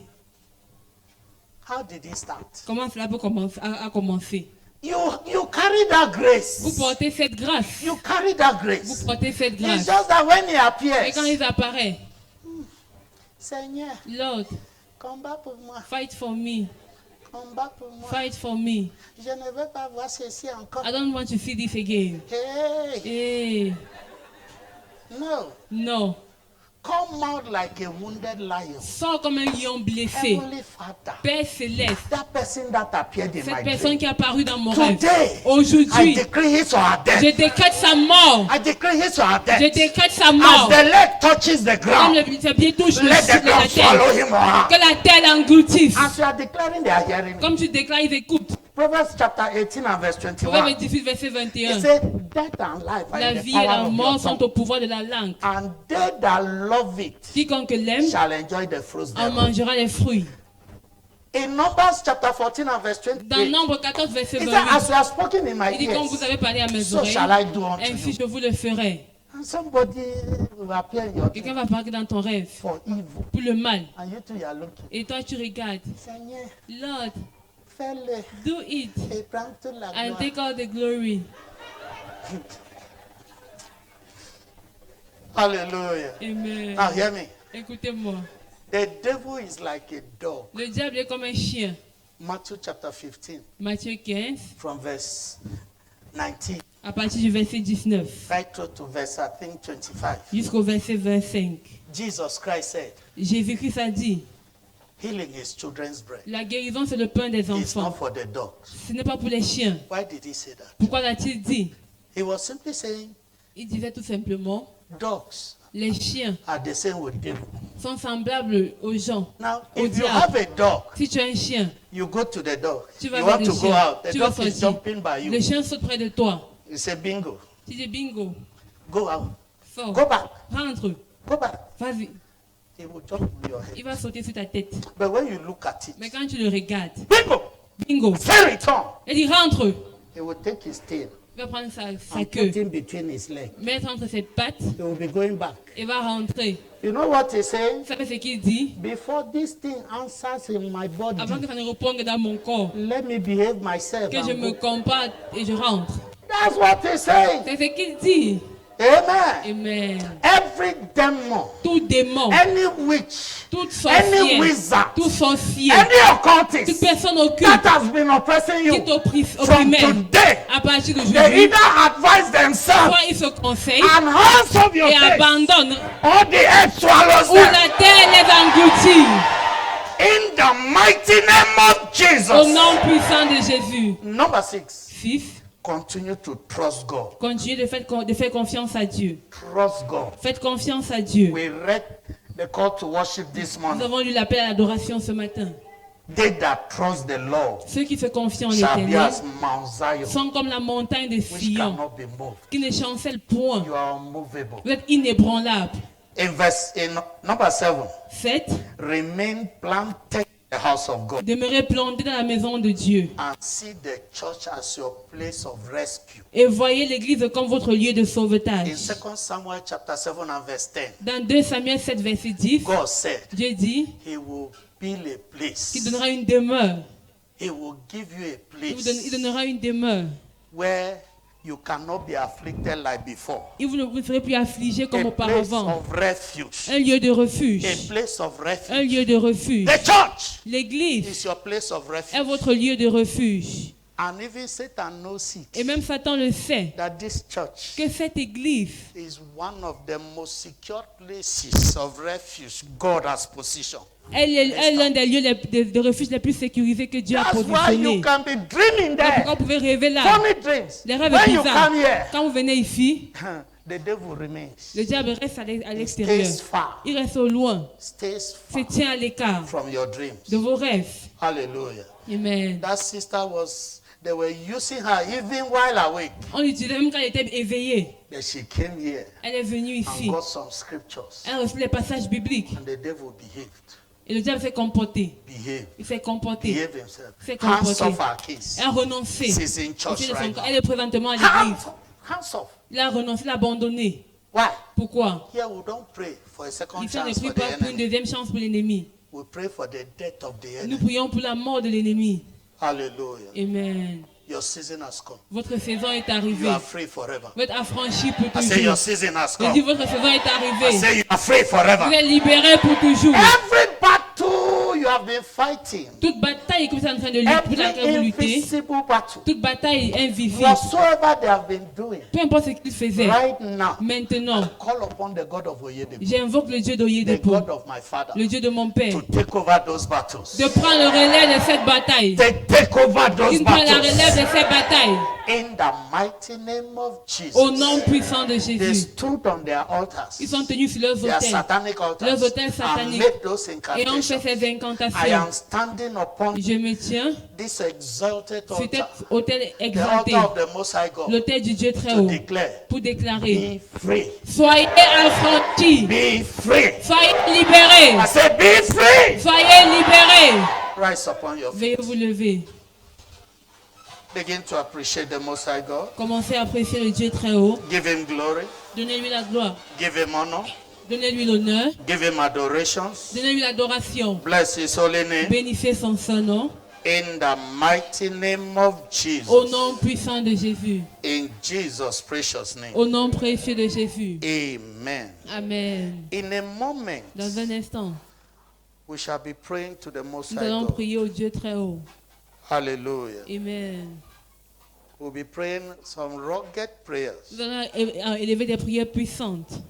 How did he start? Comment cela peut commencer, a commencé? You carry that Vous grace. portez cette grâce. You carry that Vous grace. portez cette It's grâce. just that when he Et appears, quand ils apparaissent, Seigneur, Lord, combat pour moi, fight for me, combat pour moi. fight for me. Je ne veux pas voir ceci encore. I don't want to see this again. Hey, Hey, no. non. Come out like a wounded lion. Sors comme un lion blessé. Heavenly Father, Père céleste, that person that appeared in my cette personne dream, qui est apparue dans mon rêve, today, I aujourd'hui, decree his or her je death. décrète sa mort. I decree his or her Je death. décrète sa As mort. the leg touches the Comme ground, le pied touche le let the sol de la ground swallow terre. him or her. Que la terre l'engloutisse. As you are declaring, they are hearing me. Comme tu déclares, ils écoutent. Proverbs chapter 18 and verse Proverbe 21. 18, verset It 21. says, death and life are La in the vie et la power of mort your sont tongue. au pouvoir de la langue. And they that love it Quiconque l'aime shall enjoy the fruits en thereof. mangera les fruits. In Numbers chapter 14 and verse Dans 28, Nombre 14, verset it says, 28, as you have spoken in my il dit, comme vous ears, avez parlé à mes so oreilles, shall I do unto ainsi you. je vous le ferai. And somebody will appear in your Quelqu'un dream va apparaître dans ton rêve for evil. pour le mal. And you too, you are looking. Et toi, tu regardes. Seigneur, Lord, fais-le do it et prends toute la and gloire. take all the glory. Hallelujah. Amen. Now hear me. Écoutez-moi. The devil is like a dog. Le diable est comme un chien. Matthew chapter 15 Matthieu 15, from verse 19 à partir du verset 19 right through to verse I think 25. jusqu'au verset 25. Jesus Christ said, Jésus-Christ a dit, healing is children's bread. la guérison c'est le pain des It's not enfants. for the dogs. Ce n'est pas pour les chiens. Why did he say that? Pourquoi l'a-t-il dit? He was simply saying Il disait tout simplement, dogs les chiens are the same with devil. sont semblables aux gens. Now, Au if you diable. have a dog, Si tu as un chien, you go to the dog. tu You vas vers want le to go chien. out. The Tu vas dog is sortir. jumping by Le you. chien saute près de toi. You say bingo. Tu dis bingo, Go out. sors, Go back. rentre, Go back. vas-y. He will jump on your head. Il va sauter sur ta tête. But when you look at it, Mais quand tu le regardes, bingo, bingo, say return. il dit rentre. He will take his tail Il va prendre sa and queue, put him between his legs. mettre entre ses pattes He will be going back. et va rentrer. You know what he's saying? Vous savez ce qu'il dit? Before this thing answers in my body, Avant que ça ne réponde dans mon corps, let me behave myself. que je and me go. comporte et je rentre. That's what he's saying. C'est ce qu'il dit. Amen. Amen. Every demon, Tout démon, any witch, toute any sorcière, wizard, tout sorcier, any toute occultist personne occulte that has been oppressing qui you from t'opprimait today, à partir they d'aujourd'hui, either advise themselves soit ils se conseillent and hands of your et face, abandonnent, or the earth swallows ou them. la terre les engloutit. In the mighty name of Au Jesus. nom puissant de Jésus. Number 6, 6. continue to trust God. Continuez de faire confiance à Dieu. Trust God. Faites confiance à Dieu. We read the call to worship this Nous morning. avons lu l'appel à l'adoration ce matin. They that trust the Lord Ceux qui se confient en shall be l'Éternel as Mount Zion, sont comme la montagne de which Sion, cannot be moved. qui ne chancelle point. You are unmovable. Vous êtes inébranlable. In number 7, 7. remain planted in the house of God Demeurez plantés dans la maison de Dieu. and see the church as your place of rescue. Et voyez l'église comme votre lieu de In sauvetage. 2 Samuel chapter 7 and verse 10, Dans 2 Samuel 7, verset 10, God said Dieu dit he will build a place. qu'il donnera une demeure. He will give you a Il place donnera une demeure. where you cannot be afflicted like before. Et vous ne serez plus affligés comme A place auparavant. of refuge. Un lieu de refuge. A place of Un refuge. lieu de refuge. The church L'église is your place of est refuge. votre lieu de refuge. And even Satan knows Et it, même Satan le sait, that this church que cette église is one of the most secure places of refuge God has positioned. elle est l'un des lieux de refuge les plus sécurisés que Dieu a That's why you positionnés. can be dreaming Pourquoi there. vous pouvez rêver là? Funny dreams. Les rêves When you bizarres. come here, Quand vous venez ici, the devil remains. le diable reste à He l'extérieur. stays far. Il reste au loin. Stays Se far tient à l'écart from your dreams. de vos rêves. Hallelujah. Amen. That sister they were using her even while awake. On l'utilisait même quand elle était éveillée. Then she came here Elle est venue and ici. got some scriptures. Elle a reçu les passages bibliques. And the devil behaved. Et le diable s'est comporté. Behave. Il s'est comporté. Behave himself. C'est Hands comporté. off our case. Elle a renoncé. She's in Au church pied de son right corps. now. Elle est présentement à l'église. Hands off. Il a renoncé, il a abandonné. Why? Pourquoi? Here we don't pray for a second Ici, on ne chance prie for the pas pour une enemy. deuxième chance pour l'ennemi. We pray for the death of the Nous enemy. prions pour la mort de l'ennemi. Hallelujah. Amen. Your season has come. Votre saison est You arrivée. are free forever. Vous êtes affranchi pour I say your toujours. season has Je dis come. votre saison est I arrivée. say you are free Vous forever. êtes libéré pour toujours. Every battle you have been fighting, Toute bataille que vous êtes en train de lutter, pour laquelle vous every luttez, invisible battle, toute bataille invisible, whatsoever they have been doing, peu importe ce qu'ils faisaient, right now, maintenant, call upon the God of Oyedepo, j'invoque le Dieu the d'Oyedepo, God of my father, le Dieu de mon père, to take over those battles. de prendre le relais de cette bataille. Take over those Il prend la battles. relève de cette bataille. In the mighty name of Au nom Jesus. puissant de They Jésus. stood on their altars, Ils sont tenus sur leurs their autels. satanic altars, Leurs autels and sataniques. made those Et ont fait incantations. ces I incantations. am standing upon Je me tiens this exalted sur cet altar, autel the exalté, altar of the Most High God, l'autel du Dieu très to haut, declare, pour déclarer, be free, soyez affranchis, be free. soyez libérés, I said, be free. soyez libérés. Rise upon your feet. Veuillez vous lever. Begin to appreciate the Most High God. Commencez à apprécier le Dieu très haut. Give him glory. Donnez-lui la gloire. Give him honor. Donnez-lui l'honneur. Give him adorations. Donnez-lui l'adoration. Bless his holy name. Bénissez son saint nom. In the mighty name of Jesus. Au nom puissant de Jésus. In Jesus' precious name. Au nom précieux de Jésus. Amen. Amen. In a moment, Dans un instant, we shall be praying to the Most nous High allons God. prier au Dieu très haut. Hallelujah. Amen. We'll be praying some rugged prayers. Nous allons élever des prières puissantes.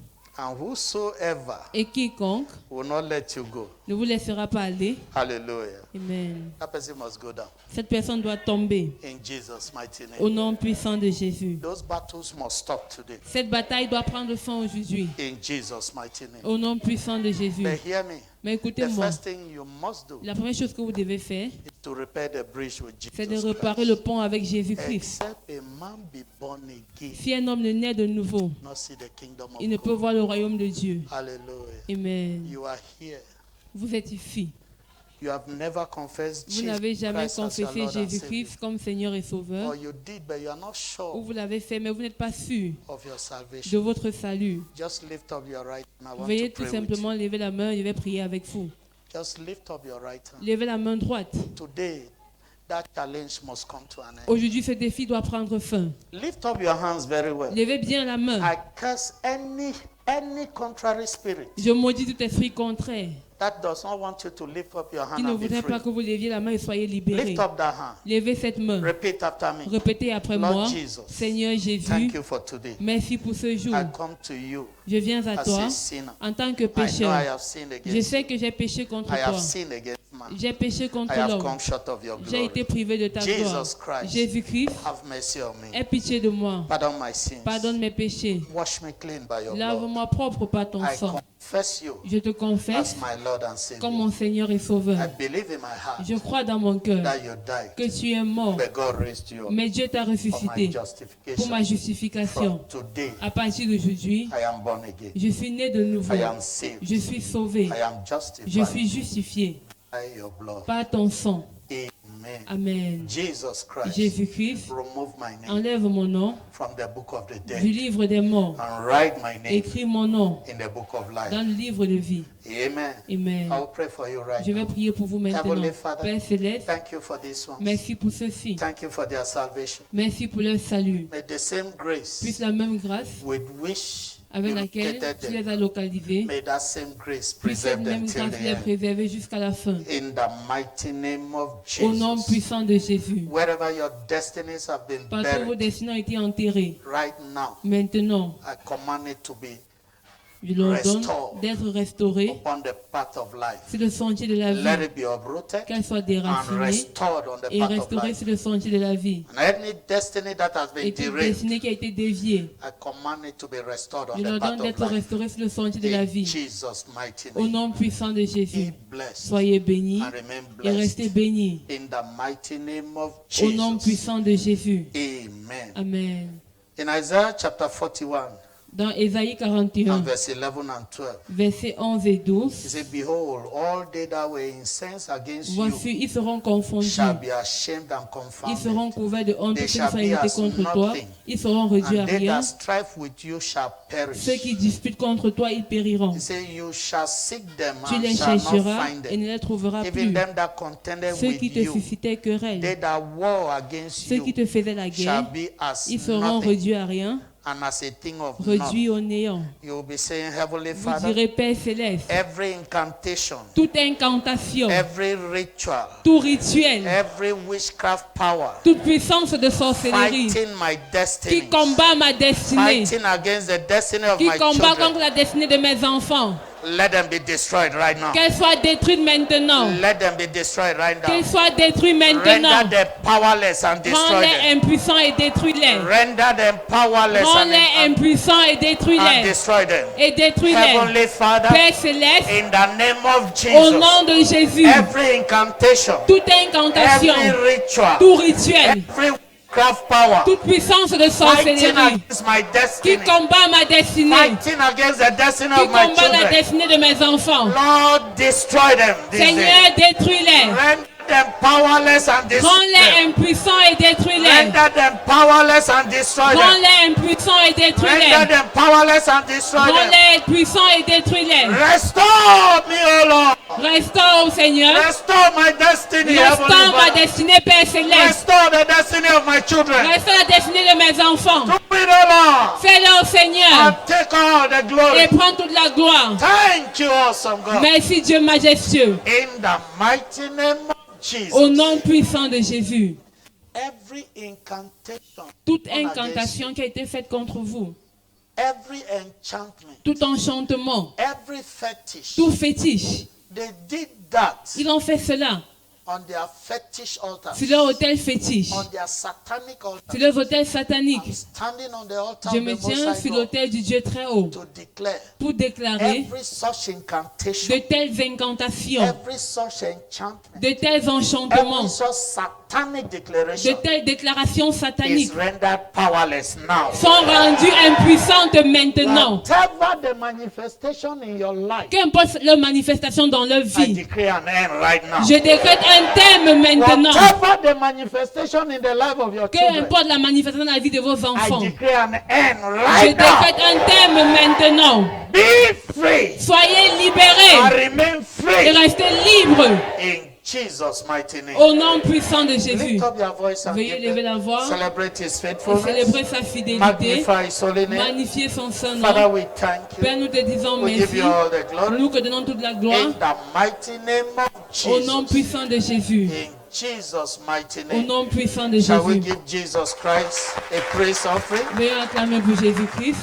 And whosoever Et quiconque will not let you go. ne vous laissera pas aller. Hallelujah. Amen. That person must go down. Cette personne doit tomber In Jesus' mighty name. au nom puissant de Jésus. Those battles must stop today. Cette bataille doit prendre fin aujourd'hui In Jesus' mighty name. au nom puissant de Jésus. But hear me. Mais The écoutez-moi, first thing you must do la première chose que vous devez faire, is to repair the breach with c'est de Jesus réparer Christ. le pont avec Jésus-Christ. Except a man be born again, Si un homme ne naît de nouveau, not see the kingdom il ne of peut God. voir le royaume de Dieu. Hallelujah. Amen. You are here. Vous êtes ici. You have never confessed Vous Jesus n'avez jamais Christ as your confessé Lord and Savior. Jésus-Christ comme Seigneur et Sauveur. Or you did, but you are not Ou sure vous l'avez fait, mais vous n'êtes pas sûr of your de salvation. votre salut. Just lift up your right hand. I want Veuillez to tout pray with simplement lever la main, je vais prier avec vous. you. Just lift up your right hand. Levez la main droite. Today, that challenge must come to an end. Aujourd'hui, ce défi doit prendre fin. Lift up your hands very well. Levez bien la main. I curse any contrary spirit Je maudis tout esprit contraire that does not want you to lift up your qui hand ne and be voudrait free. pas que vous leviez la main et soyez libérés. Lift up that hand. Levez cette main. Repeat after me. Répétez après Lord moi. Jesus, Seigneur Jésus, Thank you for today. merci pour ce jour. I come to you Je viens à as toi a sinner. en tant que I know I pécheur. have sinned Je against sais you. que j'ai péché contre I have toi. sinned against man. J'ai péché contre I have l'homme. come short of your J'ai été glory. privé de ta gloire. Jesus Christ, Jésus-Christ, have mercy on me. aie pitié de moi. Pardon my sins. Pardonne mes péchés. Wash me clean by your blood. Lave-moi propre par ton I sang. confess you Je te as confesse my Lord and comme Savior. mon Seigneur et I Sauveur. believe in my heart Je crois dans mon cœur that you died, que tu es mort, but God raised you up mais Dieu t'a for my ressuscité pour ma justification. justification. From today, À partir d'aujourd'hui, I am born again. je suis né de nouveau. I am saved. Je suis sauvé. I am Je justified suis justifié by your blood. par ton sang. Amen. Amen. Jesus Christ, Jésus-Christ, remove my name enlève mon nom from the book of the du dead livre des morts. and write my name Écris mon nom in the book of dans life. le livre de vie. Amen. Amen. I will pray for you right Je vais now. prier pour vous maintenant. Heavenly Father, Père Céleste, Thank you for this one. merci pour ceci. Thank you for their salvation. Merci pour leur salut. May the same grace Puisse la même grâce with which avec you laquelle located tu them, les as localisés, may that same grace puisse cette preserve them même till grâce the les end. préserver jusqu'à la fin. In the mighty name of Au nom Jesus. puissant de Jésus. Wherever your destinies have been Partout vos buried, destinées ont été enterrées. right now, Maintenant, I command it to be je leur donne Restore. d'être restaurées upon the path of life. sur le sentier de la Let vie, it be uprooted qu'elles soient and déracinées restored on the et path of restaurées life. sur le sentier de la vie. And any destiny that has been Et toute derailed, destinée qui a été déviée, I command it to be restored on je the leur donne path d'être of life. restaurées sur le sentier de la In vie. Jesus' mighty Au name. nom puissant de Jésus, Be blessed soyez bénis and remain et restez blessed. bénis. In the mighty name of Au nom Jesus. puissant de Jésus. Amen. Amen. In Isaiah chapter 41, Dans Ésaïe and 41, verse 11 and 12, versets 11 et he 12, said, Behold, all they that were incensed against voici, you ils seront confondus. shall be ashamed and Ils seront confounded. couverts de honte They pour shall sa be unité as contre toi. nothing. Ils seront réduits à And they rien. that strive with you shall perish. Ceux qui disputent contre toi, ils périront. He said, You shall seek them Tu and les shall not chercheras find et them. ne les trouveras Even plus. them that contended Ceux with qui te you, suscitaient querelle, they that war against ceux qui you, te faisaient la shall guerre, be as ils seront nothing réduits à rien, and as a thing of réduits naught. au néant. You will be saying, Heavenly Vous Father, direz, Père Céleste, every incantation, toute incantation, every ritual, tout rituel, every witchcraft power toute puissance de sorcellerie fighting my qui destiny, combat ma destinée, fighting against the destiny of qui my combat contre children, la destinée de mes enfants, let them be destroyed right now. qu'elle soit détruite maintenant. Let them be destroyed right Qu'elle now. soit détruite maintenant. Render them powerless and destroy Rends-les them. impuissants et détruis-les. Render them powerless Rends-les and impuissants et détruis-les. destroy them. Et détruis-les. Heavenly Father, Père Céleste, in the name of au nom Jesus, de Jésus, every incantation, toute incantation, every ritual, tout rituel, every witchcraft power toute puissance de fighting sorcellerie against my qui destiny, combat ma destinée, fighting against the destiny qui of my combat la children, destinée de mes enfants. Lord, destroy them this Seigneur, day. détruis-les. Render them powerless and destroy Rends-les them. impuissants et détruis-les. Render them powerless and destroy them. Rends-les impuissants et Render détruis-les. them powerless and destroy them. Rends-les puissants et détruis-les. Restore me, O Lord. Restaure, Seigneur. Restore my destiny, Restaure Heavenly ma Father. destinée, Père Céleste. Restore the destiny of my children. Restaure la destinée de mes enfants. Do it, O Lord. Fais-le, Seigneur. And take all the Et glory. prends toute la gloire. Thank you, awesome God. Merci, Dieu majestueux. In the mighty name of Jesus. Au nom puissant de Jésus. Every incantation, Toute on against incantation qui a été faite contre vous, every enchantment, tout enchantement, every fetish, tout fétiche, they did that ils ont fait cela on their fetish altars, sur leur hôtel fétiche, on their satanic sur altars. leurs hôtels I'm sataniques. standing on the altar Je of me the tiens Most sur High God l'autel du Dieu très haut to declare pour déclarer every such incantation, de telles incantations, every such enchantment, de tels every enchantements, such satanic de declaration telles déclarations is sataniques rendered powerless now. sont rendues impuissantes maintenant. Whatever the manifestation in your life, Qu'importe leur manifestation dans leur I vie, decree an end right now. je décrète un terme maintenant. Whatever the manifestation in the life of your Que children, importe la manifestation dans la vie de vos enfants, I decree an end je right décrète now. un terme maintenant. Be free Soyez and libérés remain et free restez libres in Jesus' mighty name. au nom puissant de Jésus. Lift up your voice and Veuillez give lever them- la voix celebrate His et faithfulness, célébrer sa fidélité, magnify His holy name. magnifier son saint Father, nom. we thank Père, you. nous te disons We give merci. you all the glory Nous te donnons toute la gloire in the mighty name of au nom Jesus. puissant de Jésus. In Jesus' mighty Au name. nom puissant de Shall we Jésus. give Jesus Christ a praise offering? Veuillez acclamer pour Jésus-Christ.